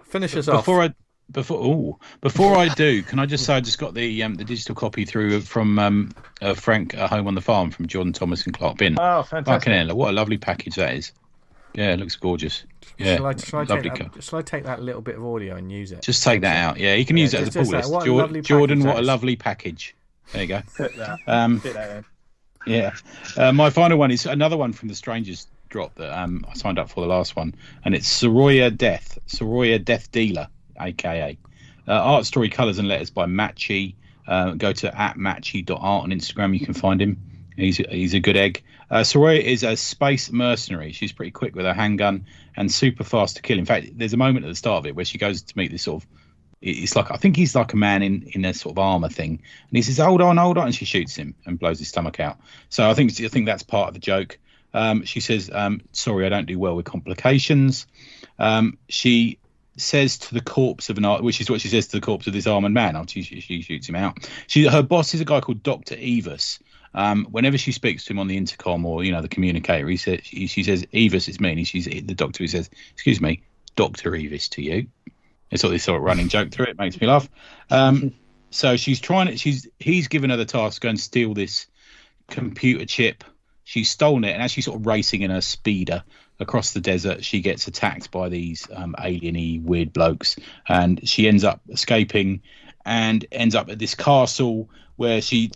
finish us off. Before I do, can I just say I just got the digital copy through from Frank at Home on the Farm from Jordan Thomas and Clark Bin. Oh, fantastic! Fucking hell, what a lovely package that is. Yeah, it looks gorgeous. Yeah, shall I take that little bit of audio and use it? Just take that out. Yeah, you can use it as a pull list. Jordan, what a lovely package. There you go. Fit that. Yeah. My final one is another one from the Strangers drop that I signed up for the last one, and it's Soraya Death Dealer, aka art, story, colours and letters by Matchy. Go to @matchy.art on Instagram. You can find him. He's a good egg. Soraya is a space mercenary. She's pretty quick with her handgun and super fast to kill. In fact, there's a moment at the start of it where she goes to meet this sort of, it's like, I think he's like a man in a sort of armor thing, and he says, hold on, and she shoots him and blows his stomach out. So I think that's part of the joke. She says, sorry, I don't do well with complications. She says to the corpse of which is what she says to the corpse of this armored man after she shoots him out. Her boss is a guy called Dr. Evis. Whenever she speaks to him on the intercom or the communicator, she says, Evis, it's me. And she's the doctor who says, excuse me, Dr. Evis to you. It's sort of this sort of running joke through it. Makes me laugh. So he's given her the task to go and steal this computer chip. She's stolen it, and as she's sort of racing in her speeder across the desert, she gets attacked by these alien-y weird blokes, and she ends up escaping and ends up at this castle where she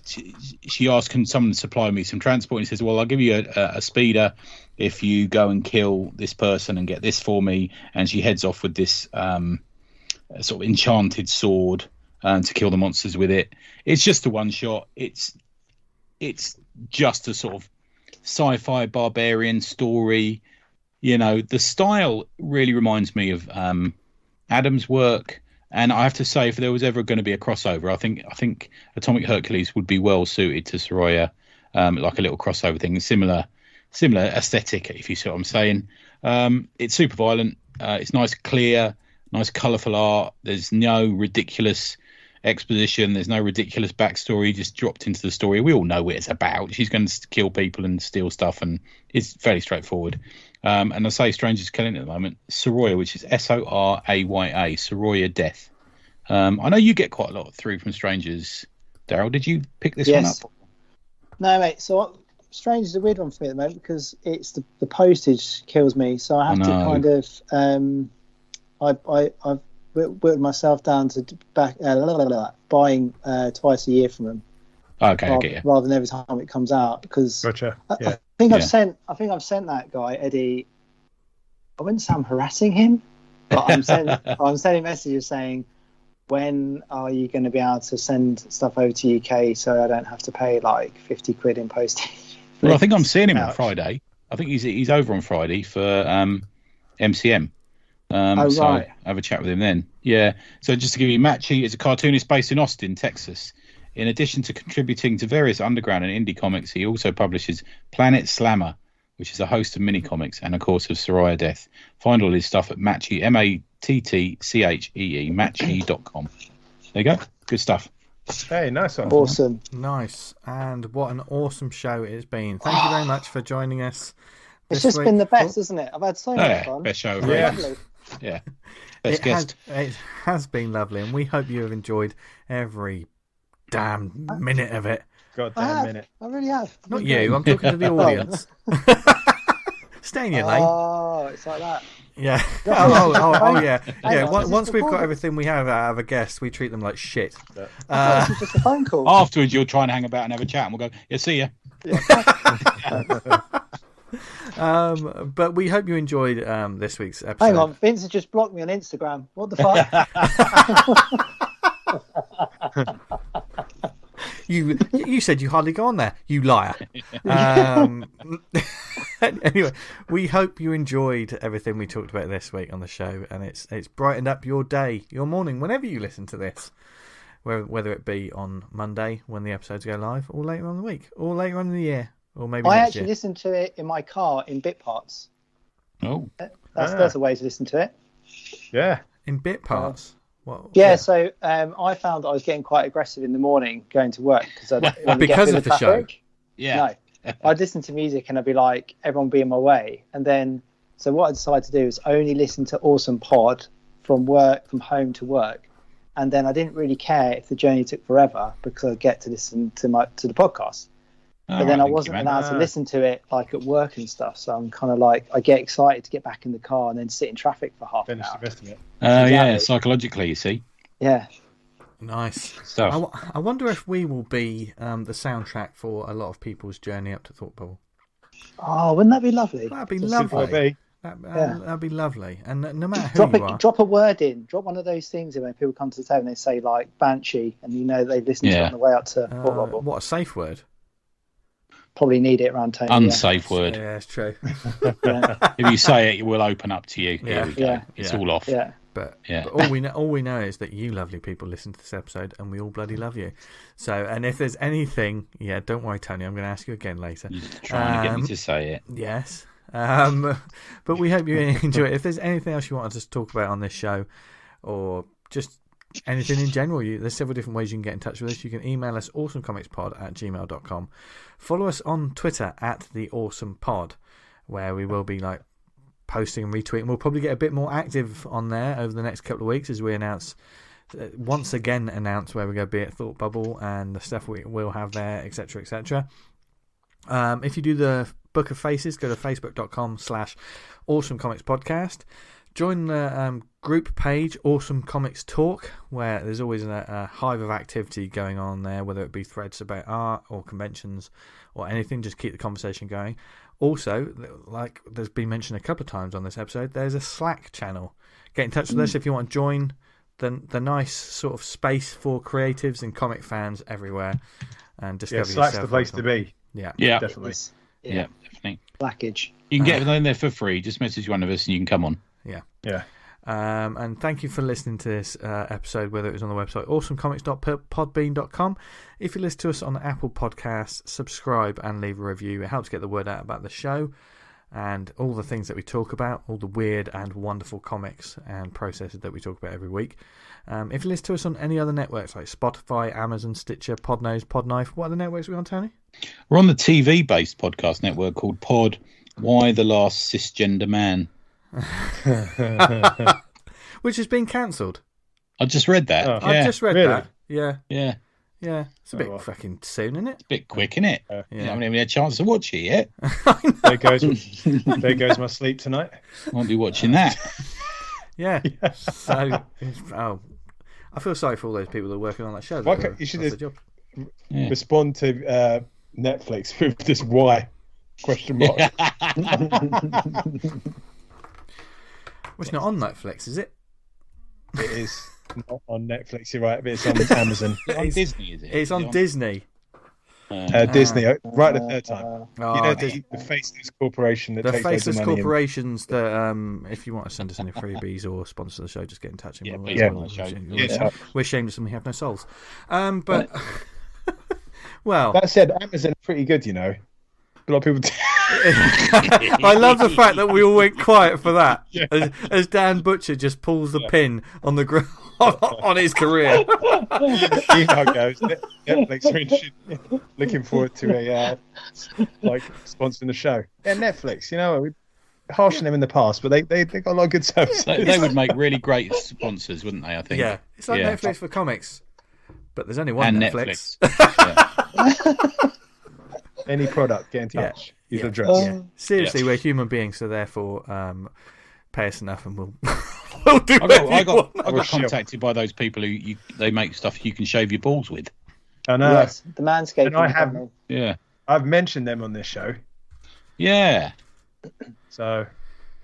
asks, can someone supply me some transport? And he says, well, I'll give you a speeder if you go and kill this person and get this for me. And she heads off with this sort of enchanted sword to kill the monsters with it. It's just a one shot. It's just a sort of sci-fi barbarian story. The style really reminds me of Adam's work, and I have to say, if there was ever going to be a crossover, I think Atomic Hercules would be well suited to Soraya, like a little crossover thing, similar aesthetic, if you see what I'm saying. It's super violent. It's nice, clear, nice, colourful art. There's no ridiculous exposition. There's no ridiculous backstory just dropped into the story. We all know what it's about. She's going to kill people and steal stuff, and it's fairly straightforward. And I say Strangers Killing at the moment. Soraya, which is Soraya, Soraya Death. I know you get quite a lot through from strangers. Daryl, did you pick this one up? No, mate. So Strange is a weird one for me at the moment because it's the postage kills me. So I have to kind of I've whittled myself down to buying twice a year from them. Okay, I get you. Rather than every time it comes out, because Gotcha. I think I've sent that guy Eddie. I wouldn't say I'm harassing him, but I'm sending messages saying, when are you going to be able to send stuff over to UK so I don't have to pay like 50 quid in postage? Well, I think I'm seeing him on Friday. I think he's over on Friday for MCM. So right. have a chat with him then. Yeah. So just to give you, Matchy is a cartoonist based in Austin, Texas. In addition to contributing to various underground and indie comics, he also publishes Planet Slammer, which is a host of mini comics, and of course of Soraya Death. Find all his stuff at Matchy, MATTCHEE, matchy.com. There you go. Good stuff. Hey, nice one. Awesome. Nice. And what an awesome show it has been. Thank you very much for joining us. It's just been the best, isn't it? I've had so much fun. Best show. Yeah. Best guest. It has been lovely, and we hope you have enjoyed every damn minute of it. Goddamn minute. I really have. Not you, I'm talking to the audience. Stay in your lane. Oh, it's like that. Yeah. Oh yeah. Yeah. Once we've got everything we have out of a guest, we treat them like shit. This is just a phone call. Afterwards, you'll try and hang about and have a chat, and we'll go, yeah, see ya. But we hope you enjoyed this week's episode. Hang on, Vince has just blocked me on Instagram. What the fuck? You said you hardly go on there, you liar. Anyway, we hope you enjoyed everything we talked about this week on the show, and it's brightened up your day, your morning, whenever you listen to this, whether it be on Monday when the episodes go live, or later on in the week, or later on in the year, or maybe I next actually year. listened to it in my car in bit parts. Oh, that's a way to listen to it. Yeah, in bit parts. So I found that I was getting quite aggressive in the morning going to work because of the show. Yeah. No, I'd listen to music and I'd be like, everyone be in my way. And then, so what I decided to do is only listen to Awesome Pod from home to work. And then I didn't really care if the journey took forever because I'd get to listen to the podcast. But then I wasn't allowed to listen to it like at work and stuff. So I'm kind of like, I get excited to get back in the car and then sit in traffic for half an hour. Finish the rest of it. Yeah, psychologically, you see. Yeah. Nice stuff. I wonder if we will be the soundtrack for a lot of people's journey up to Thought Bubble. Oh, wouldn't that be lovely? That'd be lovely. That'd be lovely. And no matter who you are, drop a word in. Drop one of those things in when people come to the table and they say like Banshee, and you know they've listened to it on the way up to Thought Bubble. What a safe word. Probably need it around Tony. Unsafe word. Yeah, it's true. If you say it, it will open up to you. Here we go. It's all off. Yeah. But all we know is that you lovely people listen to this episode, and we all bloody love you. So, and if there's anything, don't worry, Tony, I'm going to ask you again later. You're trying to get me to say it. Yes. But we hope you enjoy it. If there's anything else you want us to talk about on this show, or just anything in general, there's several different ways you can get in touch with us. You can email us awesomecomicspod@gmail.com. Follow us on Twitter @theawesomepod, where we will be like posting and retweeting. We'll probably get a bit more active on there over the next couple of weeks as we once again announce where we're going to be at Thought Bubble and the stuff we will have there, etc., etc. If you do the Book of Faces, go to facebook.com/awesomecomicspodcast. Join the group page, Awesome Comics Talk, where there's always a hive of activity going on there, whether it be threads about art or conventions or anything. Just keep the conversation going. Also, like there's been mentioned a couple of times on this episode, there's a Slack channel. Get in touch with us if you want to join the nice sort of space for creatives and comic fans everywhere and discover yourself. Slack's the place to be. Yeah, definitely. Yeah, definitely. Blackage. You can get in there for free. Just message one of us and you can come on. Yeah. And thank you for listening to this episode, whether it was on the website awesomecomics.podbean.com. If you listen to us on Apple Podcasts, subscribe and leave a review. It helps get the word out about the show and all the things that we talk about, all the weird and wonderful comics and processes that we talk about every week. If you listen to us on any other networks like Spotify, Amazon, Stitcher, Podnose, Podknife, what other networks are we on, Tony? We're on the TV-based podcast network called Pod, Why the Last Cisgender Man? Which has been cancelled. I just read that. Oh. I've just read Really? that. Yeah. Yeah. Yeah. It's a bit fucking soon, isn't it? It's a bit quick, isn't it? Yeah. I haven't even had a chance to watch it yet. There goes my sleep tonight. Won't be watching that. Yeah. So, I feel sorry for all those people that are working on that show. Why can't you should That's their job. respond to Netflix with this why question mark? Well, it's not on Netflix, is it? It is not on Netflix. You're right, but it's on Amazon. It's on Disney, is it? It's on Disney. Disney, right the third time. Oh, You know the faceless corporation that the takes loads faceless of money. corporations that, if you want to send us any freebies or sponsor the show, just get in touch. And please sponsor the show. We're shameless and we have no souls. But well, That said, Amazon's pretty good, you know. A lot of people. I love the fact that we all went quiet for that. Yeah. As Dan Butcher just pulls the pin on the on his career. You know how it goes. Netflix are interested, looking forward to a sponsoring the show. Yeah, Netflix. You know, we harsh on them in the past, but they got a lot of good services. They would make really great sponsors, wouldn't they? I think. Yeah, it's like Netflix for comics, but there's only one And Netflix. Any product, get in touch. Use the address. Yeah. Seriously, we're human beings, so therefore, pay us enough, and we'll do. I got contacted by those people who they make stuff you can shave your balls with. I know. Yes, the Manscaped. And I have. company. Yeah. I've mentioned them on this show, Yeah. so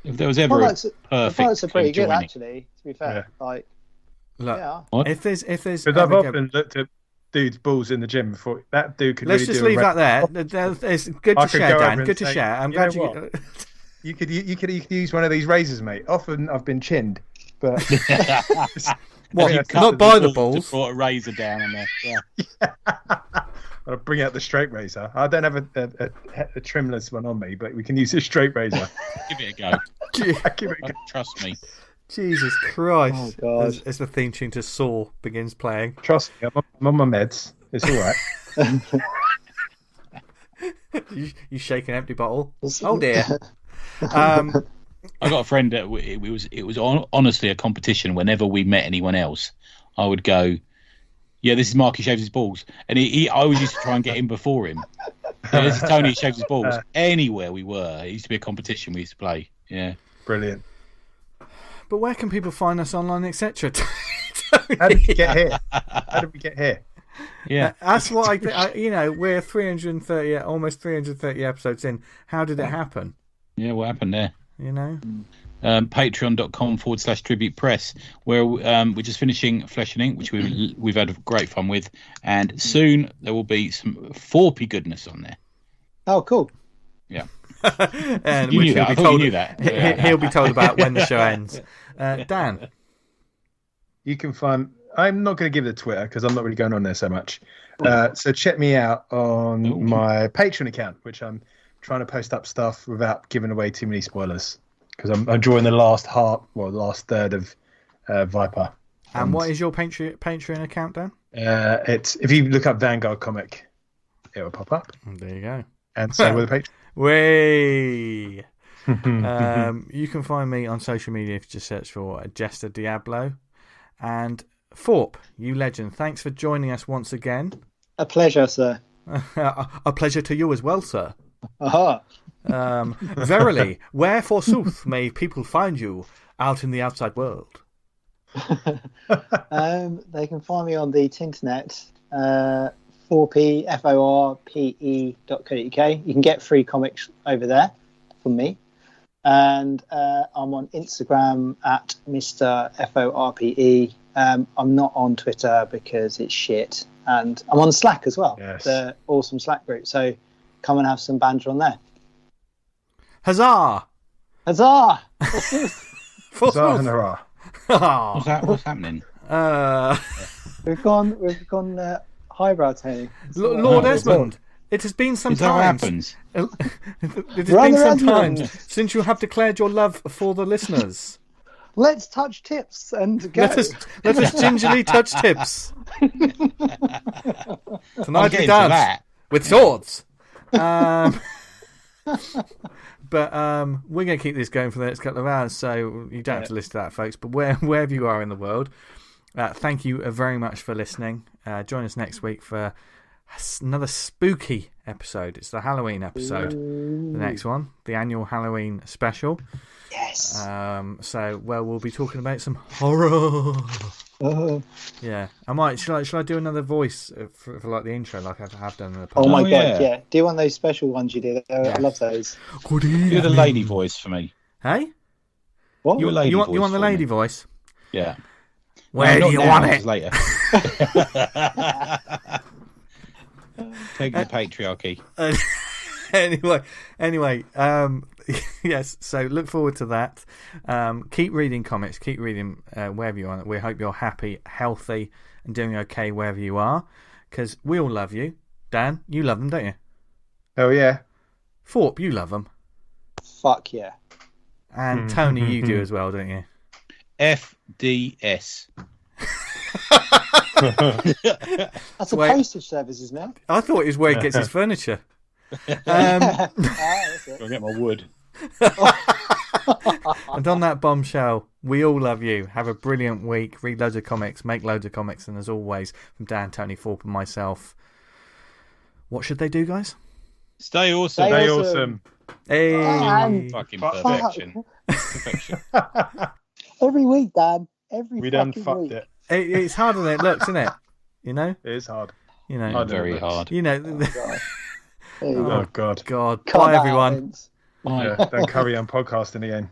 If there was ever a The perfect products are pretty good, joining. actually. To be fair, Look, yeah. What? if there's, because I've often looked at dudes' balls in the gym before that dude could. let's really just do leave a that there. It's good I to could share, go over Dan. and Good to say, share. I'm you glad know you. You could use one of these razors, mate. Often I've been chinned, but What? You cut Not by the to balls. brought a razor down on there. Yeah. I'll bring out the straight razor. I don't have a trimless one on me, but we can use a straight razor. Give it a go. Give it a go. Trust me. Jesus Christ! Oh, God. As the theme tune to Saw begins playing. Trust me, I'm on my meds. It's all right. You shake an empty bottle. Oh dear. I got a friend that it was honestly a competition. Whenever we met anyone else, I would go, "Yeah, this is Mark. He shaves his balls," and I always used to try and get in before him. Yeah, this is Tony. He shaves his balls. Anywhere we were, it used to be a competition we used to play. Yeah, Brilliant. But where can people find us online, etc.? How did we get here? How did we get here? yeah. That's what I think. We're 330, almost 330 episodes in. How did it happen? Yeah, what happened there? You know. Patreon.com/tribute press, where we're just finishing Flesh and Ink, which we've had great fun with, and soon there will be some Forpe goodness on there. Oh, cool. Yeah. And You which knew that. I thought you knew that. He'll be told about when the show ends. Dan. You can find. I'm not going to give the Twitter because I'm not really going on there so much. So check me out on my Patreon account, which I'm trying to post up stuff without giving away too many spoilers, because I'm drawing the last third of Viper. And what is your Patreon account, Dan? It's if you look up Vanguard comic, it will pop up. There you go. And so with the Patreon. Way. You can find me on social media if you just search for Jester Diablo. And Forpe, you legend, thanks for joining us once again. A pleasure, sir. A pleasure to you as well, sir. Aha. Verily, where forsooth may people find you out in the outside world? They can find me on the Tinternet, Forpe, forpe.co.uk. You can get free comics over there from me. And I'm on Instagram at Mr. FORPE. I'm not on Twitter because it's shit. And I'm on Slack as well, the awesome Slack group. So come and have some banter on there. Huzzah! Huzzah! Huzzah and hurrah. What's happening? We've gone highbrow, Tony. Lord Esmond, it has been some Is that what time. happens? It has been some time since you have declared your love for the listeners. Let's touch tips and go. Let us gingerly touch tips. Tonight we into dance that. with swords. But we're going to keep this going for the next couple of hours, so you don't have to listen to that, folks. But wherever you are in the world, thank you very much for listening. Join us next week for another spooky episode. It's the Halloween episode, the next one, the annual Halloween special. Yes. So, we'll be talking about some horror. Yeah, I might. Shall I do another voice for like the intro, like I have done in the past? Oh my god, yeah. Do one of those special ones you did. I love those. Good evening. Do the lady voice for me. Hey, what? You want the lady voice? Yeah. Where do you want it? Later. Take the patriarchy. Anyway, yes, so look forward to that. Keep reading comics, keep reading wherever you are. We hope you're happy, healthy, and doing okay wherever you are, because we all love you. Dan, you love them, don't you? Oh, yeah. Forpe, you love them. Fuck yeah. And Tony, you do as well, don't you? FDS. That's a postage service, isn't it? I thought it was where he gets his furniture. I'll get my wood. And on that bombshell, we all love you. Have a brilliant week. Read loads of comics. Make loads of comics. And as always, from Dan, Tony, Forpe, and myself, what should they do, guys? Stay awesome. Stay awesome. Hey. Fucking perfection. Perfection. Every week, Dan. Every We done fucking fucked week. it. It's harder than it looks, isn't it? You know? It is hard. You know. Very hard. You know. Oh, God. God. Cut Bye, that out, everyone. Vince. Bye. Yeah, don't carry on podcasting again.